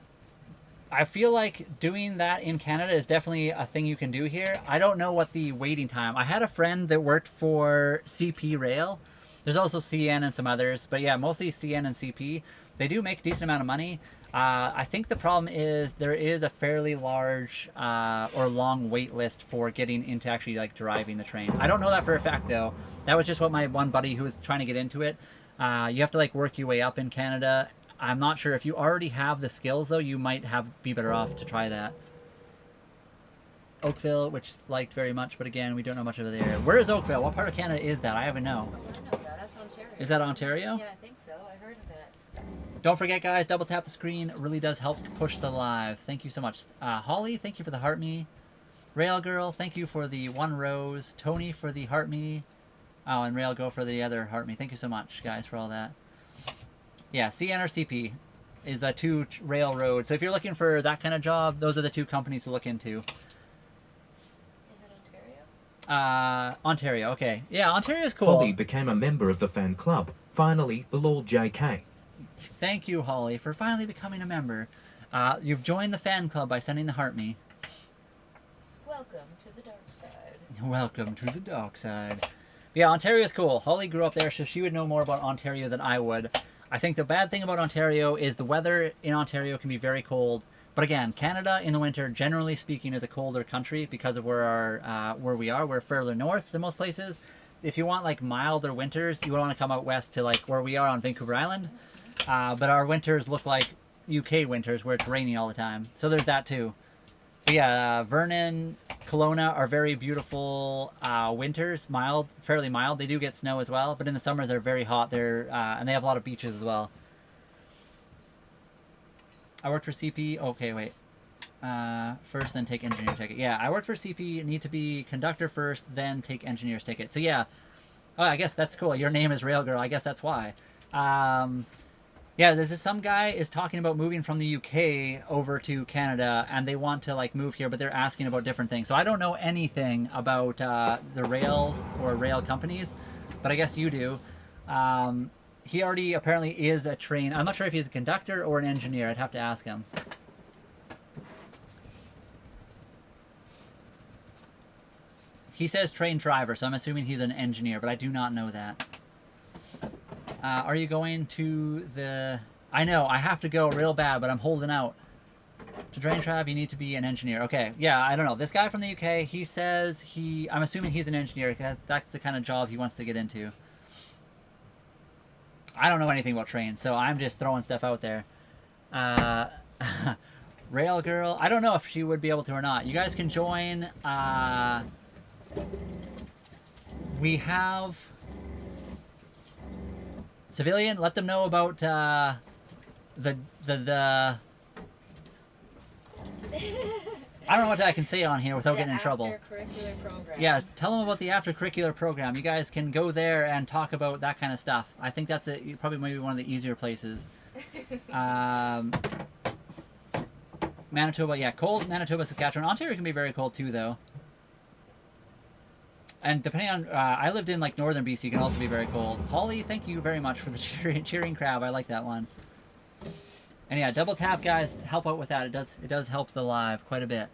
feel like doing that in Canada is definitely a thing you can do here. I don't know what the waiting time. I had a friend that worked for CP Rail. There's also CN and some others, but yeah, mostly CN and CP. They do make a decent amount of money. I think the problem is there is a fairly large or long wait list for getting into actually like driving the train. I don't know that for a fact though. That was just what my one buddy who was trying to get into it. You have to like work your way up in Canada. I'm not sure if you already have the skills though. You might be better off to try that. Oakville, which liked very much, but again, we don't know much over there. Where is Oakville? What part of Canada is that? I even know. I know that. That's Ontario. Is that Ontario? Yeah, I think so. I heard of it. Don't forget, guys, double tap the screen. It really does help push the live. Thank you so much. Holly, thank you for the heart me. Rail Girl, thank you for the 1 rose. Tony for the heart me. Oh, and Rail go for the other heart me. Thank you so much, guys, for all that. Yeah, CN or CP is the two railroads. So if you're looking for that kind of job, those are the two companies to look into. Is it Ontario? Ontario, okay. Yeah, Ontario's cool. Holly became a member of the fan club. Finally, lol JK. Thank you, Holly, for finally becoming a member. You've joined the fan club by sending the heart me. Welcome to the dark side. Welcome to the dark side. Yeah, Ontario's cool. Holly grew up there, so she would know more about Ontario than I would. I think the bad thing about Ontario is the weather in Ontario can be very cold. But again, Canada in the winter, generally speaking, is a colder country because of where we are. We're further north than most places. If you want like milder winters, you want to come out west to like where we are on Vancouver Island. But our winters look like UK winters where it's rainy all the time. So there's that too. But yeah, Vernon, Kelowna are very beautiful winters, mild, fairly mild. They do get snow as well, but in the summer they're very hot. And they have a lot of beaches as well. I worked for CP. Okay, wait. First, then take engineer ticket. Yeah, I worked for CP. Need to be conductor first, then take engineer's ticket. So yeah. Oh, I guess that's cool. Your name is Railgirl. I guess that's why. Yeah, there's some guy is talking about moving from the UK over to Canada, and they want to like move here, but they're asking about different things. So I don't know anything about the rails or rail companies, but I guess you do. He already apparently is a train. I'm not sure if he's a conductor or an engineer. I'd have to ask him. He says train driver, so I'm assuming he's an engineer, but I do not know that. Are you going to the... I know, I have to go real bad, but I'm holding out. To train Trav, you need to be an engineer. Okay, yeah, I don't know. This guy from the UK, he says I'm assuming he's an engineer, because that's the kind of job he wants to get into. I don't know anything about trains, so I'm just throwing stuff out there. Rail Girl, I don't know if she would be able to or not. You guys can join. We have... Civilian, let them know about the I don't know what I can say on here without getting in trouble. After-curricular program. Yeah, tell them about the after-curricular program. You guys can go there and talk about that kind of stuff. I think that's probably maybe one of the easier places. Manitoba, yeah, cold. Manitoba, Saskatchewan. Ontario can be very cold too, though. And depending on, I lived in like northern BC, can also be very cold. Holly, thank you very much for the cheering crab. I like that one. And yeah, double tap, guys. Help out with that. It does help the live quite a bit.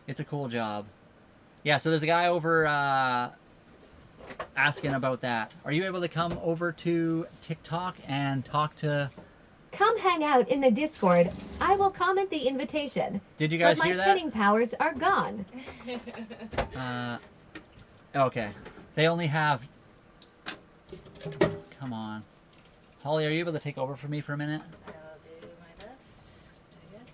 It's a cool job. Yeah. So there's a guy over asking about that. Are you able to come over to TikTok and talk to? Come hang out in the Discord. I will comment the invitation. Did you guys hear that? But my pinning powers are gone. Okay. They only have... Come on. Holly, are you able to take over for me for a minute? I'll do my best, I guess.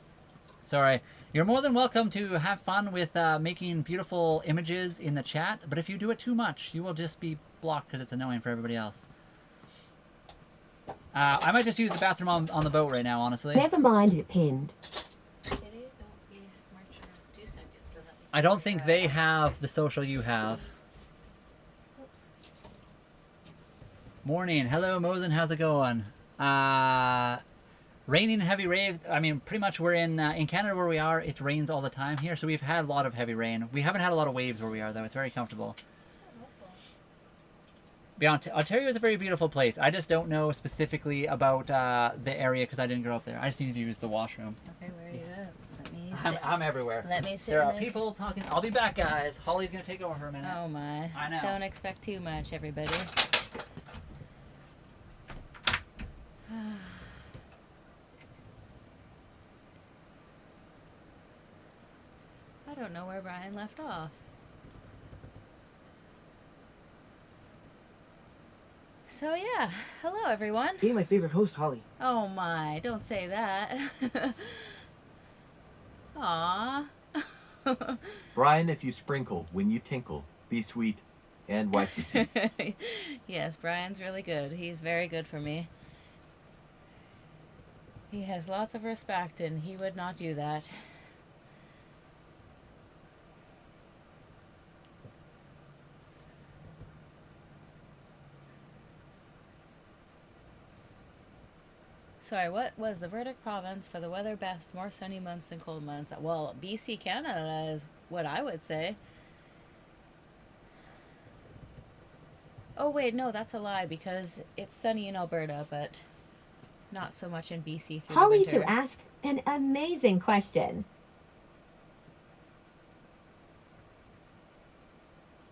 Sorry. You're more than welcome to have fun with making beautiful images in the chat, but if you do it too much, you will just be blocked because it's annoying for everybody else. I might just use the bathroom on the boat right now, honestly. Never mind it pinned. I don't think they have the social you have. Morning. Hello, Mosen. How's it going? Raining heavy waves. I mean, pretty much we're in Canada where we are. It rains all the time here, so we've had a lot of heavy rain. We haven't had a lot of waves where we are, though. It's very comfortable. Ontario is a very beautiful place. I just don't know specifically about the area because I didn't grow up there. I just need to use the washroom. Okay, where are you at? Let me I'm everywhere. Let me sit. There are people talking. I'll be back, guys. Holly's gonna take over for a minute. Oh my! I know. Don't expect too much, everybody. I don't know where Brian left off. So yeah, hello everyone. You're my favorite host, Holly. Oh my! Don't say that. Aww. Brian, if you sprinkle, when you tinkle, be sweet and wifey seat. Yes, Brian's really good. He's very good for me. He has lots of respect and he would not do that. Sorry, what was the verdict province for the weather best? More sunny months than cold months. Well, BC, Canada is what I would say. Oh, wait, no, that's a lie because it's sunny in Alberta, but not so much in BC through Holly the winter. to ask an amazing question.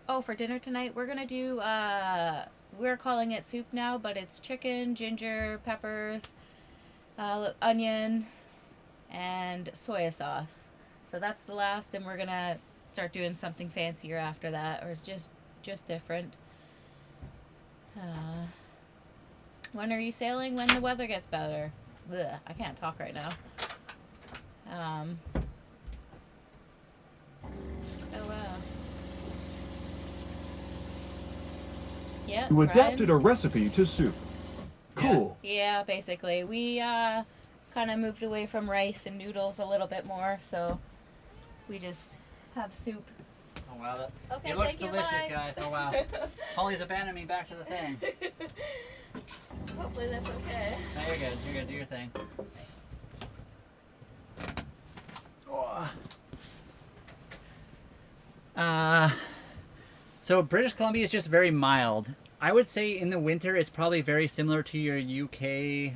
Oh, for dinner tonight, we're gonna do, we're calling it soup now, but it's chicken, ginger, peppers, onion, and soy sauce. So that's the last, and we're gonna start doing something fancier after that, or just different. When are you sailing? When the weather gets better. Blech, I can't talk right now. Yeah. You adapted a recipe to soup. Cool. Yeah, basically. We kind of moved away from rice and noodles a little bit more, so we just have soup. Oh wow, that Okay, it looks thank you, delicious, bye. guys. Oh wow. Holly's abandoning me back to the thing. Hopefully that's okay. No, you're good. You're good. Do your thing. Oh. So British Columbia is just very mild. I would say in the winter it's probably very similar to your UK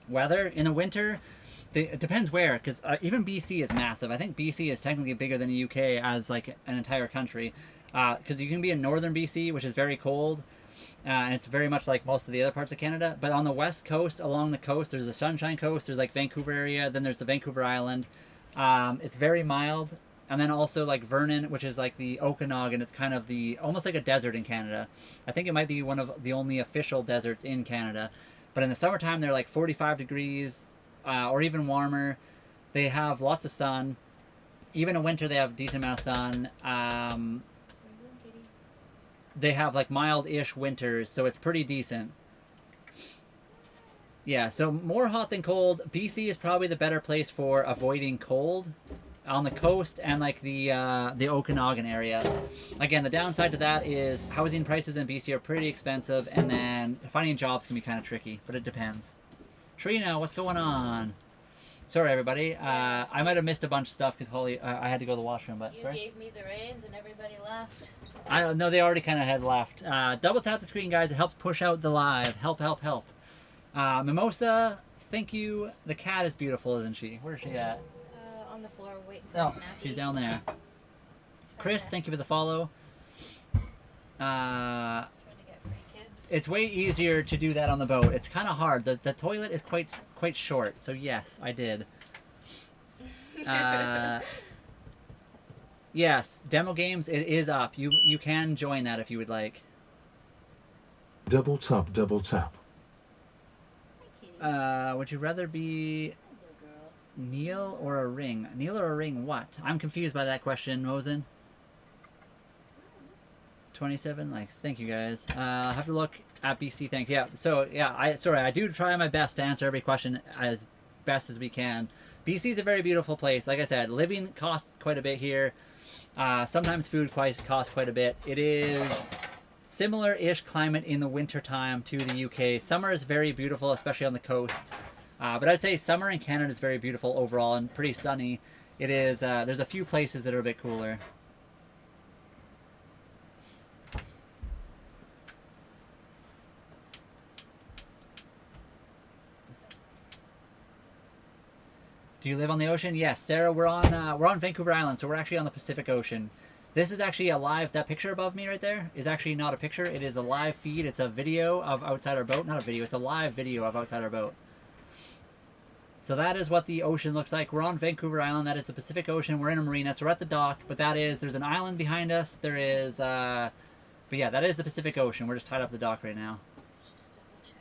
weather. In the winter, it depends where, because even BC is massive. I think BC is technically bigger than the UK as like an entire country, because you can be in northern BC, which is very cold, and it's very much like most of the other parts of Canada. But on the west coast, along the coast, there's the Sunshine Coast, there's like Vancouver area, then there's the Vancouver Island. It's very mild. And then also like Vernon, which is like the Okanagan. It's kind of the almost like a desert in Canada. I think it might be one of the only official deserts in Canada. But in the summertime, they're like 45 degrees or even warmer. They have lots of sun. Even in winter, they have a decent amount of sun. They have like mild-ish winters, so it's pretty decent. Yeah, so more hot than cold. BC is probably the better place for avoiding cold. On the coast and like the Okanagan area. Again, the downside to that is housing prices in BC are pretty expensive, and then finding jobs can be kind of tricky, but it depends. Trina, what's going on? Sorry, everybody. I might have missed a bunch of stuff because Holly, I had to go to the washroom, but You sorry. gave me the reins and everybody left. I don't know, they already kind of had left. Double tap the screen, guys. It helps push out the live. Help, help, help. Mimosa, thank you. The cat is beautiful, isn't she? Where is she at? On the floor waiting for Oh, a snappy. she's down there. Chris, thank you for the follow. Trying to get free kids. It's way easier to do that on the boat. It's kind of hard. The toilet is quite short, so yes, I did. Yes, demo games, it is up. You can join that if you would like. Double tap, double tap. Would you rather be Neil or a ring? Neil or a ring what? I'm confused by that question, Mosen. 27 likes. Thank you, guys. I'll have to look at BC. Thanks. Yeah, so, yeah, I do try my best to answer every question as best as we can. BC is a very beautiful place. Like I said, living costs quite a bit here. Sometimes food costs quite a bit. It is similar-ish climate in the wintertime to the UK. Summer is very beautiful, especially on the coast. But I'd say summer in Canada is very beautiful overall and pretty sunny. It is, there's a few places that are a bit cooler. Do you live on the ocean? Yes, Sarah, we're on Vancouver Island, so we're actually on the Pacific Ocean. This is actually a live, that picture above me right there is actually not a picture. It is a live feed. It's a video of Outside Our Boat. Not a video, it's a live video of Outside Our Boat. So that is what the ocean looks like. We're on Vancouver Island. That is the Pacific Ocean. We're in a marina, so we're at the dock. But that is, there's an island behind us. There is, but yeah, that is the Pacific Ocean. We're just tied up the dock right now. Just double check.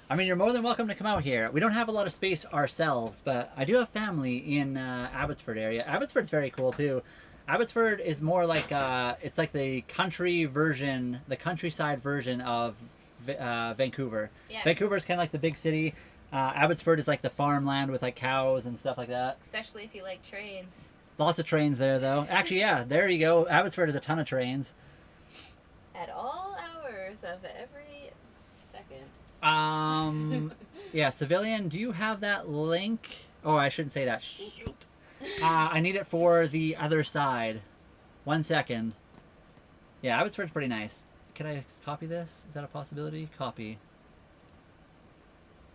I mean, you're more than welcome to come out here. We don't have a lot of space ourselves, but I do have family in Abbotsford area. Abbotsford's very cool too. Abbotsford is more like it's like the country version, the countryside version of Vancouver. Yes. Vancouver is kind of like the big city. Abbotsford is like the farmland with like cows and stuff like that. Especially if you like trains. Lots of trains there, though. Actually, yeah, there you go. Abbotsford has a ton of trains. At all hours of every second. Yeah, Civilian, do you have that link? Oh, I shouldn't say that. Shoot. I need it for the other side. 1 second. Yeah, Abbotsford's pretty nice. Can I copy this? Is that a possibility? Copy.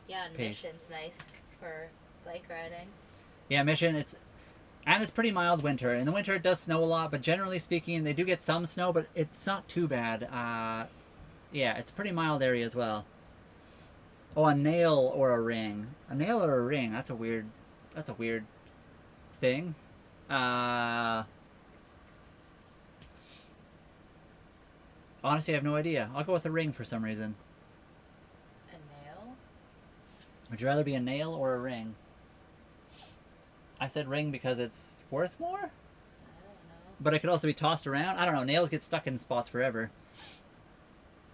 Yeah, and Paste. Mission's nice for bike riding. Yeah, Mission, it's pretty mild winter. In the winter it does snow a lot, but generally speaking, they do get some snow, but it's not too bad. Yeah, it's a pretty mild area as well. Oh, a nail or a ring. A nail or a ring. That's a weird thing. Honestly, I have no idea. I'll go with a ring for some reason. A nail? Would you rather be a nail or a ring? I said ring because it's worth more? I don't know. But it could also be tossed around. I don't know. Nails get stuck in spots forever.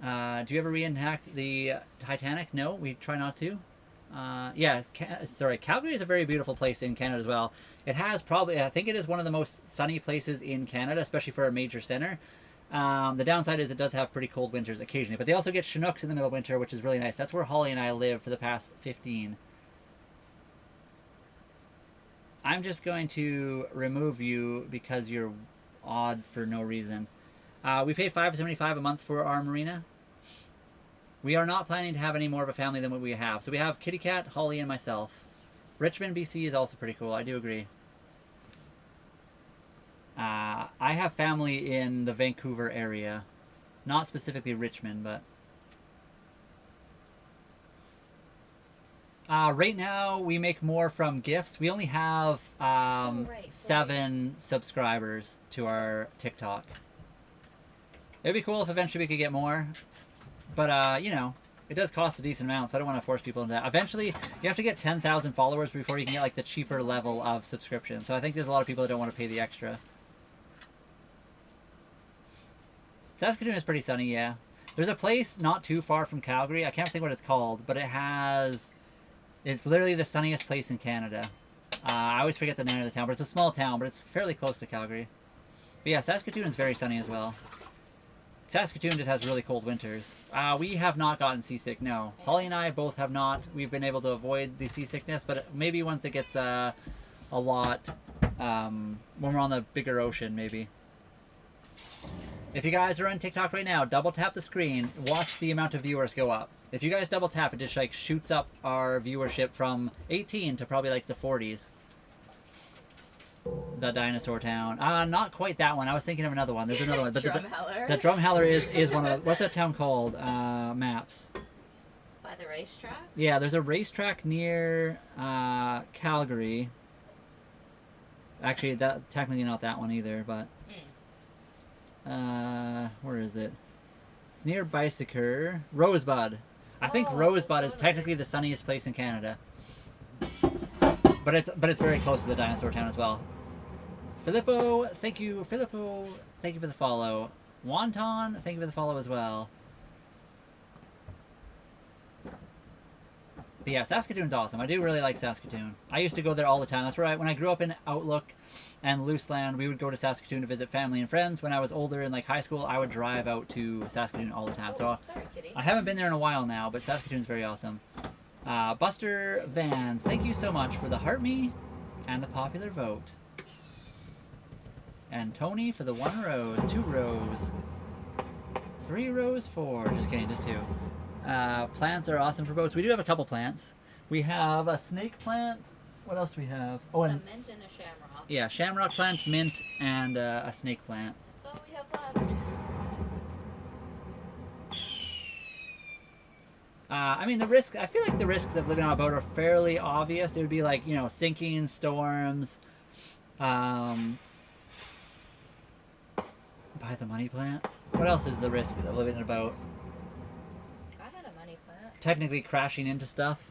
Do you ever reenact the Titanic? No, we try not to. Yeah, Calgary is a very beautiful place in Canada as well. It has probably, I think it is one of the most sunny places in Canada, especially for a major center. The downside is it does have pretty cold winters occasionally, but they also get Chinooks in the middle of winter, which is really nice. That's where Holly and I live for the past 15. I'm just going to remove you because you're odd for no reason. We pay $5.75 a month for our marina. We are not planning to have any more of a family than what we have. So we have Kitty Cat, Holly, and myself. Richmond, BC is also pretty cool. I do agree. I have family in the Vancouver area. Not specifically Richmond, but... right now, we make more from gifts. We only have 7 subscribers to our TikTok. It'd be cool if eventually we could get more. But, you know, it does cost a decent amount, so I don't want to force people into that. Eventually, you have to get 10,000 followers before you can get, like, the cheaper level of subscription. So I think there's a lot of people that don't want to pay the extra. Saskatoon is pretty sunny, yeah. There's a place not too far from Calgary. I can't think what it's called, but it has... It's literally the sunniest place in Canada. I always forget the name of the town, but it's a small town, but it's fairly close to Calgary. But yeah, Saskatoon is very sunny as well. Saskatoon just has really cold winters. We have not gotten seasick, no. Holly and I both have not. We've been able to avoid the seasickness, but maybe once it gets a lot, when we're on the bigger ocean, maybe. If you guys are on TikTok right now, double tap the screen, watch the amount of viewers go up. If you guys double tap, it just like shoots up our viewership from 18 to probably like the 40s. The dinosaur town. Not quite that one. I was thinking of another one. There's another one. But Drumheller. The Drumheller is one of the, what's that town called? Maps. By the racetrack? Yeah, there's a racetrack near Calgary. Actually, that technically not that one either, but where is it? It's near Bicycle. Rosebud. I think Rosebud is technically the sunniest place in Canada. But it's very close to the dinosaur town as well. Filippo, thank you. Filippo, thank you for the follow. Wonton, thank you for the follow as well. But yeah, Saskatoon's awesome. I do really like Saskatoon. I used to go there all the time. That's where when I grew up in Outlook and Luceland, we would go to Saskatoon to visit family and friends. When I was older in like high school, I would drive out to Saskatoon all the time. So Sorry, kitty. I haven't been there in a while now, but Saskatoon's very awesome. Buster Vans, thank you so much for the heart me and the popular vote. And Tony for the 1 rose, 2 rose, 3 rose, 4. Just kidding, just 2. Plants are awesome for boats. We do have a couple plants. We have a snake plant. What else do we have? Oh, Some and mint and a shamrock. yeah, shamrock plant, mint, and a snake plant. That's all we have left. I mean, I feel like the risks of living on a boat are fairly obvious. It would be like, you know, sinking, storms, buy the money plant. What else is the risks of living in a boat? I had a money plant. Technically crashing into stuff.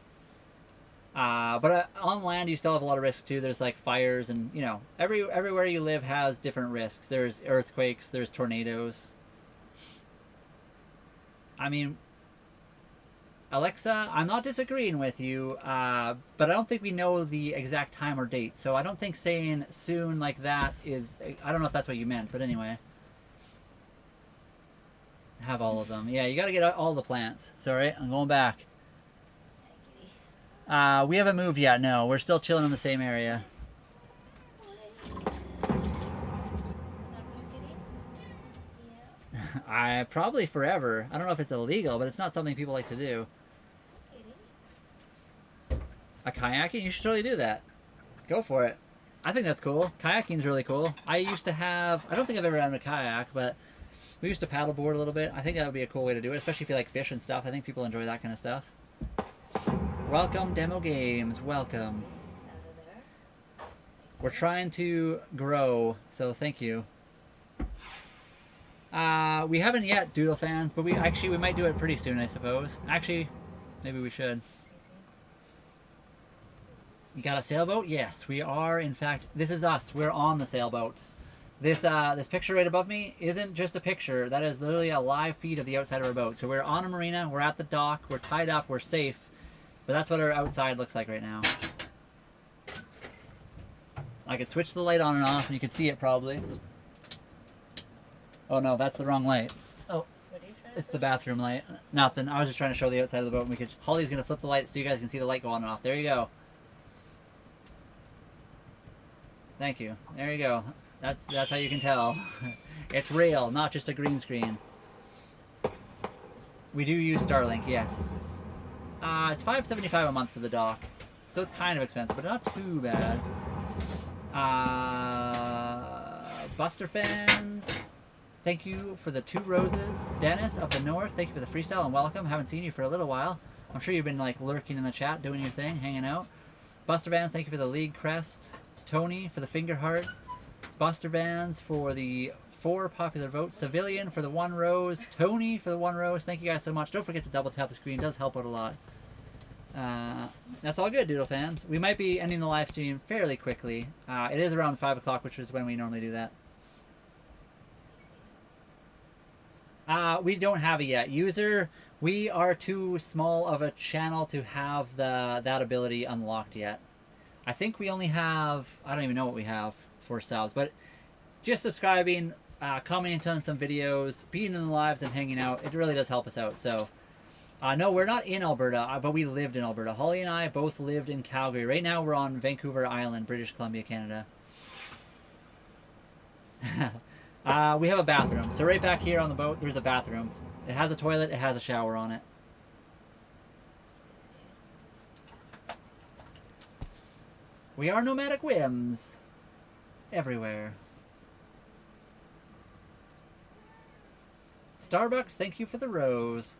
But on land, you still have a lot of risks too. There's like fires and, you know, everywhere you live has different risks. There's earthquakes, there's tornadoes. I mean, Alexa, I'm not disagreeing with you, but I don't think we know the exact time or date. So I don't think saying soon like that is... I don't know if that's what you meant, but anyway. Have all of them. Yeah, you got to get all the plants. Sorry, I'm going back. We haven't moved yet, no. We're still chilling in the same area. Probably forever. I don't know if it's illegal, but it's not something people like to do. A kayaking? You should totally do that. Go for it. I think that's cool. Kayaking's really cool. I used to have... I don't think I've ever had a kayak, but we used to paddleboard a little bit. I think that would be a cool way to do it, especially if you like fish and stuff. I think people enjoy that kind of stuff. Welcome, Demo Games. Welcome. We're trying to grow, so thank you. We haven't yet, Doodle fans, but we might do it pretty soon, I suppose. Actually, maybe we should. You got a sailboat? Yes, we are. In fact, this is us. We're on the sailboat. This picture right above me isn't just a picture. That is literally a live feed of the outside of our boat. So we're on a marina. We're at the dock. We're tied up. We're safe. But that's what our outside looks like right now. I could switch the light on and off, and you can see it probably. Oh no, that's the wrong light. Oh, it's the bathroom light. Nothing. I was just trying to show the outside of the boat. And we could. Holly's gonna flip the light so you guys can see the light go on and off. There you go. Thank you. There you go. That's how you can tell. It's real, not just a green screen. We do use Starlink, yes. It's $5.75 a month for the dock, so it's kind of expensive, but not too bad. Buster fans, thank you for the 2 roses. Dennis of the North, thank you for the freestyle and welcome. Haven't seen you for a little while. I'm sure you've been like lurking in the chat, doing your thing, hanging out. Buster fans, thank you for the league crest. Tony for the finger heart. Buster Vans for the 4 popular votes. Civilian for the 1 rose. Tony for the 1 rose. Thank you guys so much. Don't forget to double tap the screen. It does help out a lot. That's all good, Doodle fans. We might be ending the live stream fairly quickly. It is around 5 o'clock, which is when we normally do that. We don't have it yet. User, we are too small of a channel to have that ability unlocked yet. I think we only have, I don't even know what we have for subs, but just subscribing, commenting on some videos, being in the lives and hanging out, it really does help us out. So, no, we're not in Alberta, but we lived in Alberta. Holly and I both lived in Calgary. Right now we're on Vancouver Island, British Columbia, Canada. We have a bathroom. So right back here on the boat, there's a bathroom. It has a toilet, it has a shower on it. We are nomadic whims. Everywhere. Starbucks, thank you for the rose.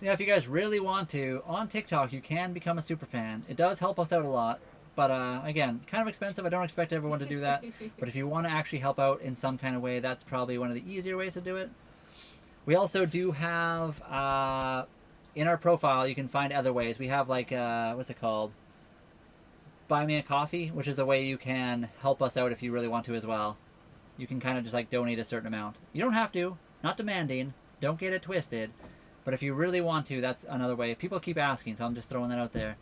Yeah, if you guys really want to, on TikTok you can become a superfan. It does help us out a lot. But again, kind of expensive. I don't expect everyone to do that. But if you want to actually help out in some kind of way, that's probably one of the easier ways to do it. We also do have... in our profile, you can find other ways. We have like, what's it called? Buy me a coffee, which is a way you can help us out if you really want to as well. You can kind of just like donate a certain amount. You don't have to, not demanding, don't get it twisted. But if you really want to, that's another way. People keep asking, so I'm just throwing that out there.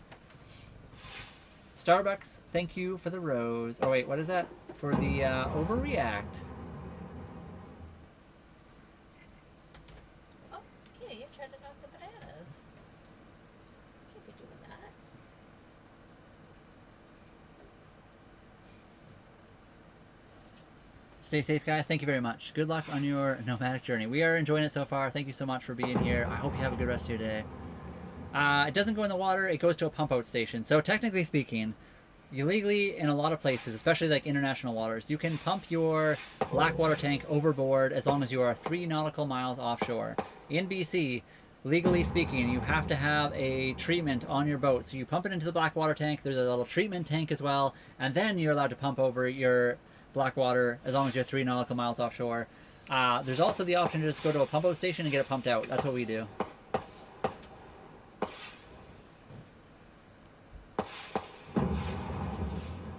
Starbucks, thank you for the rose. Oh wait, what is that? For the overreact. Okay, you tried to knock the bananas. Can't be doing that. Stay safe, guys. Thank you very much. Good luck on your nomadic journey. We are enjoying it so far. Thank you so much for being here. I hope you have a good rest of your day. It doesn't go in the water. It goes to a pump out station. So technically speaking, illegally in a lot of places, especially like international waters, you can pump your black water tank overboard as long as you are 3 nautical miles offshore. In BC, legally speaking, you have to have a treatment on your boat. So you pump it into the black water tank. There's a little treatment tank as well. And then you're allowed to pump over your black water as long as you're 3 nautical miles offshore. There's also the option to just go to a pump out station and get it pumped out. That's what we do.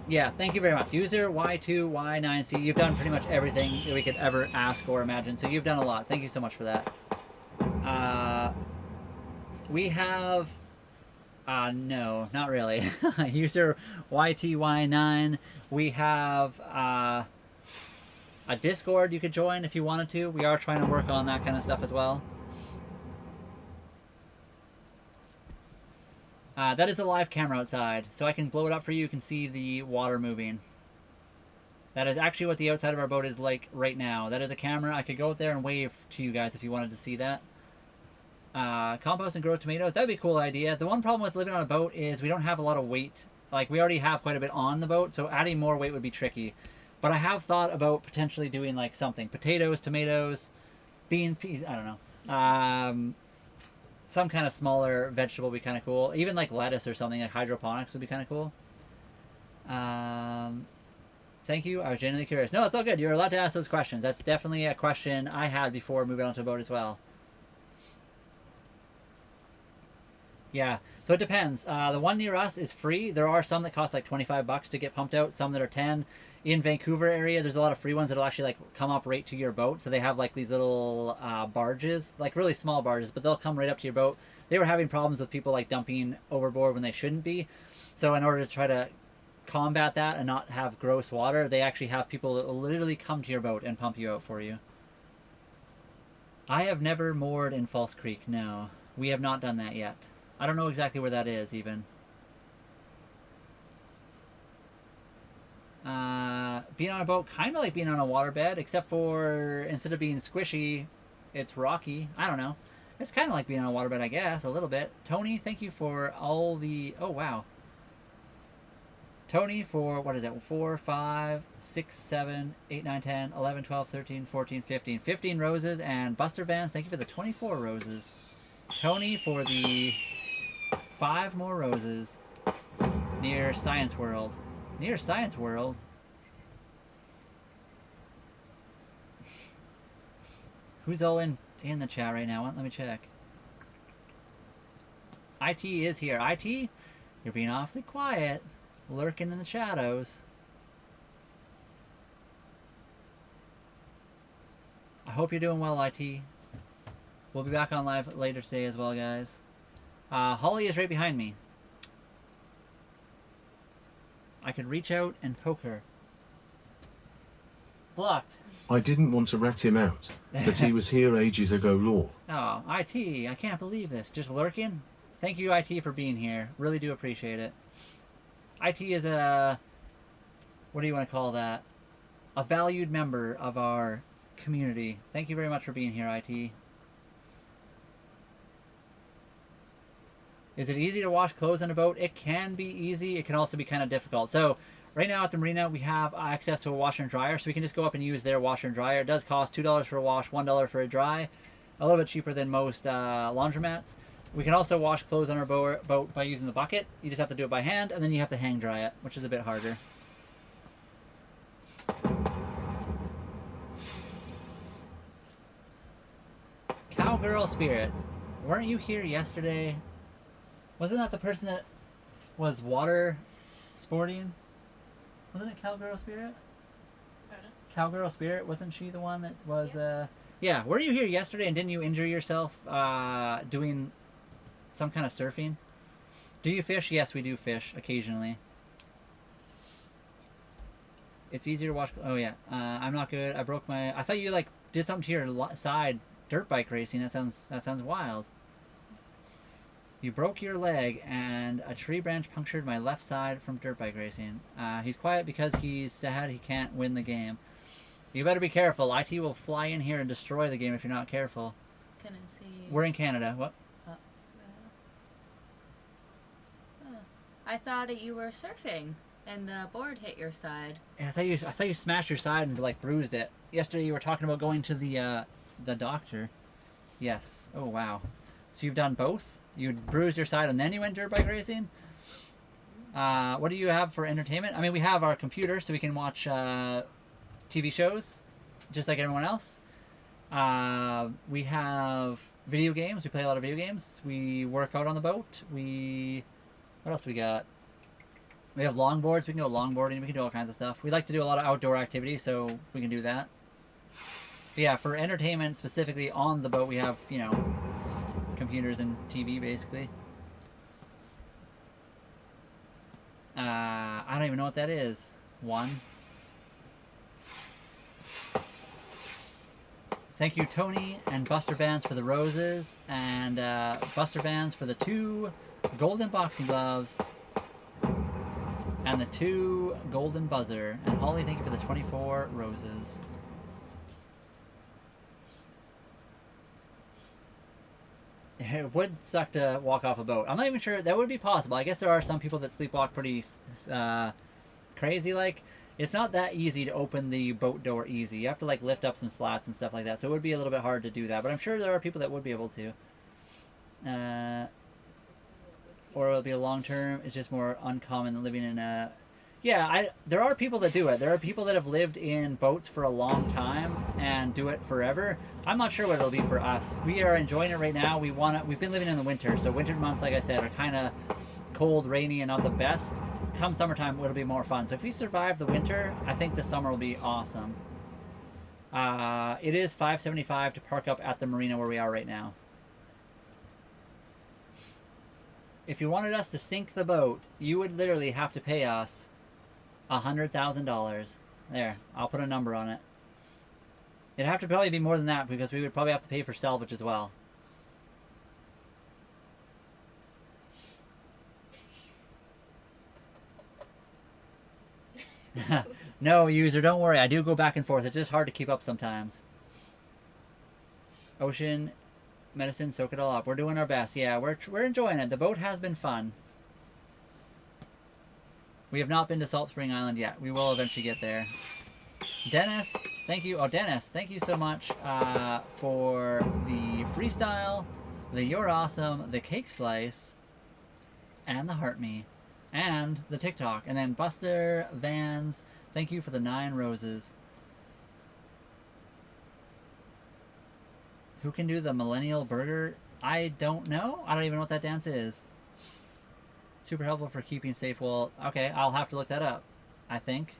Yeah, thank you very much. User Y2Y9C, you've done pretty much everything that we could ever ask or imagine, so you've done a lot. Thank you so much for that. We have... no, not really. User YTY9, we have a Discord you could join if you wanted to. We are trying to work on that kind of stuff as well. That is a live camera outside, so I can blow it up for you. You can see the water moving. That is actually what the outside of our boat is like right now. That is a camera. I could go out there and wave to you guys if you wanted to see that. Compost and grow tomatoes. That'd be a cool idea. The one problem with living on a boat is we don't have a lot of weight. Like, we already have quite a bit on the boat, so adding more weight would be tricky. But I have thought about potentially doing, like, something. Potatoes, tomatoes, beans, peas, I don't know. Some kind of smaller vegetable would be kind of cool. Even, like, lettuce or something, like hydroponics would be kind of cool. Thank you. I was genuinely curious. No, it's all good. You're allowed to ask those questions. That's definitely a question I had before moving onto a boat as well. Yeah, so it depends. The one near us is free. There are some that cost like 25 bucks to get pumped out, some that are 10. In Vancouver area, there's a lot of free ones that'll actually like come up right to your boat. So they have like these little barges, like really small barges, but they'll come right up to your boat. They were having problems with people like dumping overboard when they shouldn't be. So in order to try to combat that and not have gross water, they actually have people that will literally come to your boat and pump you out for you. I have never moored in False Creek, no. We have not done that yet. I don't know exactly where that is, even. Being on a boat, kind of like being on a waterbed, except for instead of being squishy, it's rocky. I don't know. It's kind of like being on a waterbed, I guess, a little bit. Tony, thank you for all the... Oh, wow. Tony for, what is it, 4, 5, 6, 7, 8, 9, 10, 11, 12, 13, 14, 15. 15 roses, and Buster Vans, thank you for the 24 roses. Tony for the 5 more roses near Science World. Near Science World? Who's all in the chat right now? Let me check. IT is here. IT, you're being awfully quiet. Lurking in the shadows. I hope you're doing well, IT. We'll be back on live later today as well, guys. Holly is right behind me. I could reach out and poke her. Blocked. I didn't want to rat him out, but he was here ages ago, lore. Oh, IT, I can't believe this. Just lurking? Thank you, IT, for being here. Really do appreciate it. IT is a... What do you want to call that? A valued member of our community. Thank you very much for being here, IT. Is it easy to wash clothes on a boat? It can be easy. It can also be kind of difficult. So right now at the marina, we have access to a washer and dryer, so we can just go up and use their washer and dryer. It does cost $2 for a wash, $1 for a dry. A little bit cheaper than most laundromats. We can also wash clothes on our boat by using the bucket. You just have to do it by hand, and then you have to hang dry it, which is a bit harder. Cowgirl Spirit. Weren't you here yesterday? Wasn't that the person that was water sporting? Wasn't it Cowgirl Spirit? Pardon? Cowgirl Spirit, wasn't she the one that was, yeah, were you here yesterday and didn't you injure yourself doing some kind of surfing? Do you fish? Yes, we do fish occasionally. It's easier to wash. Oh yeah, I'm not good. I broke my. I thought you like did something to your side dirt bike racing. That sounds wild. You broke your leg and a tree branch punctured my left side from dirt bike racing. He's quiet because he's sad he can't win the game. You better be careful. IT will fly in here and destroy the game if you're not careful. Can I see? We're in Canada. What? I thought you were surfing and the board hit your side. Yeah, I thought you smashed your side and like bruised it. Yesterday you were talking about going to the doctor. Yes. Oh wow. So you've done both? You bruised your side and then you went dirt bike racing? What do you have for entertainment? I mean, we have our computer so we can watch TV shows just like everyone else. We have video games. We play a lot of video games. We work out on the boat. What else we got? We have longboards. We can go longboarding. We can do all kinds of stuff. We like to do a lot of outdoor activities, so we can do that. But yeah, for entertainment specifically on the boat, we have, you know, computers and TV basically. I don't even know what that is. One. Thank you, Tony and Buster Vans for the roses, and Buster Vans for the 2 golden boxing gloves, and the 2 golden buzzer. And Holly, thank you for the 24 roses. It would suck to walk off a boat. I'm not even sure that would be possible. I guess there are some people that sleepwalk pretty crazy. Like, it's not that easy to open the boat door easy. You have to like lift up some slats and stuff like that. So it would be a little bit hard to do that. But I'm sure there are people that would be able to. Or it'll be a long term. It's just more uncommon than living in a... Yeah, there are people that do it. There are people that have lived in boats for a long time and do it forever. I'm not sure what it'll be for us. We are enjoying it right now. We've been living in the winter, so winter months, like I said, are kind of cold, rainy, and not the best. Come summertime, it'll be more fun. So if we survive the winter, I think the summer will be awesome. It is $5.75 to park up at the marina where we are right now. If you wanted us to sink the boat, you would literally have to pay us $100,000. There, I'll put a number on it. It'd have to probably be more than that because we would probably have to pay for salvage as well. No, user, don't worry. I do go back and forth. It's just hard to keep up sometimes. Ocean medicine, soak it all up. We're doing our best. Yeah, we're enjoying it. The boat has been fun. We have not been to Salt Spring Island yet. We will eventually get there. Dennis, thank you. Oh, Dennis, thank you so much for the freestyle, the You're Awesome, the cake slice, and the heart me, and the TikTok. And then Buster Vans, thank you for the 9 roses. Who can do the millennial burger? I don't know. I don't even know what that dance is. Super helpful for keeping safe. Well, okay, I'll have to look that up, I think.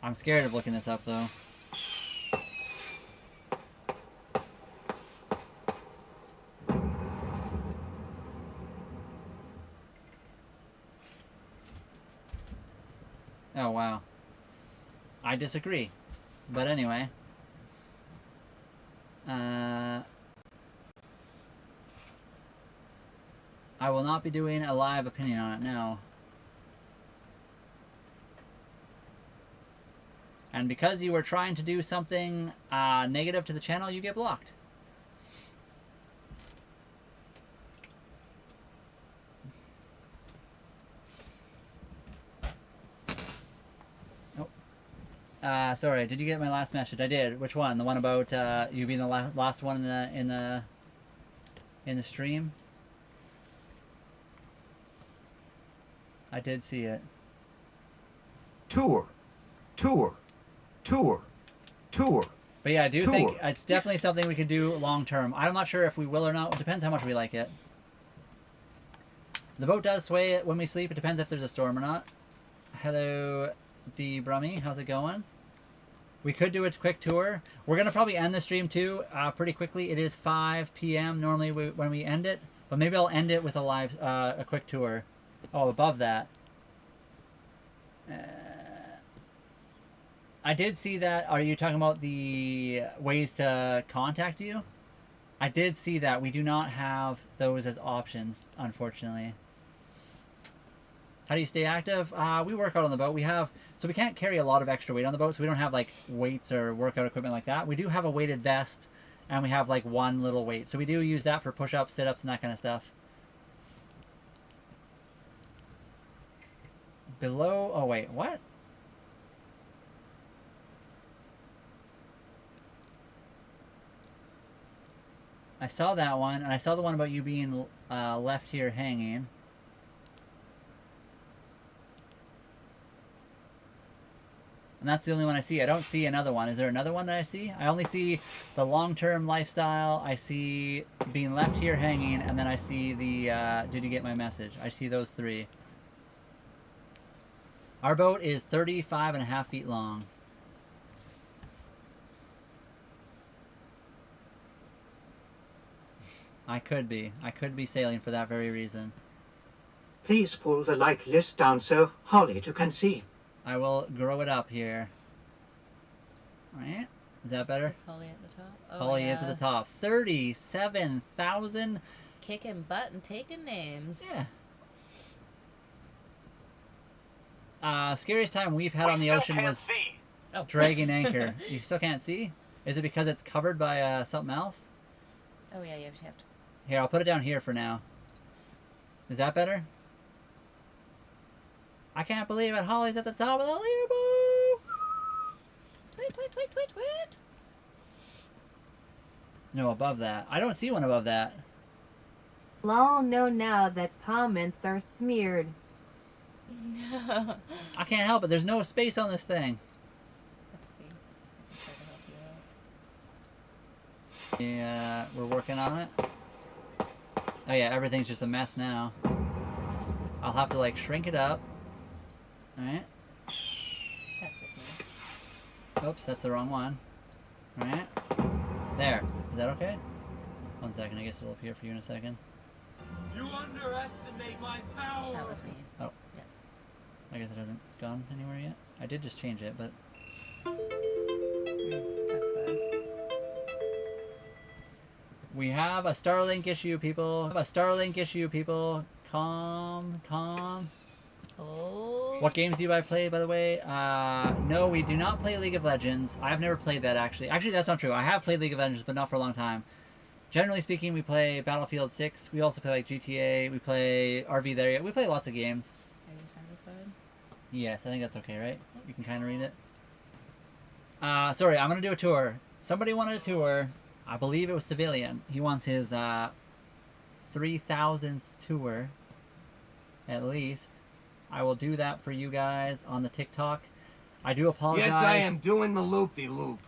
I'm scared of looking this up, though. Oh, wow. I disagree. But anyway. I will not be doing a live opinion on it, no. And because you were trying to do something negative to the channel, you get blocked. Oh. Sorry, did you get my last message? I did. Which one? The one about you being the last one in the stream? I did see it. Tour. But yeah, I do think it's definitely something we could do long term. I'm not sure if we will or not. It depends how much we like it. The boat does sway it when we sleep. It depends if there's a storm or not. Hello, D. Brummy. How's it going? We could do a quick tour. We're going to probably end the stream too pretty quickly. It is 5 p.m. normally when we end it. But maybe I'll end it with a live, a quick tour. Oh, above that. I did see that. Are you talking about the ways to contact you? I did see that. We do not have those as options, unfortunately. How do you stay active? We work out on the boat. So we can't carry a lot of extra weight on the boat, so we don't have like weights or workout equipment like that. We do have a weighted vest, and we have like one little weight. So we do use that for push-ups, sit-ups, and that kind of stuff. Below, oh wait, what? I saw that one, and I saw the one about you being left here hanging. And that's the only one I see. I don't see another one. Is there another one that I see? I only see the long-term lifestyle. I see being left here hanging, and then I see the, did you get my message? I see those 3. Our boat is 35.5 feet long. I could be sailing for that very reason. Please pull the like list down so Holly too can see. I will grow it up here. Alright. Is that better? Is Holly at the top? Oh, Holly is at the top. 37,000. Kicking butt and taking names. Yeah. Scariest time we've had on the ocean was dragging anchor. You still can't see? Is it because it's covered by something else? Oh yeah, you have to. Here, I'll put it down here for now. Is that better? I can't believe it. Holly's at the top of the leaderboard. Tweet, tweet, tweet, tweet, tweet. No, above that. I don't see one above that. Lol, know now that comments are smeared. I can't help it. There's no space on this thing. Let's see. I'll try to help you out. Yeah, we're working on it. Oh yeah, everything's just a mess now. I'll have to like shrink it up. Alright. That's just me. Oops, that's the wrong one. Alright. There. Is that okay? 1 second, I guess it'll appear for you in a second. You underestimate my power. That was me. Oh. Yeah. I guess it hasn't gone anywhere yet. I did just change it, but... That's fine. We have a Starlink issue, people. Calm. Oh. What games do you guys play, by the way? No, we do not play League of Legends. I've never played that, actually. Actually, that's not true. I have played League of Legends, but not for a long time. Generally speaking, we play Battlefield 6. We also play, like, GTA. We play RV there. We play lots of games. Are you satisfied? Yes, I think that's okay, right? You can kind of read it. Sorry, I'm going to do a tour. Somebody wanted a tour. I believe it was Civilian. He wants his 3,000th tour, at least. I will do that for you guys on the TikTok. I do apologize. Yes, I am doing the loop-de-loop.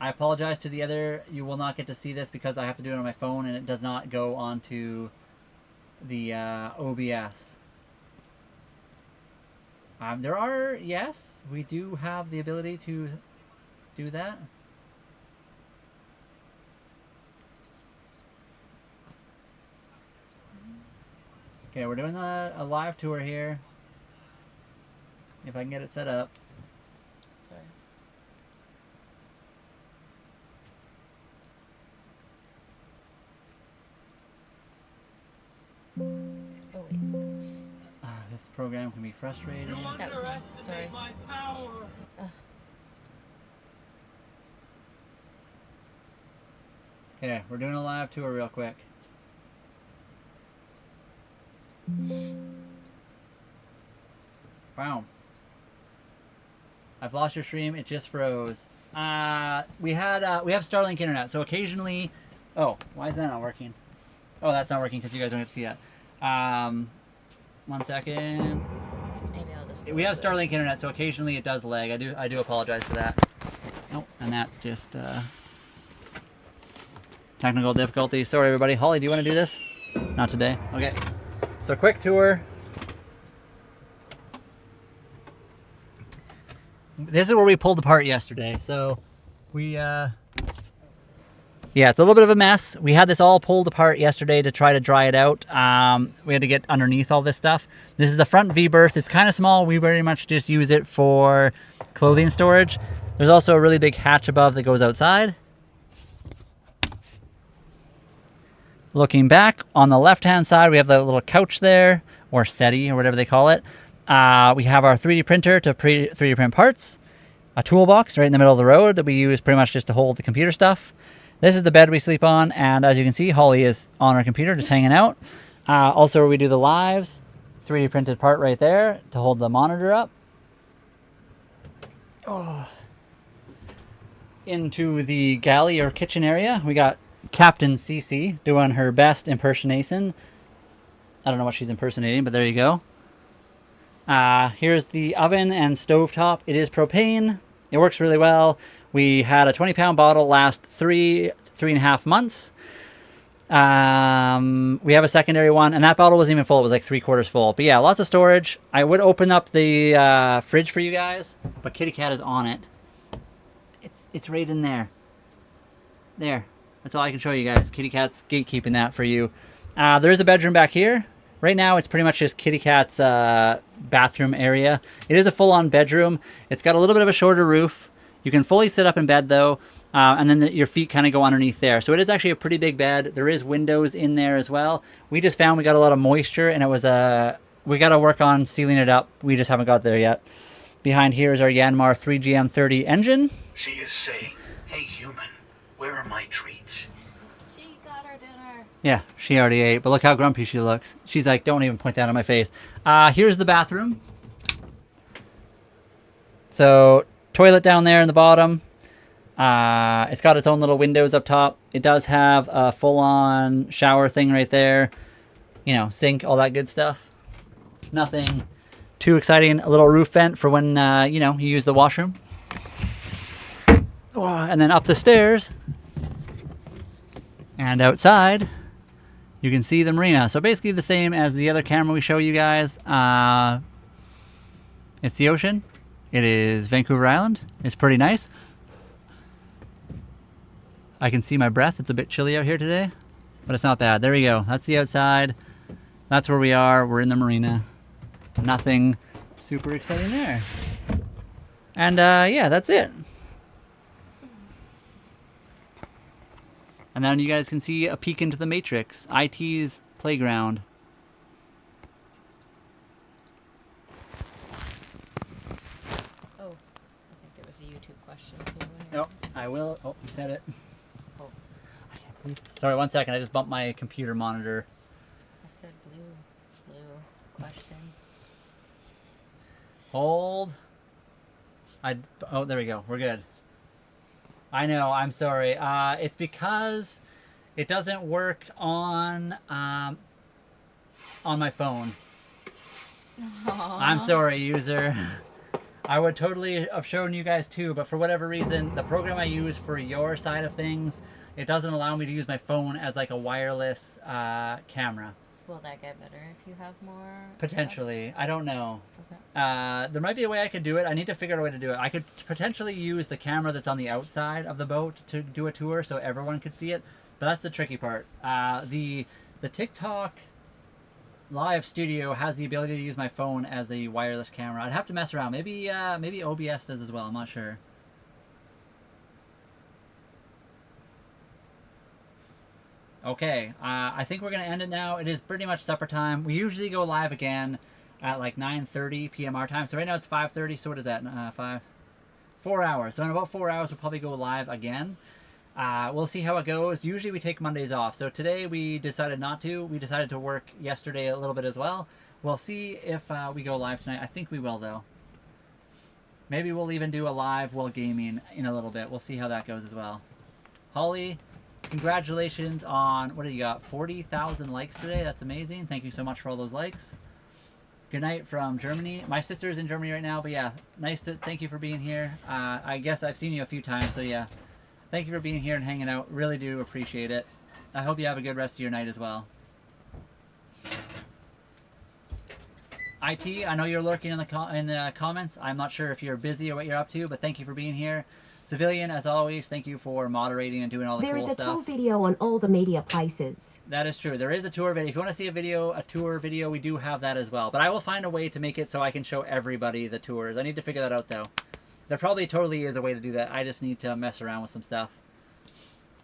I apologize to the other. You will not get to see this because I have to do it on my phone and it does not go onto the OBS. There are, yes, we do have the ability to do that. Okay, we're doing a live tour here. If I can get it set up. Sorry. Oh wait. This program can be frustrating. You That was me. Sorry. underestimate my power. Okay, we're doing a live tour real quick. Wow. I've lost your stream. It just froze. We have Starlink internet, so occasionally. Oh, why is that not working? Oh, that's not working because you guys don't get to see that. 1 second. Maybe I'll just. We have Starlink internet, so occasionally it does lag. I do apologize for that. Nope, and that just technical difficulty. Sorry, everybody. Holly, do you want to do this? Not today. Okay. So quick tour. This is where we pulled apart yesterday. So we yeah, it's a little bit of a mess. We had this all pulled apart yesterday to try to dry it out. We had to get underneath all this stuff. This is the front V-berth. It's kind of small. We very much just use it for clothing storage. There's also a really big hatch above that goes outside. Looking back on the left-hand side, we have the little couch there, or settee, or whatever they call it. We have our 3D printer to 3D print parts. A toolbox right in the middle of the road that we use pretty much just to hold the computer stuff. This is the bed we sleep on, and as you can see, Holly is on our computer just hanging out. Also, where we do the lives, 3D printed part right there to hold the monitor up. Oh. Into the galley or kitchen area, we got Captain Cece doing her best impersonation. I don't know what she's impersonating, but there you go. Here's the oven and stovetop. It is propane. It works really well. We had a 20-pound bottle last 3.5 months. We have a secondary one, and that bottle wasn't even full. It was like 3/4 full. But yeah, lots of storage. I would open up the fridge for you guys, but Kitty Cat is on it. It's right in there. There. That's all I can show you guys. Kitty Cat's gatekeeping that for you. There is a bedroom back here. Right now, it's pretty much just Kitty Cat's bathroom area. It is a full-on bedroom. It's got a little bit of a shorter roof. You can fully sit up in bed, though, and then your feet kind of go underneath there. So it is actually a pretty big bed. There is windows in there as well. We just found we got a lot of moisture, and it was we got to work on sealing it up. We just haven't got there yet. Behind here is our Yanmar 3GM30 engine. She is saying, hey human, where are my treats? She got her dinner. Yeah, she already ate, but look how grumpy she looks. She's like, don't even point that on my face. Here's the bathroom. So, toilet down there in the bottom. It's got its own little windows up top. It does have a full-on shower thing right there. You know, sink, all that good stuff. Nothing too exciting. A little roof vent for when, you know, you use the washroom. And then up the stairs and outside, you can see the marina. So basically the same as the other camera we show you guys. It's the ocean. It is Vancouver Island. It's pretty nice. I can see my breath. It's a bit chilly out here today, but it's not bad. There we go. That's the outside. That's where we are. We're in the marina. Nothing super exciting there. And yeah, that's it. And then you guys can see a peek into the Matrix, IT's playground. Oh, I think there was a YouTube question too. Nope, I will. Oh, you said it. Oh. I can't believe it. Sorry, 1 second. I just bumped my computer monitor. I said blue question. Hold. Oh, there we go. We're good. I know. I'm sorry. It's because it doesn't work on my phone. Aww. I'm sorry, user. I would totally have shown you guys too, but for whatever reason, the program I use for your side of things, it doesn't allow me to use my phone as like a wireless camera. Will that get better if you have more? Potentially. Stuff? I don't know. Okay. There might be a way I could do it. I need to figure out a way to do it. I could potentially use the camera that's on the outside of the boat to do a tour so everyone could see it, but that's the tricky part. The TikTok Live Studio has the ability to use my phone as a wireless camera. I'd have to mess around. Maybe OBS does as well. I'm not sure. Okay, I think we're going to end it now. It is pretty much supper time. We usually go live again at like 9:30 p.m. our time. So right now it's 5:30. So what is that? 4 hours. So in about 4 hours, we'll probably go live again. We'll see how it goes. Usually we take Mondays off. So today we decided not to. We decided to work yesterday a little bit as well. We'll see if we go live tonight. I think we will, though. Maybe we'll even do a live while gaming in a little bit. We'll see how that goes as well. Holly, congratulations on, what do you got, 40,000 likes today? That's amazing. Thank you so much for all those likes. Good night from Germany. My sister is in Germany right now, but yeah, thank you for being here. I guess I've seen you a few times, so yeah. Thank you for being here and hanging out. Really do appreciate it. I hope you have a good rest of your night as well. IT, I know you're lurking in the comments. I'm not sure if you're busy or what you're up to, but thank you for being here. Civilian, as always, thank you for moderating and doing all the cool stuff. There is a tour video on all the media places. That is true. There is a tour video. If you want to see a tour video, we do have that as well. But I will find a way to make it so I can show everybody the tours. I need to figure that out, though. There probably totally is a way to do that. I just need to mess around with some stuff.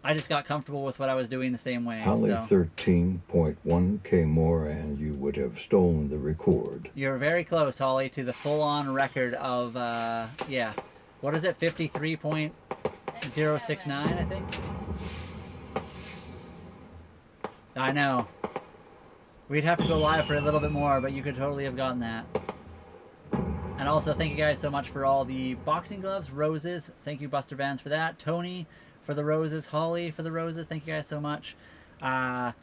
I just got comfortable with what I was doing the same way. Holly 13.1K more and you would have stolen the record. You're very close, Holly, to the full-on record of, yeah. What is it? 53.069, I think? I know. We'd have to go live for a little bit more, but you could totally have gotten that. And also, thank you guys so much for all the boxing gloves, roses. Thank you, Buster Vans, for that. Tony, for the roses. Holly, for the roses. Thank you guys so much. I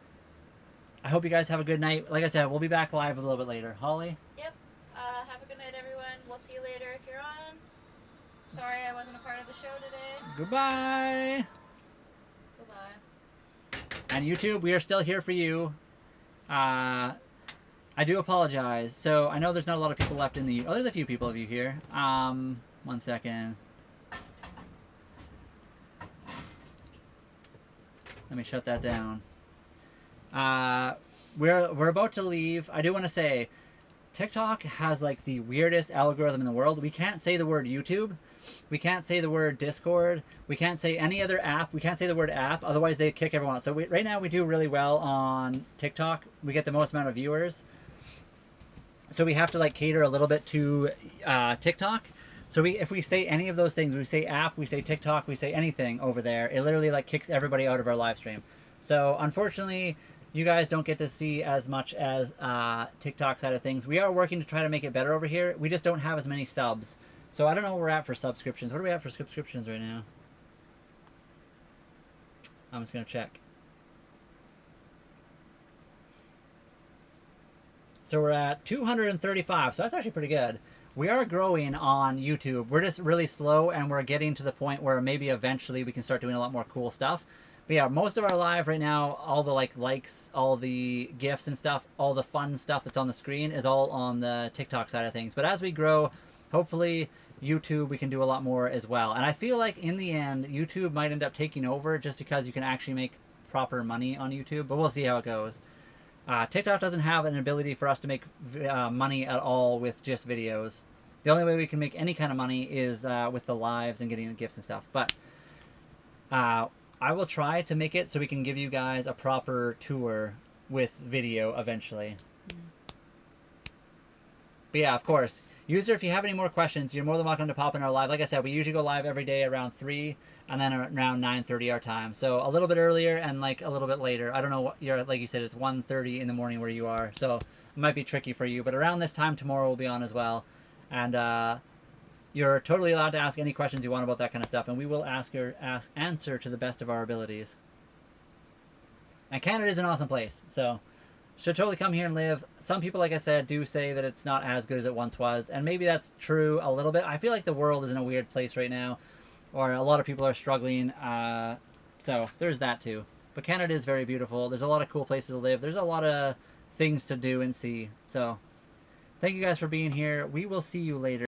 hope you guys have a good night. Like I said, we'll be back live a little bit later. Holly? Yep. Have a good night, everyone. We'll see you later if you're on. Sorry I wasn't a part of the show today. Goodbye. Goodbye. And YouTube, we are still here for you. I do apologize. So I know there's not a lot of people left in the... Oh, there's a few people of you here. 1 second. Let me shut that down. We're about to leave. I do want to say, TikTok has like the weirdest algorithm in the world. We can't say the word YouTube. We can't say the word Discord. We can't say any other app. We can't say the word app. Otherwise, they kick everyone out. So right now, we do really well on TikTok. We get the most amount of viewers. So we have to like cater a little bit to TikTok. So if we say any of those things, we say app, we say TikTok, we say anything over there, it literally like kicks everybody out of our live stream. So unfortunately, you guys don't get to see as much as TikTok side of things. We are working to try to make it better over here. We just don't have as many subs. So I don't know where we're at for subscriptions. What are we at for subscriptions right now? I'm just going to check. So we're at 235. So that's actually pretty good. We are growing on YouTube. We're just really slow, and we're getting to the point where maybe eventually we can start doing a lot more cool stuff. But yeah, most of our live right now, all the likes, all the gifts and stuff, all the fun stuff that's on the screen is all on the TikTok side of things. But as we grow, hopefully YouTube, we can do a lot more as well. And I feel like in the end, YouTube might end up taking over just because you can actually make proper money on YouTube. But we'll see how it goes. TikTok doesn't have an ability for us to make money at all with just videos. The only way we can make any kind of money is with the lives and getting the gifts and stuff. But I will try to make it so we can give you guys a proper tour with video eventually. But yeah, of course. User, if you have any more questions, you're more than welcome to pop in our live. Like I said, we usually go live every day around 3 and then around 9:30 our time. So a little bit earlier and like a little bit later. I don't know what you're, like you said, it's 1:30 in the morning where you are. So it might be tricky for you. But around this time tomorrow we'll be on as well. And you're totally allowed to ask any questions you want about that kind of stuff. And we will answer to the best of our abilities. And Canada is an awesome place. So should totally come here and live. Some people, like I said, do say that it's not as good as it once was. And maybe that's true a little bit. I feel like the world is in a weird place right now. Or a lot of people are struggling. So there's that too. But Canada is very beautiful. There's a lot of cool places to live. There's a lot of things to do and see. So thank you guys for being here. We will see you later.